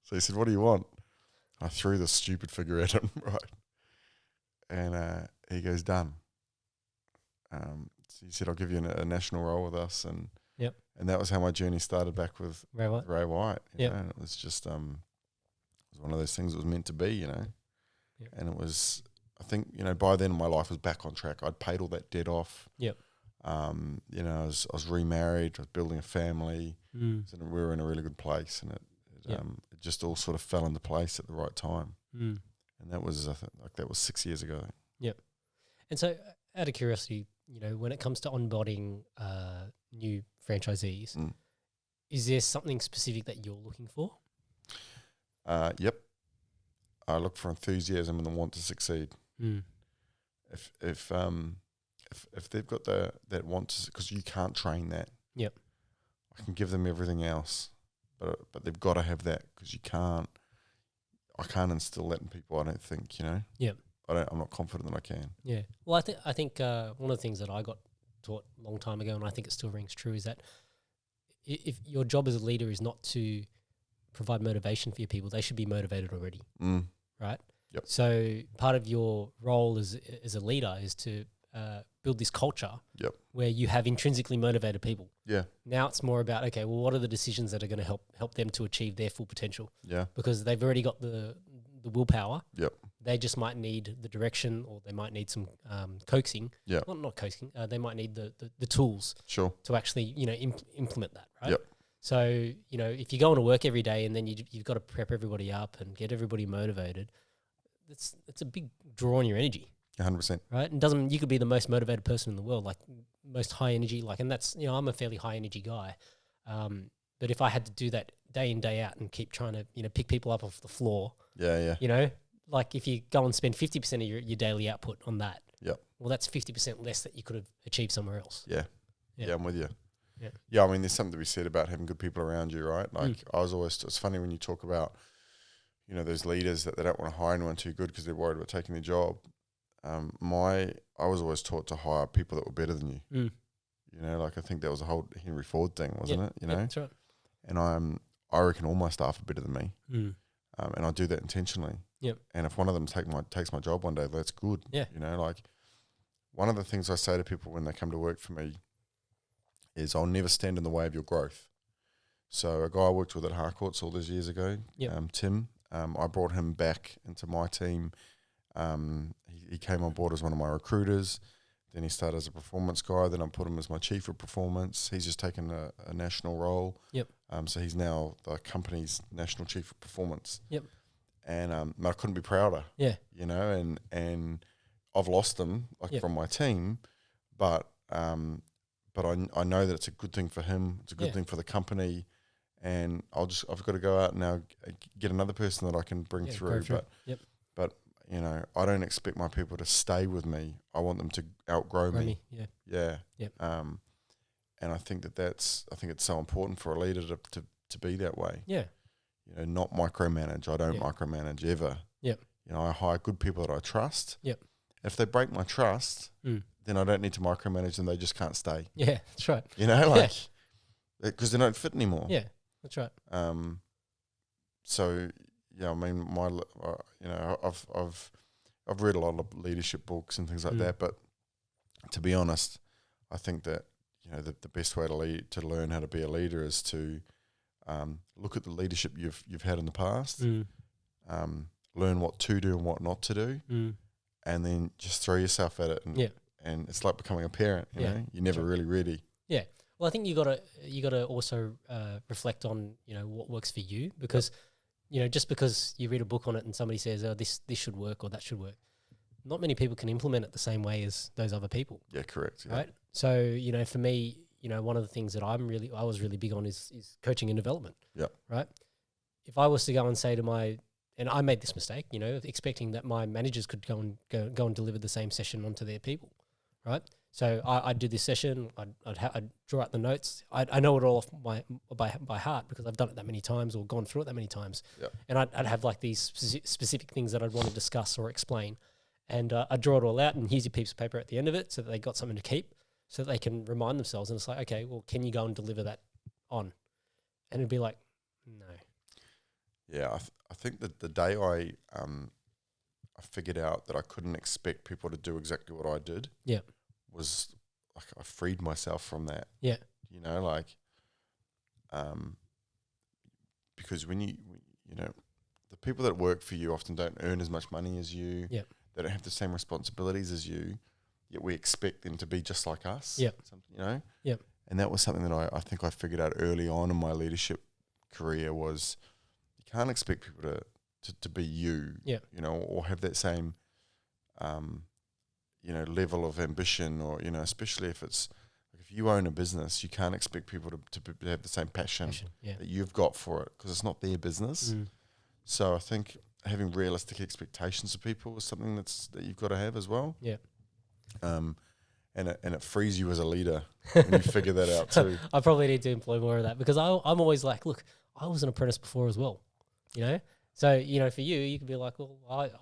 So he said, what do you want? I threw this stupid figure at him, right? And he goes, done. So he said, I'll give you a national role with us. And that was how my journey started back with Ray White. And it was just it was one of those things that was meant to be, And it was, I think, by then my life was back on track. I'd paid all that debt off. Yep. I was remarried. I was building a family. So we were in a really good place, and it just all sort of fell into place at the right time. And that was, I think, that was 6 years ago. Yep. And so, out of curiosity, when it comes to onboarding new franchisees, is there something specific that you're looking for? Yep. I look for enthusiasm and the want to succeed. If they've got that want to, because you can't train that. Yep. I can give them everything else, but they've got to have that, because I can't instill that in people. I don't think, Yep. I'm not confident that I can. Yeah. Well, I think one of the things that I got taught a long time ago, and I think it still rings true, is that if your job as a leader is not to provide motivation for your people, they should be motivated already. Right? Yep. So part of your role as a leader is to build this culture where you have intrinsically motivated people. Yeah. Now it's more about, okay, well, what are the decisions that are going to help them to achieve their full potential? Yeah. Because they've already got the willpower. Yep. They just might need the direction, or they might need some coaxing. Yeah. Well, not coaxing. They might need the tools. Sure. To actually implement that. Right. Yep. So if you're going to work every day and then you've got to prep everybody up and get everybody motivated, it's a big draw on your energy. 100%. Right. And you could be the most motivated person in the world, like most high energy, and that's, I'm a fairly high energy guy. But if I had to do that day in, day out and keep trying to, pick people up off the floor. Yeah. Like if you go and spend 50% of your daily output on that. Yep. Well, that's 50% less that you could have achieved somewhere else. Yeah. Yeah, I'm with you. Yeah. Yeah, I mean, there's something to be said about having good people around you, right? Like it's funny when you talk about, those leaders that they don't want to hire anyone too good because they're worried about taking their job. I was always taught to hire people that were better than you. Mm. You know, like I think that was a whole Henry Ford thing, wasn't it? You know, that's right. And I reckon all my staff are better than me, Mm. and I do that intentionally. Yep. And if one of them takes my job one day, that's good. Yeah. You know, like one of the things I say to people when they come to work for me is I'll never stand in the way of your growth. So a guy I worked with at Harcourts all those years ago, Tim, I brought him back into my team. He came on board as one of my recruiters. Then he started as a performance guy. Then I put him as my chief of performance. He's just taken a national role. Yep. So he's now the company's national chief of performance. Yep. And I couldn't be prouder. Yeah. You know, and I've lost them from my team, but I know that it's a good thing for him. It's a good thing for the company, and I've got to go out and now get another person that I can bring through. But you know, I don't expect my people to stay with me. I want them to outgrow me. Yeah. And I think it's so important for a leader to be that way. Yeah. You know, not micromanage. I don't micromanage ever. Yep. You know, I hire good people that I trust. Yep. If they break my trust, then I don't need to micromanage them. They just can't stay. Yeah, that's right. You know, because they don't fit anymore. Yeah, that's right. So yeah, I mean, I've read a lot of leadership books and things like that, but to be honest, I think that you know the best way to learn how to be a leader is to look at the leadership you've had in the past, learn what to do and what not to do, and then just throw yourself at it. And it's like becoming a parent. You know, you're never really ready. Yeah. Well, I think you gotta also reflect on what works for you, because just because you read a book on it and somebody says, oh, this should work or that should work, not many people can implement it the same way as those other people. Yeah, correct. Yeah. Right. So for me, one of the things that I was really big on is coaching and development. Yeah. Right. If I was to go and say to and I made this mistake, expecting that my managers could go and deliver the same session onto their people, right? So I'd do this session, I'd draw out the notes. I know it all off by heart because I've done it that many times or gone through it that many times. Yep. And I'd have like these specific things that I'd want to discuss or explain. And I'd draw it all out, and here's your piece of paper at the end of it so that they got something to keep, so that they can remind themselves. And it's like, okay, well, can you go and deliver that on? And it'd be like, no. Yeah, I think that the day I figured out that I couldn't expect people to do exactly what I did, was like I freed myself from that. Yeah, because when you the people that work for you often don't earn as much money as you. Yeah, they don't have the same responsibilities as you. Yet we expect them to be just like us. Yeah, And that was something that I think I figured out early on in my leadership career was. You can't expect people to be you, or have that same, level of ambition, or especially if you own a business, you can't expect people to have the same passion that you've got for it, because it's not their business. So I think having realistic expectations of people is something that you've got to have as well. Yeah. And it frees you as a leader when you figure that out too. I probably need to employ more of that, because I'm always like, look, I was an apprentice before as well. So for you could be like, well,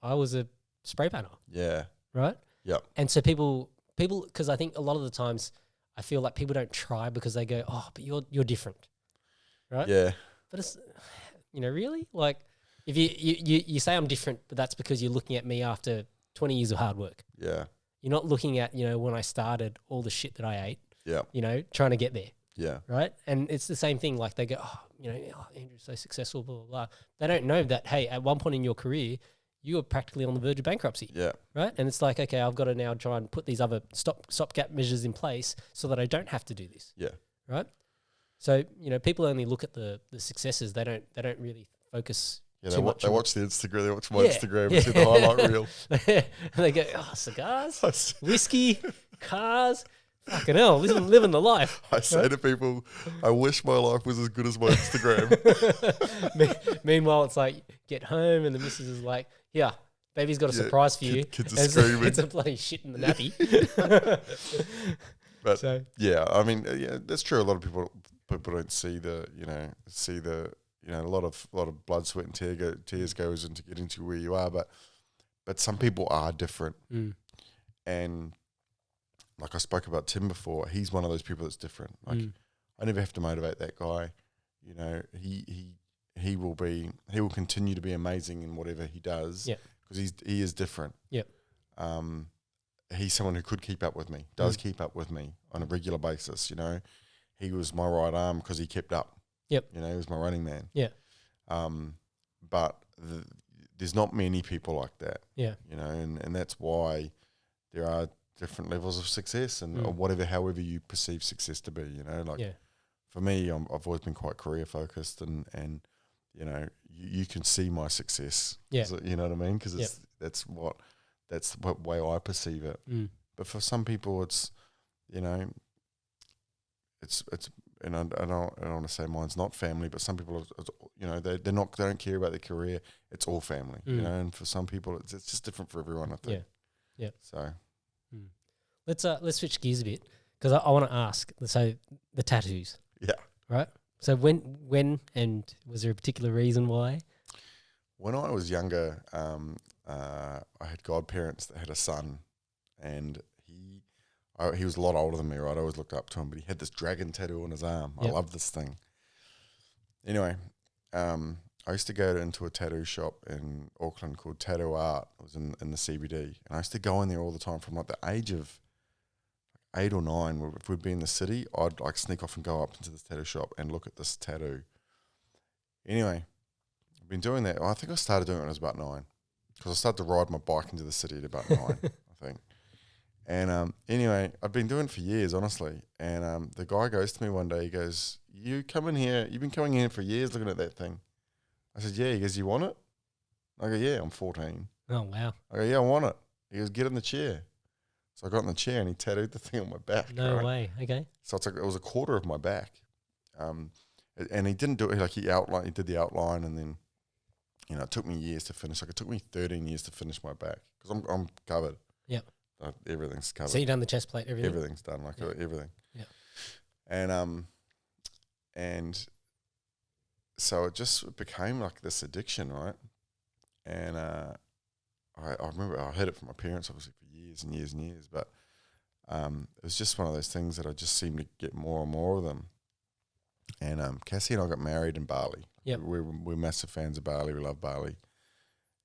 I was a spray painter. Yeah. Right. Yep. And so people, because I think a lot of the times I feel like people don't try because they go, oh, but you're different, right? Yeah. But it's, really, like if you say I'm different, but that's because you're looking at me after 20 years of hard work. Yeah. You're not looking at when I started, all the shit that I ate. Yeah. Trying to get there. Yeah. Right. And it's the same thing. Like they go, Andrew's so successful, blah, blah, blah. They don't know that, hey, at one point in your career, you were practically on the verge of bankruptcy. Yeah. Right. And it's like, okay, I've got to now try and put these other stopgap measures in place so that I don't have to do this. Yeah. Right. So, people only look at the successes. They don't really focus. Yeah, they watch the Instagram. They watch my Instagram and see the highlight reel. They go, oh, cigars, whiskey, cars. Fucking hell, living the life. I say to people, I wish my life was as good as my Instagram. Meanwhile, it's like, get home and the missus is like, yeah, baby's got a surprise for you. Kids are screaming. It's a bloody shit in the nappy. But I mean, that's true. A lot of people don't see the a lot of blood, sweat and tears goes into getting to where you are. But but some people are different. Mm. And like I spoke about Tim before, he's one of those people that's different. Like I never have to motivate that guy. You know, he will continue to be amazing in whatever he does. Yeah. Because he is different. Yep. He's someone who could keep up with me, does keep up with me on a regular basis. You know, he was my right arm because he kept up. Yep. You know, he was my running man. Yeah. But there's not many people like that. Yeah. You know, and that's why there are different levels of success and or however you perceive success to be. You know, like for me, I've always been quite career focused, and you know, you can see my success. Yeah. You know what I mean? Because that's what way I perceive it. But for some people, it's, you know, it's and I don't want to say mine's not family, but some people, you know, they don't care about their career. It's all family, you know. And for some people, it's just different for everyone, I think. Yeah. So let's switch gears a bit, because I want to ask. So the tattoos. Yeah. Right. So when and was there a particular reason why? When I was younger, I had godparents that had a son, and he was a lot older than me, right? I always looked up to him, but he had this dragon tattoo on his arm. Yep. I love this thing. Anyway, I used to go into a tattoo shop in Auckland called Tattoo Art. It was in the CBD, and I used to go in there all the time from like the age of 8 or 9. If we'd be in the city, I'd like sneak off and go up into this tattoo shop and look at this tattoo. Anyway, I've been doing that. I think I started doing it when I was about 9, because I started to ride my bike into the city at about 9, I think. And anyway, I've been doing it for years, honestly. And the guy goes to me one day, he goes, "You come in here, you've been coming in for years looking at that thing." I said, "Yeah." He goes, "You want it?" I go, "Yeah, I'm 14. Oh, wow. I go, "Yeah, I want it." He goes, "Get in the chair." So I got in the chair and he tattooed the thing on my back. No way. Okay. So it's like, it was a quarter of my back. And he didn't do it, like he did the outline, and then, you know, it took me years to finish. Like it took me 13 years to finish my back, because I'm covered. Yep. Everything's covered. So you've done the chest plate, everything? Everything's done, like everything. Yeah. And so it just became like this addiction, right? And I remember I heard it from my parents, obviously, for years and years and years, but it was just one of those things that I just seemed to get more and more of them. And Cassie and I got married in Bali. Yep. We're massive fans of Bali. We love Bali.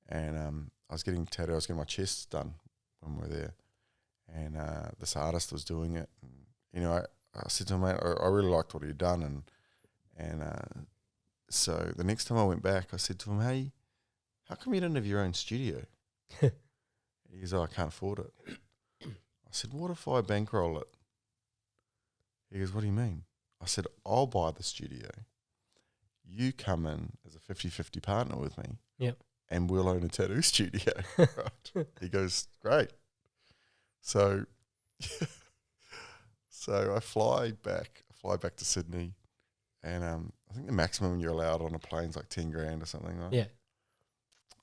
And I was getting tattooed. I was getting my chest done when we were there. And this artist was doing it. And, you know, I said to him, "Mate, I really liked what he'd done." And so the next time I went back, I said to him, "Hey, how come you didn't have your own studio?" He goes, "Oh, I can't afford it." I said, "What if I bankroll it?" He goes, "What do you mean?" I said, "I'll buy the studio. You come in as a 50-50 partner with me. Yep. And we'll own a tattoo studio." Right? He goes, "Great." So I fly back to Sydney, and I think the maximum you're allowed on a plane is like 10 grand or something, right? Yeah.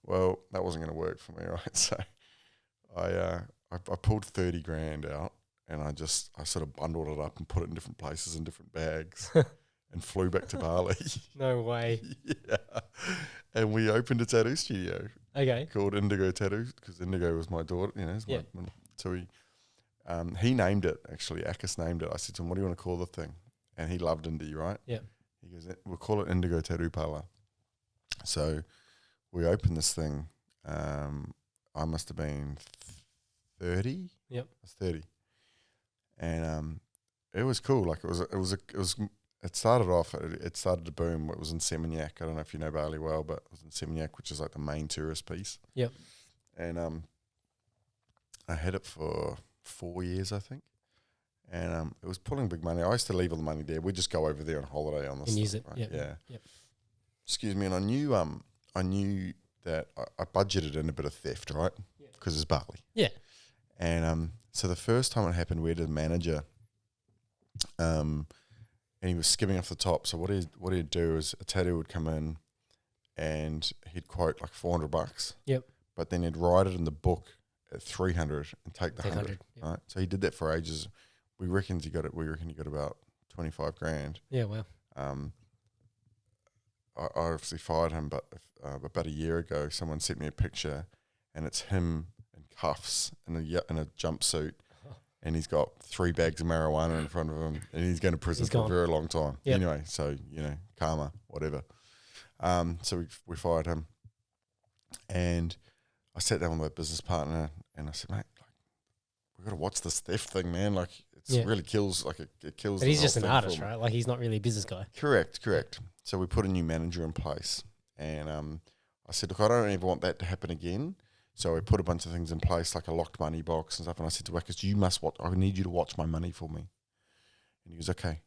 Well, that wasn't going to work for me, right? So I pulled 30 grand out, and I sort of bundled it up and put it in different places in different bags and flew back to Bali. No way. Yeah. And we opened a tattoo studio. Okay. Called Indigo Tattoo, because Indigo was my daughter, you know. So he named it, actually. Akis named it. I said to him, "What do you want to call the thing?" And he loved Indy, right? Yeah. He goes, "We'll call it Indigo Tattoo Parlour." So we opened this thing. I must have been 30. Yep. I was 30. And it was cool. Like it started off, it started to boom. It was in Seminyak. I don't know if you know Bali well, but it was in Seminyak, which is like the main tourist piece. Yep. And I had it for 4 years, I think. And it was pulling big money. I used to leave all the money there. We'd just go over there on holiday on this. And use it. Right? Yep. Yeah. Yep. Excuse me. And I knew that I budgeted in a bit of theft, right? Because it's Bali. Yeah. And so the first time it happened, we had a manager, and he was skimming off the top. So what he'd do is a tattoo would come in, and he'd quote like $400. Yep. But then he'd write it in the book at 300 and take the 100. Yep. Right. So he did that for ages. We reckon he got about 25 grand. Yeah. Wow. I obviously fired him, but about a year ago, someone sent me a picture, and it's him in cuffs and in a jumpsuit, and he's got 3 bags of marijuana in front of him, and he's going to prison for a very long time. Yep. Anyway, so, karma, whatever. So we fired him, and I sat down with my business partner, and I said, mate, we've got to watch this theft thing, man. Like, it really kills, it kills. But he's just an artist, right? Like, he's not really a business guy. Correct. So we put a new manager in place, and I said, look, I don't ever want that to happen again. So we put a bunch of things in place, like a locked money box and stuff. And I said to Wackers, you must watch. I need you to watch my money for me. And he was okay.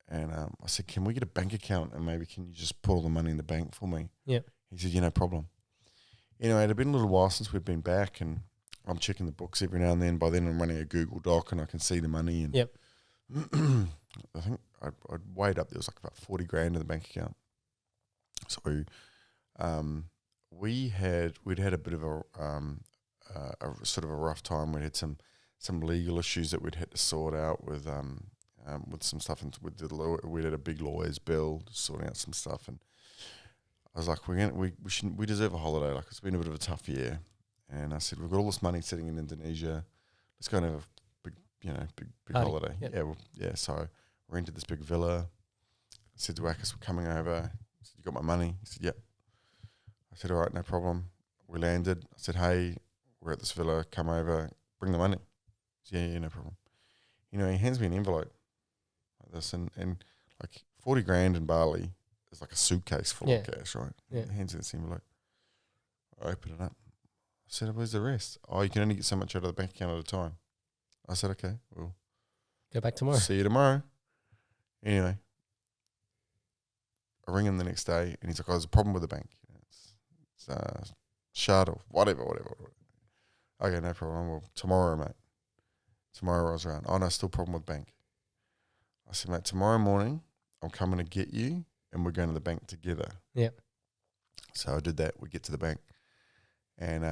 And I said, can we get a bank account, and maybe can you just put all the money in the bank for me? Yeah. He said, no problem. Anyway, it had been a little while since we'd been back, and I'm checking the books every now and then. By then I'm running a Google Doc, and I can see the money. And I think I'd weighed up, there was like about 40 grand in the bank account. So we'd had a bit of a sort of a rough time. We had some legal issues that we'd had to sort out with some stuff, and we had a big lawyer's bill, sorting out some stuff, and I was like, we deserve a holiday. Like, it's been a bit of a tough year, and I said, we've got all this money sitting in Indonesia. Let's go and have a big holiday. Yep. So I rented this big villa. I said to Wackers, we're coming over. I said, you got my money? He said, yep. I said, all right, no problem. We landed. I said, hey, we're at this villa. Come over. Bring the money. He said, yeah, no problem. He hands me an envelope like this, and like 40 grand in Bali is like a suitcase full of cash, right? Yeah. He hands me this envelope. I open it up. I said, where's the rest? Oh, you can only get so much out of the bank account at a time. I said, okay, well, go back tomorrow. See you tomorrow. Anyway, I ring him the next day, and he's like, there's a problem with the bank. It's shut or whatever. Okay, no problem. Well, tomorrow, mate. Tomorrow rolls around. Oh, no, still problem with bank. I said, mate, tomorrow morning, I'm coming to get you, and we're going to the bank together. Yeah. So I did that. We get to the bank, and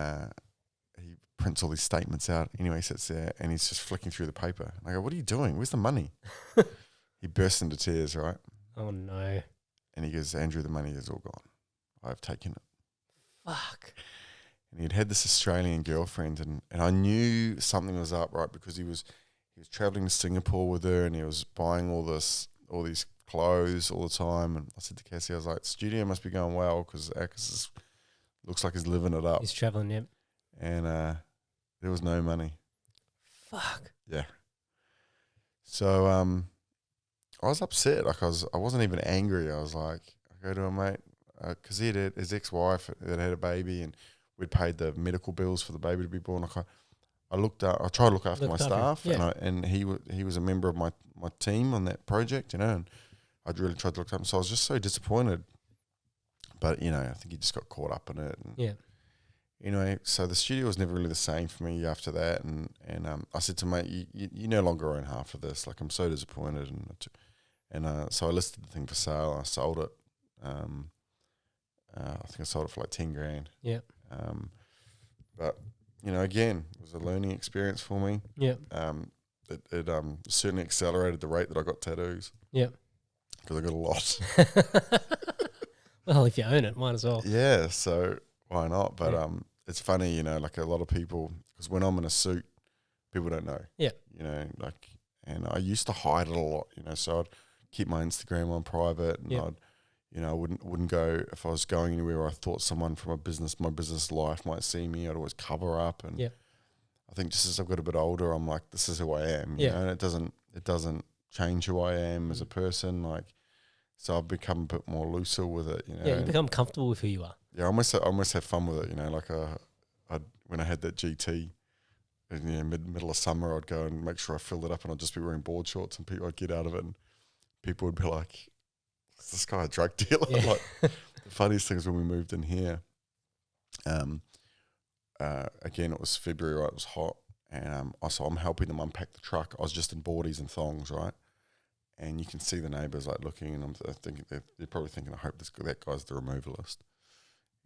he prints all these statements out. Anyway, he sits there, and he's just flicking through the paper. And I go, what are you doing? Where's the money? He bursts into tears, right? Oh, no. And he goes, Andrew, the money is all gone. I've taken it. Fuck. And he'd had this Australian girlfriend, and I knew something was up, right? Because he was traveling to Singapore with her, and he was buying all these clothes all the time. And I said to Cassie, I was like, studio must be going well, because Akis looks like he's living it up. He's traveling, yep. And there was no money. Fuck. Yeah. So I was upset. Like, I wasn't even angry. I was like, I go to him, mate, because he had his ex-wife that had a baby, and we'd paid the medical bills for the baby to be born. Like, I tried to look after my staff, and he was a member of my team on that project, and I'd really tried to look after him. So I was just so disappointed. But, I think he just got caught up in it. And yeah. Anyway, so the studio was never really the same for me after that, and I said to him, mate, you no longer own half of this. Like, I'm so disappointed, and so I listed the thing for sale. I sold it. I think I sold it for like 10 grand. Yeah. But again, it was a learning experience for me. Yeah. It certainly accelerated the rate that I got tattoos. Yeah. Because I got a lot. Well, if you own it, might as well. Yeah. So why not? But it's funny, like a lot of people, because when I'm in a suit, people don't know. Yeah. And I used to hide it a lot. So I'd keep my Instagram on private, and I'd. I wouldn't go, if I was going anywhere where I thought someone from my business life might see me, I'd always cover up. And I think just as I've got a bit older, I'm like, this is who I am. And it doesn't change who I am as a person. Like, so I've become a bit more looser with it. Yeah, you become comfortable with who you are. Yeah, I almost have fun with it. Like when I had that GT, in middle of summer, I'd go and make sure I filled it up, and I'd just be wearing board shorts, and I'd get out of it, and people would be like, is this guy a drug dealer? Yeah. Like, the funniest thing is when we moved in here, again, it was February, right? It was hot, and so I'm helping them unpack the truck. I was just in boardies and thongs, right? And you can see the neighbours like looking, and I'm thinking they're probably thinking, I hope that guy's the removalist.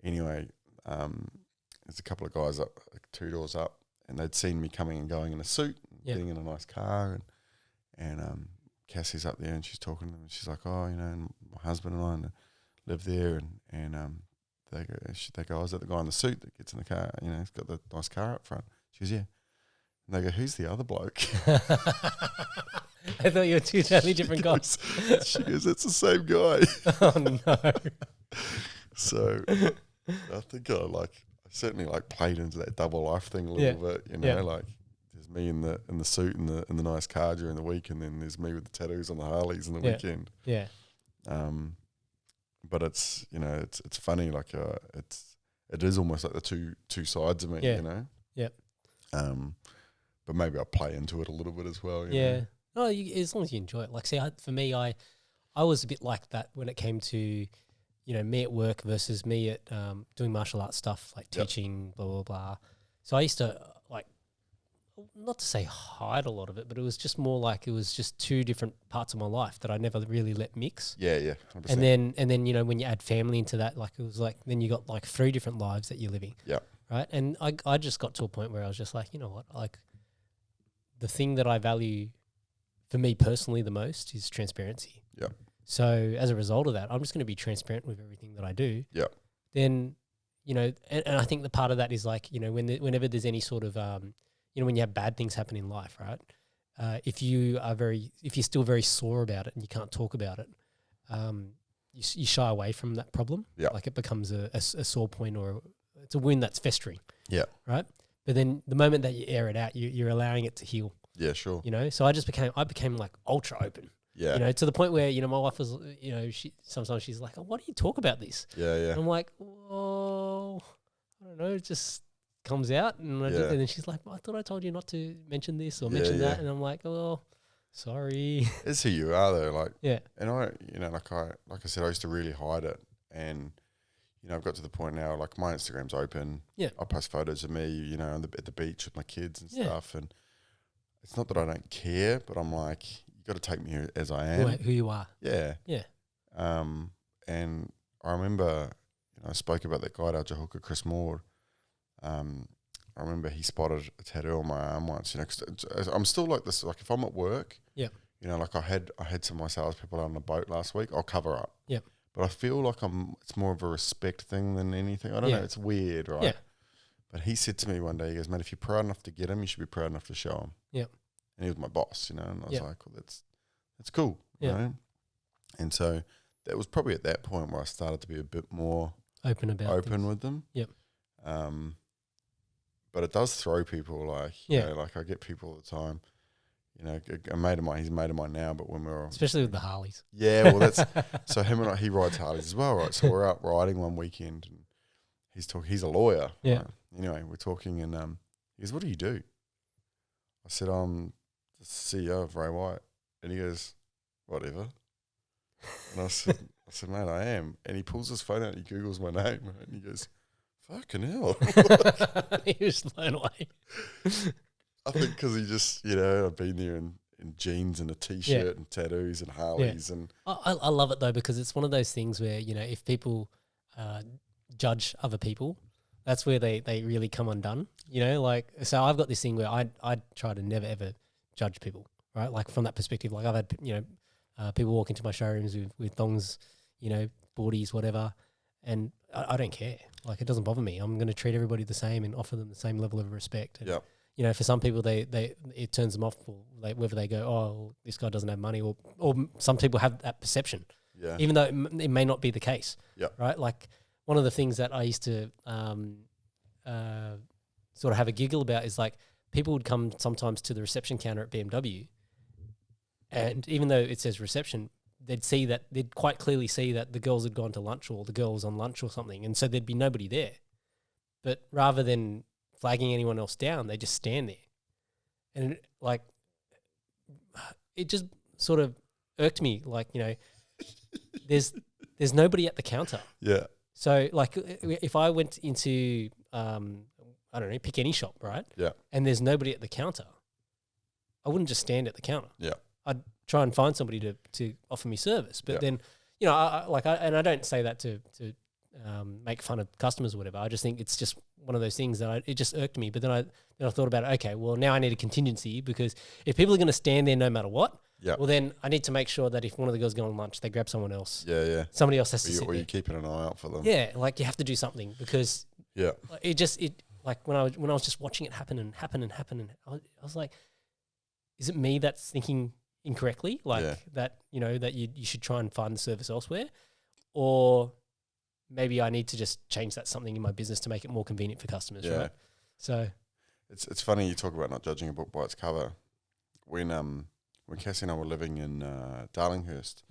Anyway, there's a couple of guys up, like 2 doors up, and they'd seen me coming and going in a suit, getting in a nice car, and Cassie's up there, and she's talking to them, and she's like, oh, and my husband and I live there, and they go, is that the guy in the suit that gets in the car? You know, he's got the nice car up front. She goes, yeah. And they go, who's the other bloke? I thought you were two totally different guys. She goes, it's the same guy. Oh no. So I think I certainly played into that double life thing a little bit, you know, like there's me in the suit and the nice car during the week, and then there's me with the tattoos on the Harleys in the weekend. Yeah. But it's, you know, it's funny, like it is almost like the two sides of me, you know. Yeah. But maybe I play into it a little bit as well. You know? No, as long as you enjoy it. Like, see, for me, I was a bit like that when it came to, you know, me at work versus me at doing martial arts stuff, like teaching, blah, blah, blah. So I used to, not to say hide a lot of it, but it was just more like it was just two different parts of my life that I never really let mix. Yeah, 100%. And then, you know, when you add family into that, like it was like, then you got like 3 different lives that you're living. Yeah. Right. And I just got to a point where I was just like, you know what, like the thing that I value for me personally the most is transparency. Yeah. So as a result of that, I'm just going to be transparent with everything that I do. Yeah. Then, you know, and I think the part of that is like, you know, whenever there's any sort of, you know, when you have bad things happen in life, right? If you're still very sore about it and you can't talk about it, you shy away from that problem. Yeah. Like it becomes a sore point, or it's a wound that's festering. Yeah. Right. But then the moment that you air it out, you're allowing it to heal. Yeah, sure. You know, so I became like ultra open. Yeah. You know, to the point where, you know, my wife was, you know, sometimes she's like, oh, why do you talk about this? Yeah, yeah. And I'm like, oh, I don't know, it just comes out. And then she's like, I thought I told you not to mention this or mention that. And I'm like, oh, sorry. It's who you are though. Like, yeah. And I, you know, like I said, I used to really hide it. And, you know, I've got to the point now, like my Instagram's open. Yeah. I post photos of me, you know, at the beach with my kids and stuff. And it's not that I don't care, but I'm like, you got to take me as I am. Who you are. Yeah. Yeah. And I remember, you know, I spoke about that guy at Al Jahuka, Chris Moore. I remember he spotted a tattoo on my arm once, you know, 'cause I'm still like this, like if I'm at work, you know, like I had some of my salespeople out on a boat last week, I'll cover up. Yeah. But I feel like it's more of a respect thing than anything. I don't know, it's weird, right? Yeah. But he said to me one day, he goes, mate, if you're proud enough to get him, you should be proud enough to show him. Yeah. And he was my boss, you know, and I was like, well, that's cool, yeah. you know? And so that was probably at that point where I started to be a bit more open with them. Yep. But it does throw people, like, you know, like I get people all the time, you know, a mate of mine, he's a mate of mine now, but when we were... Especially with the Harleys. Yeah, well, that's... So him and he rides Harleys as well, right? So we're out riding one weekend and he's a lawyer. Yeah. Right? Anyway, we're talking and he goes, what do you do? I said, I'm the CEO of Ray White. And he goes, whatever. And I said, mate, I am. And he pulls his phone out and he Googles my name. Right? And he goes, fucking hell. He was blown away. I think because he just, you know, I've been there in jeans and a T-shirt and tattoos and Harleys. And I love it though, because it's one of those things where, you know, if people judge other people, that's where they really come undone, you know, like, so I've got this thing where I try to never ever judge people, right? Like from that perspective, like I've had, you know, people walk into my showrooms with thongs, you know, boardies, whatever, and I don't care. Like it doesn't bother me. I'm going to treat everybody the same and offer them the same level of respect. And, you know, for some people, it turns them off, or whether they go, oh, this guy doesn't have money, or some people have that perception, even though it may not be the case, right? Like one of the things that I used to sort of have a giggle about is like people would come sometimes to the reception counter at BMW, and even though it says reception, they'd quite clearly see that the girls had gone to lunch or the girl was on lunch or something, and so there'd be nobody there. But rather than flagging anyone else down, they just stand there. And like, it just sort of irked me, like, you know, there's nobody at the counter. Yeah. So like if I went into, I don't know, pick any shop, right? Yeah. And there's nobody at the counter, I wouldn't just stand at the counter. Yeah. I'd try and find somebody to offer me service. But then, you know, I don't say that to make fun of customers or whatever. I just think it's just one of those things that it just irked me. But then I thought about it. Okay, well now I need a contingency, because if people are going to stand there no matter what, Yeah. Well, then I need to make sure that if one of the girls go on lunch, they grab someone else. Yeah. Somebody else has to sit Or there. you're keeping an eye out for them. Yeah, like you have to do something because Yeah. it like when I was just watching it happen, and I was like, is it me that's thinking incorrectly? Like that, that you should try and find the service elsewhere, or maybe I need to just change that something in my business to make it more convenient for customers, right? So it's funny you talk about not judging a book by its cover. When Cassie and I were living in Darlinghurst,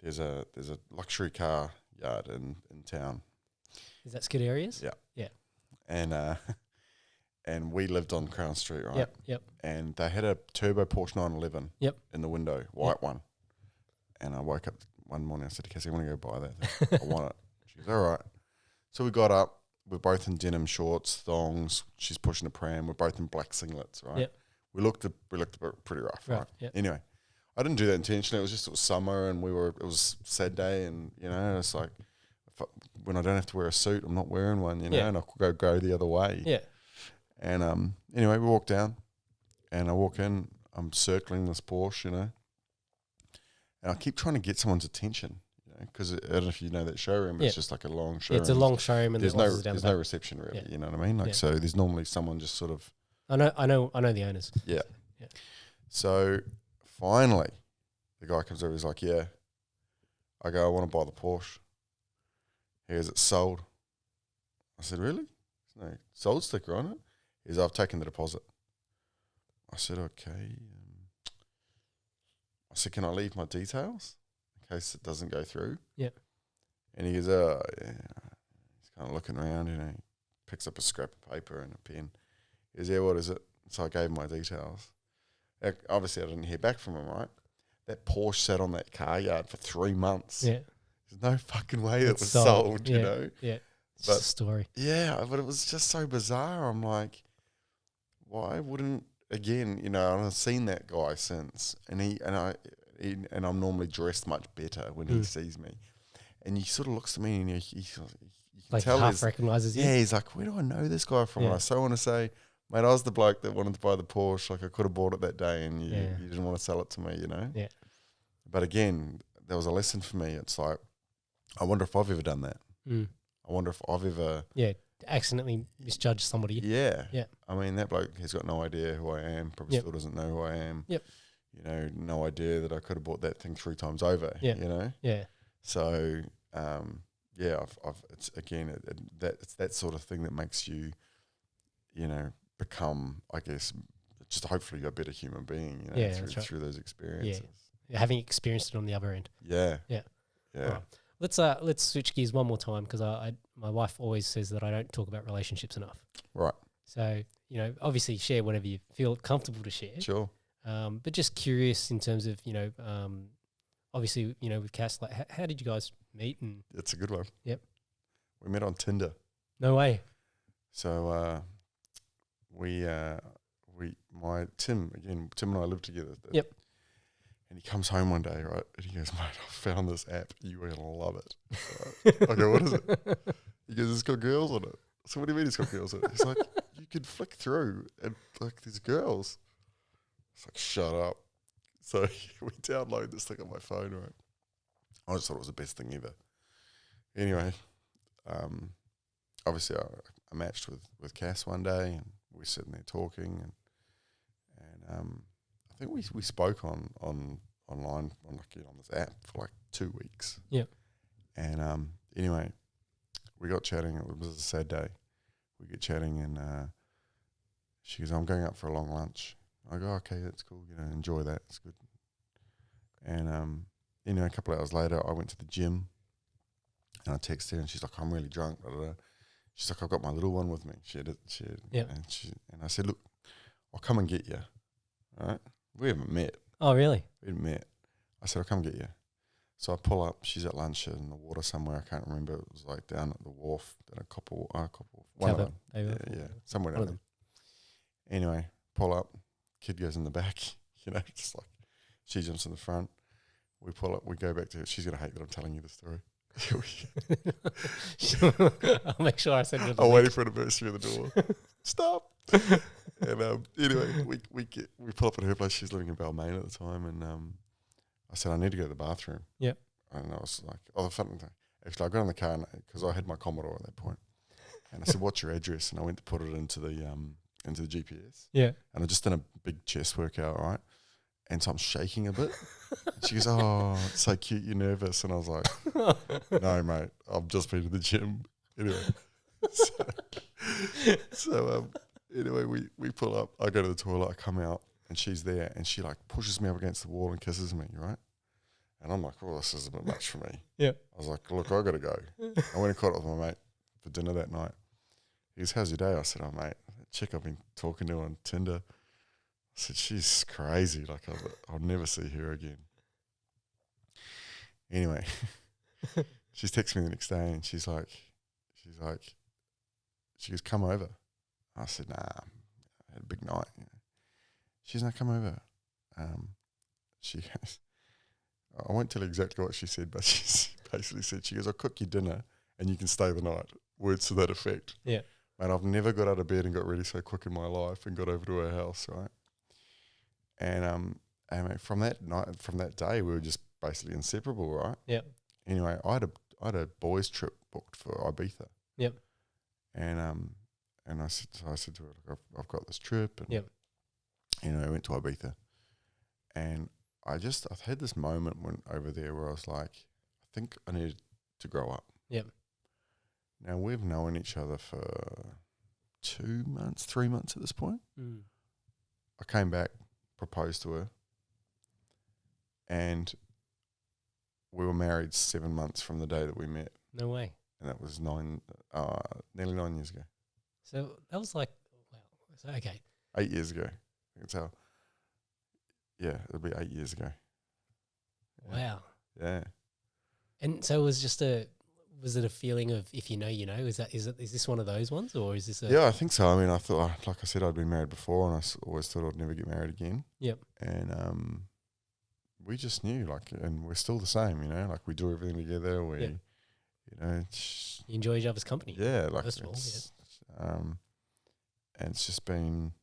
there's a luxury car yard in town. Is that Skid Areas? Yeah. Yeah. And we lived on Crown Street, right? Yep. And they had a turbo Porsche 911 in the window, white one. And I woke up one morning, I said to Cassie, I want to go buy that thing. I want it. She goes, all right. So we got up. We're both in denim shorts, thongs. She's pushing a pram. We're both in black singlets, right? Yep. We looked pretty rough, right? Yep. Anyway, I didn't do that intentionally. It was summer and it was a sad day, and it's like when I don't have to wear a suit, I'm not wearing one, and I could go the other way. Yeah. And anyway, we walk down, and I walk in. I'm circling this Porsche, and I keep trying to get someone's attention, because I don't know if you know that showroom. It's just like a long showroom. It's a long showroom, and there's no reception really. You know what I mean? So there's normally someone just sort of. I know the owners. Yeah. So finally, the guy comes over. He's like, "Yeah." I go, "I want to buy the Porsche." He goes, "It's sold." I said, "Really?" "No, sold sticker on it." He goes, "I've taken the deposit." I said, "Okay." I said, "Can I leave my details in case it doesn't go through?" Yeah. And he goes, "Oh, yeah." He's kind of looking around, He picks up a scrap of paper and a pen. He goes, "Yeah, what is it?" So I gave him my details. Obviously, I didn't hear back from him, right? That Porsche sat on that car yard for 3 months. Yeah. There's no fucking way it was sold, Yeah. you know? Yeah. It's just a story. Yeah, but it was just so bizarre. I'm like, why wouldn't, again, and I've seen that guy since, and I'm normally dressed much better when he sees me. And he sort of looks at me and you can like tell half recognises you. Yeah, he's like, where do I know this guy from? Yeah. And I so want to say, mate, I was the bloke that wanted to buy the Porsche. Like, I could have bought it that day, and you didn't want to sell it to me, Yeah. But again, there was a lesson for me. It's like, I wonder if I've ever done that. I wonder if I've ever... Yeah, accidentally misjudged somebody. Yeah. Yeah. I mean, that bloke has got no idea who I am, probably still doesn't know who I am. Yep. No idea that I could have bought that thing 3 times over, Yeah. So, it's again, it's that sort of thing that makes you, become, I guess, just hopefully a better human being, through those experiences. Yeah. Having experienced it on the other end. Yeah. Yeah. Yeah. Right. Let's switch gears one more time, because my wife always says that I don't talk about relationships enough. Right. So, obviously share whatever you feel comfortable to share. Sure. But just curious in terms of, obviously, with Cass, like, how did you guys meet? And It's a good one. Yep. We met on Tinder. No way. So Tim and I lived together. Yep. And he comes home one day, right? And he goes, "Mate, I found this app. You are going to love it." I go, "What is it?" He goes, "It's got girls on it." So what do you mean it's got girls on it? He's like, "You could flick through and like there's girls." It's like, shut up. So we download this thing on my phone, right? I just thought it was the best thing ever. Anyway, obviously I matched with Cass one day, and we were sitting there talking, and I think we spoke online on this app for like 2 weeks. Yep. And anyway, we got chatting. It was a sad day. We get chatting, and she goes, "I'm going out for a long lunch." I go, "Okay, that's cool. Enjoy that. It's good." And a couple of hours later, I went to the gym, and I texted her, and she's like, "I'm really drunk." Blah, blah, blah. She's like, "I've got my little one with me." Yep. And I said, "Look, I'll come and get you." All right. We haven't met. Oh, really? We haven't met. I said, "I'll come get you." So I pull up. She's at lunch in the water somewhere. I can't remember. It was like down at the wharf. Then a couple. One of them. Yeah, somewhere down there. Anyway, pull up. Kid goes in the back. Just like she jumps in the front. We pull up. We go back to her. She's gonna hate that I'm telling you the story. I'll make sure I send her the I'm link. waiting for an anniversary at the door. Stop. And anyway, we pull up at her place. She's living in Balmain at the time, and I said I need to go to the bathroom. Yep. And I was like, the fun thing. Actually, I got in the car because I had my Commodore at that point, and I said, "What's your address?" And I went to put it into the GPS. Yeah. And I just done a big chest workout, right? And so I'm shaking a bit. And she goes, "Oh, it's so cute, you're nervous." And I was like, "No, mate, I've just been to the gym." Anyway, so anyway, we pull up. I go to the toilet. I come out, and she's there, and she like pushes me up against the wall and kisses me, right? And I'm like, "Oh, this is a bit much for me." Yeah. I was like, "Look, I got to go." I went and caught up with my mate for dinner that night. He goes, "How's your day?" I said, "Oh, mate, that chick I've been talking to on Tinder." I said, "She's crazy. Like, I'll never see her again." Anyway, she's texting me the next day, and she goes, "Come over." I said, "Nah, I had a big night." She's not come over. She goes, I won't tell you exactly what she said, but she basically said, she goes, "I'll cook you dinner and you can stay the night." Words to that effect. Yeah. Mate, I've never got out of bed and got ready so quick in my life and got over to her house, right? And mate, from that day, we were just basically inseparable, right? Yeah. Anyway, I had a boys' trip booked for Ibiza. Yep. And I said to her, "Look, I've got this trip," and Yep. I went to Ibiza, and I've had this moment over there where I was like, I think I needed to grow up. Yep. Now we've known each other for 2 months, 3 months at this point. Mm. I came back, proposed to her, and we were married 7 months from the day that we met. No way. And that was nearly 9 years ago. So that was like, wow. So, okay. 8 years ago. I can tell. Yeah, it'll be 8 years ago. Wow. Yeah. And so was it a feeling of if you know, you know? Is this one of those ones, or is this a? Yeah, I think so. I mean, I thought, like I said, I'd been married before, and always thought I'd never get married again. Yep. And we just knew, like, and we're still the same, like we do everything together. We, Yep. You enjoy each other's company. Yeah, like first of all, and it's just been.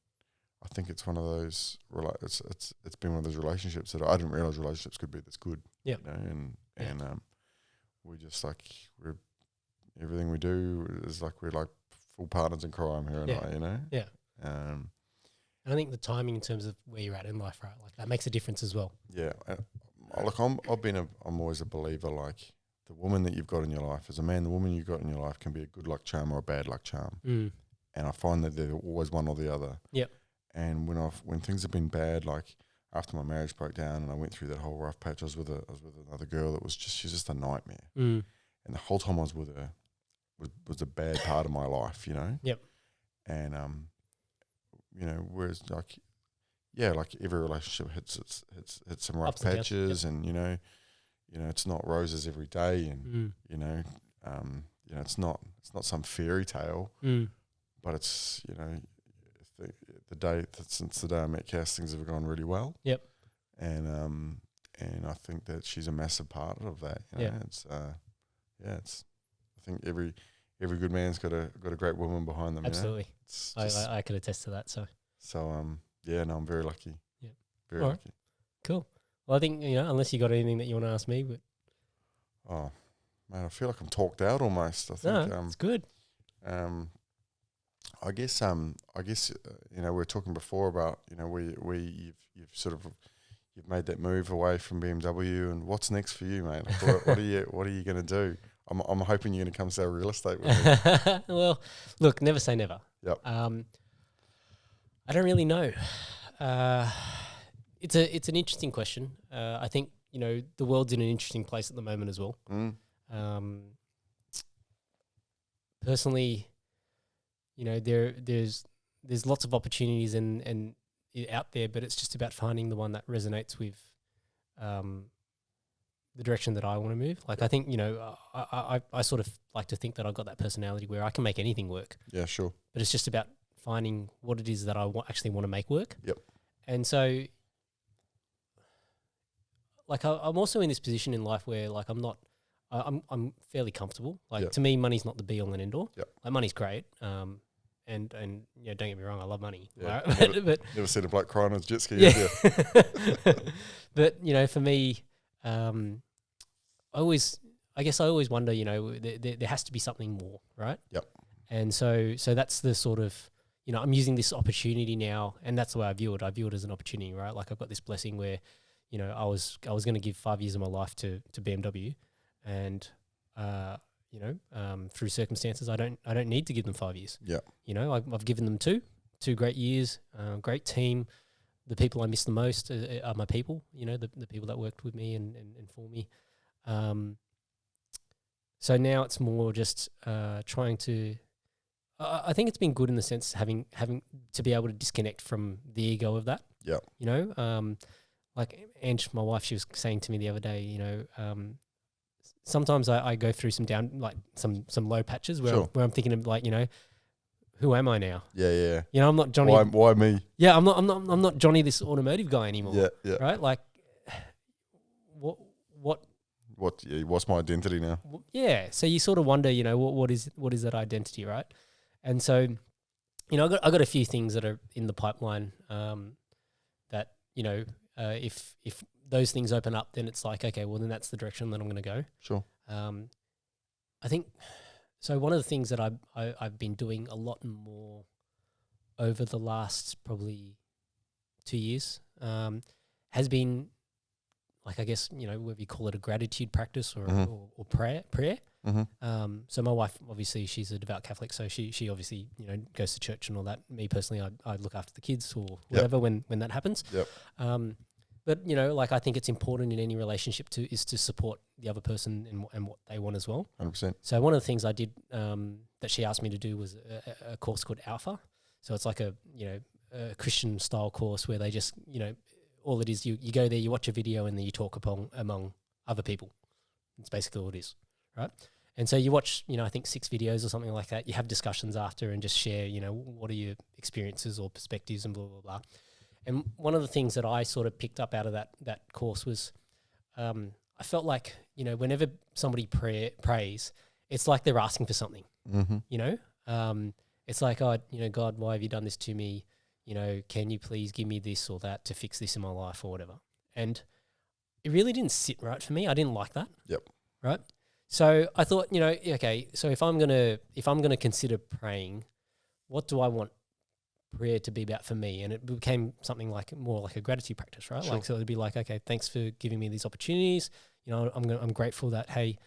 I think it's one of those. It's been one of those relationships that I didn't realize relationships could be this good. Yeah. And we just like everything we do is like we're like full partners in crime here and I. Yeah. And I think the timing in terms of where you're at in life, right? Like that makes a difference as well. Yeah. Look, I'm always a believer. Like the woman that you've got in your life, as a man, the woman you've got in your life can be a good luck charm or a bad luck charm. Mm. And I find that they're always one or the other. Yep. And when things have been bad, like after my marriage broke down and I went through that whole rough patch, I was with another girl that she's just a nightmare. Mm. And the whole time I was with her was a bad part of my life, Yep. And whereas like every relationship hits some rough Ups and downs, patches, and it's not roses every day, and it's not some fairy tale, but it's the day since the day I met Cass, things have gone really well. Yep. And I think that she's a massive part of that. It's I think every good man's got a great woman behind them. Absolutely. I could attest to that. So I'm very lucky. Yeah. Very lucky. Cool. Well, I think unless you got anything that you want to ask me, but oh man, I feel like I'm talked out almost. I think it's good. I guess we were talking before about you've made that move away from BMW, and what's next for you, mate? Like, what are you going to do? I'm hoping you're going to come sell real estate with me. Well, look, never say never. Yep. I don't really know. It's an interesting question. I think the world's in an interesting place at the moment as well. Personally, there's lots of opportunities and out there, but it's just about finding the one that resonates with the direction that I want to move. Like I think I sort of like to think that I've got that personality where I can make anything work. Yeah, sure. But it's just about finding what it is that I actually want to make work. Yep. And so, like I'm also in this position in life where like I'm not I'm fairly comfortable. Like, Yep. to me, money's not the be all and end all. Yep. Like, money's great. And don't get me wrong, I love money. Yeah. Right? but Never seen a bloke crying on a jet ski. yeah. Have you? But for me, I guess I always wonder, there has to be something more, right? Yep. And so that's the sort of, I'm using this opportunity now, and that's the way I view it. I view it as an opportunity, right? Like, I've got this blessing where, I was going to give 5 years of my life to BMW, and through circumstances, I don't need to give them 5 years. Yeah. I've given them two great years, great team. The people I miss the most are my people, the people that worked with me and for me. So now it's more just trying to. I think it's been good in the sense having to be able to disconnect from the ego of that. Yeah. Like Ange, my wife, she was saying to me the other day, sometimes I go through some some low patches where Sure. I'm thinking of, like, who am I now? Yeah. I'm not Johnny. Why me? Yeah, I'm not Johnny, this automotive guy anymore. Yeah. Right? Like, What's my identity now? Yeah. So you sort of wonder, what is that identity, right? And so, I got a few things that are in the pipeline that, if those things open up, then it's like, okay, well, then that's the direction that I'm going to go. Sure. I think so. One of the things that I've been doing a lot more over the last probably 2 years has been, like, I guess, whether you call it a gratitude practice or or prayer. Mm-hmm. So my wife, obviously, she's a devout Catholic, so she obviously goes to church and all that. Me personally, I look after the kids or whatever when that happens. Yep. But like, I think it's important in any relationship is to support the other person and what they want as well. 100%. So one of the things I did that she asked me to do was a course called Alpha. So it's like a a Christian style course where they just all it is, you go there, you watch a video, and then you talk among other people. It's basically all it is, right? And so you watch, I think 6 videos or something like that. You have discussions after and just share, what are your experiences or perspectives and blah, blah, blah. And one of the things that I sort of picked up out of that course was I felt like, whenever somebody prays, it's like they're asking for something, Mm-hmm. It's like, oh, God, why have you done this to me? Can you please give me this or that to fix this in my life or whatever? And it really didn't sit right for me. I didn't like that. Yep. Right. So I thought, okay, so if I'm gonna consider praying, what do I want prayer to be about for me? And it became something like more like a gratitude practice, right? Sure. Like, so it'd be like, okay, thanks for giving me these opportunities. I'm grateful that, hey,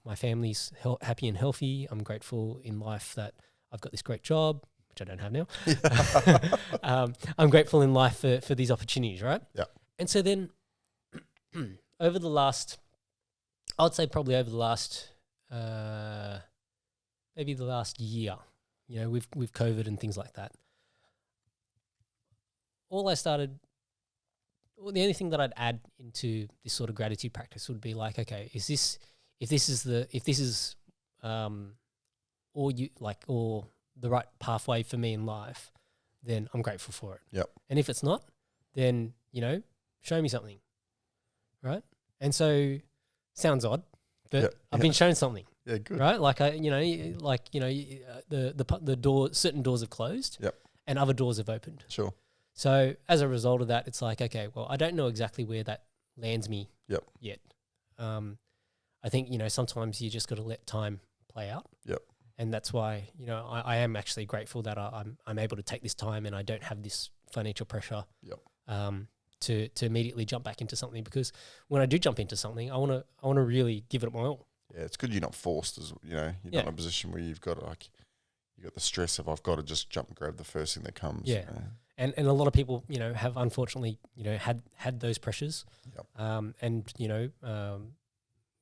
my family's happy and healthy. I'm grateful in life that I've got this great job, which I don't have now. I'm grateful in life for these opportunities, right? Yeah. And so then over the last, I would say probably over the last, maybe the last year, with COVID and things like that, the only thing that I'd add into this sort of gratitude practice would be like, okay, if this is or the right pathway for me in life, then I'm grateful for it. Yep. And if it's not, then, show me something. Right? And so, sounds odd, but I've been shown something. Yeah, good. Right? Like, the certain doors have closed. Yep. And other doors have opened. Sure. So as a result of that, it's like, okay, well, I don't know exactly where that lands me yet. I think, sometimes you just got to let time play out. Yep. And that's why, I am actually grateful that I'm able to take this time and I don't have this financial pressure to immediately jump back into something, because when I do jump into something, I want to really give it my all. Yeah, it's good you're not forced, you're not in a position where you've got you got the stress of I've got to just jump and grab the first thing that comes. Yeah. And a lot of people, have unfortunately, had those pressures, and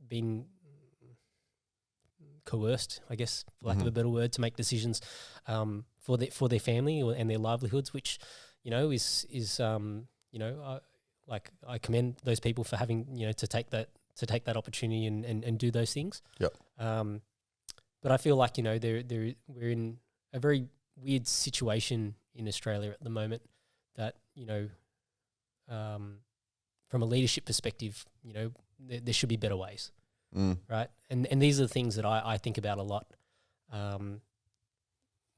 been coerced, I guess, for lack of a better word, to make decisions for their family and their livelihoods, which is like, I commend those people for having to take that opportunity and do those things. Yep. But I feel like we're in a very weird situation in Australia at the moment that from a leadership perspective, there should be better ways. right? And these are the things that I think about a lot.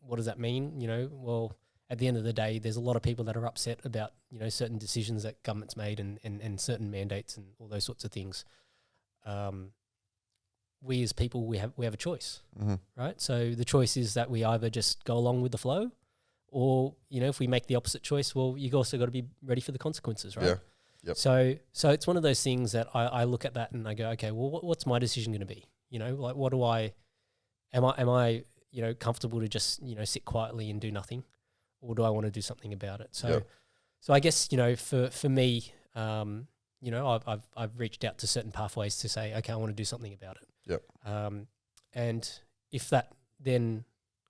What does that mean? You know, well, at the end of the day, there's a lot of people that are upset about, you know, certain decisions that government's made and certain mandates and all those sorts of things. We as people, we have a choice, right? So the choice is that we either just go along with the flow, or, you know, if we make the opposite choice, well, you've also got to be ready for the consequences, right? Yeah. Yep. So it's one of those things that I look at that and I go, okay, well, what's my decision going to be? You know, like, am I, you know, comfortable to just, you know, sit quietly and do nothing, or do I want to do something about it? So, so I guess, you know, for me, you know, I've reached out to certain pathways to say, okay, I want to do something about it. Yep. And if that then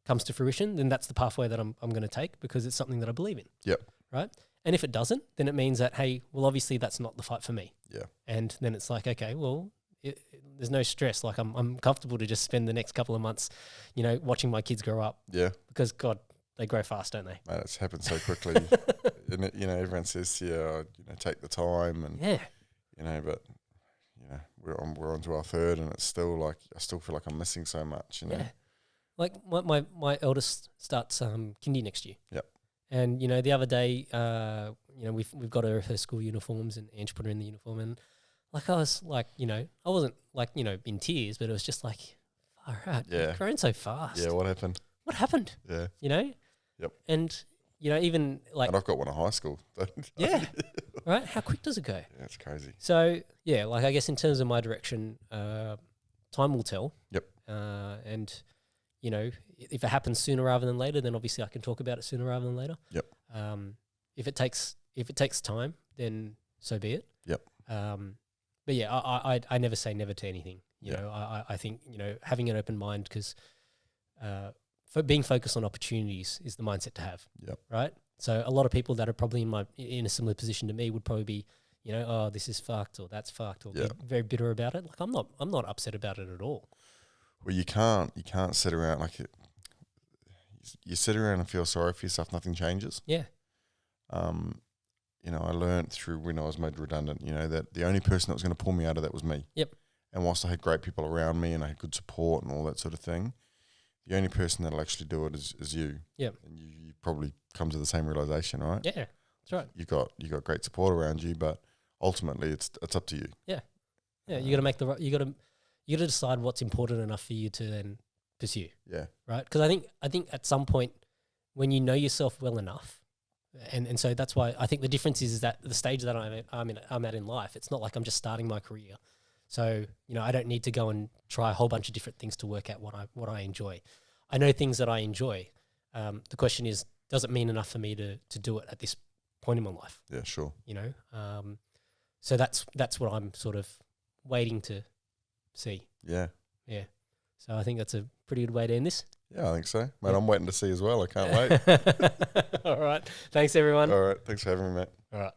comes to fruition, then that's the pathway that I'm going to take, because it's something that I believe in. Yep. Right. And if it doesn't, then it means that, hey, well, obviously that's not the fight for me. Yeah. And then it's like, okay, well, there's no stress. Like I'm comfortable to just spend the next couple of months, you know, watching my kids grow up. Yeah. Because God, they grow fast, don't they? Man, it's happened so quickly. And it, you know, everyone says, you know, take the time, and you know, but you know, we're on to our third, and it's still like, I still feel like I'm missing so much. You know. Yeah. Like my eldest starts kindy next year. Yep. And, you know, the other day, you know, we've got her school uniforms, and Ange put her in the uniform, and like, I was like, you know, I wasn't like, you know, in tears, but it was just like, far out. Yeah. You've grown so fast. Yeah. What happened? What happened? Yeah. You know? Yep. And, you know, even like. And I've got one in high school. Yeah. Right? How quick does it go? Yeah, it's crazy. So, yeah, like, I guess in terms of my direction, time will tell. Yep. And, you know, if it happens sooner rather than later, then obviously I can talk about it sooner rather than later. Yep. If it takes time, then so be it. Yep. But yeah, I never say never to anything. You know, I think, you know, having an open mind, because for being focused on opportunities is the mindset to have. Yep. Right. So a lot of people that are probably in a similar position to me would probably be, you know, oh, this is fucked, or that's fucked, or be very bitter about it. Like, I'm not upset about it at all. Well, you can't sit around like it. You sit around and feel sorry for yourself. Nothing changes. Yeah. You know, I learned through when I was made redundant, you know, that the only person that was going to pull me out of that was me. Yep. And whilst I had great people around me and I had good support and all that sort of thing, the only person that'll actually do it is you. Yep. And you probably come to the same realization, right? Yeah, that's right. You got great support around you, but ultimately it's up to you. Yeah. Yeah, you got to make you got to decide what's important enough for you to then pursue. Yeah. Right? Because I think at some point, when you know yourself well enough, and so that's why I think the difference is that the stage that I'm at in life, it's not like I'm just starting my career. So, you know, I don't need to go and try a whole bunch of different things to work out what I enjoy. I know things that I enjoy. The question is, does it mean enough for me to do it at this point in my life? Yeah, sure. You know, so that's what I'm sort of waiting to see. Yeah. Yeah. So I think that's a pretty good way to end this. Yeah, I think so. Mate, I'm waiting to see as well. I can't wait. All right. Thanks, everyone. All right. Thanks for having me, mate. All right.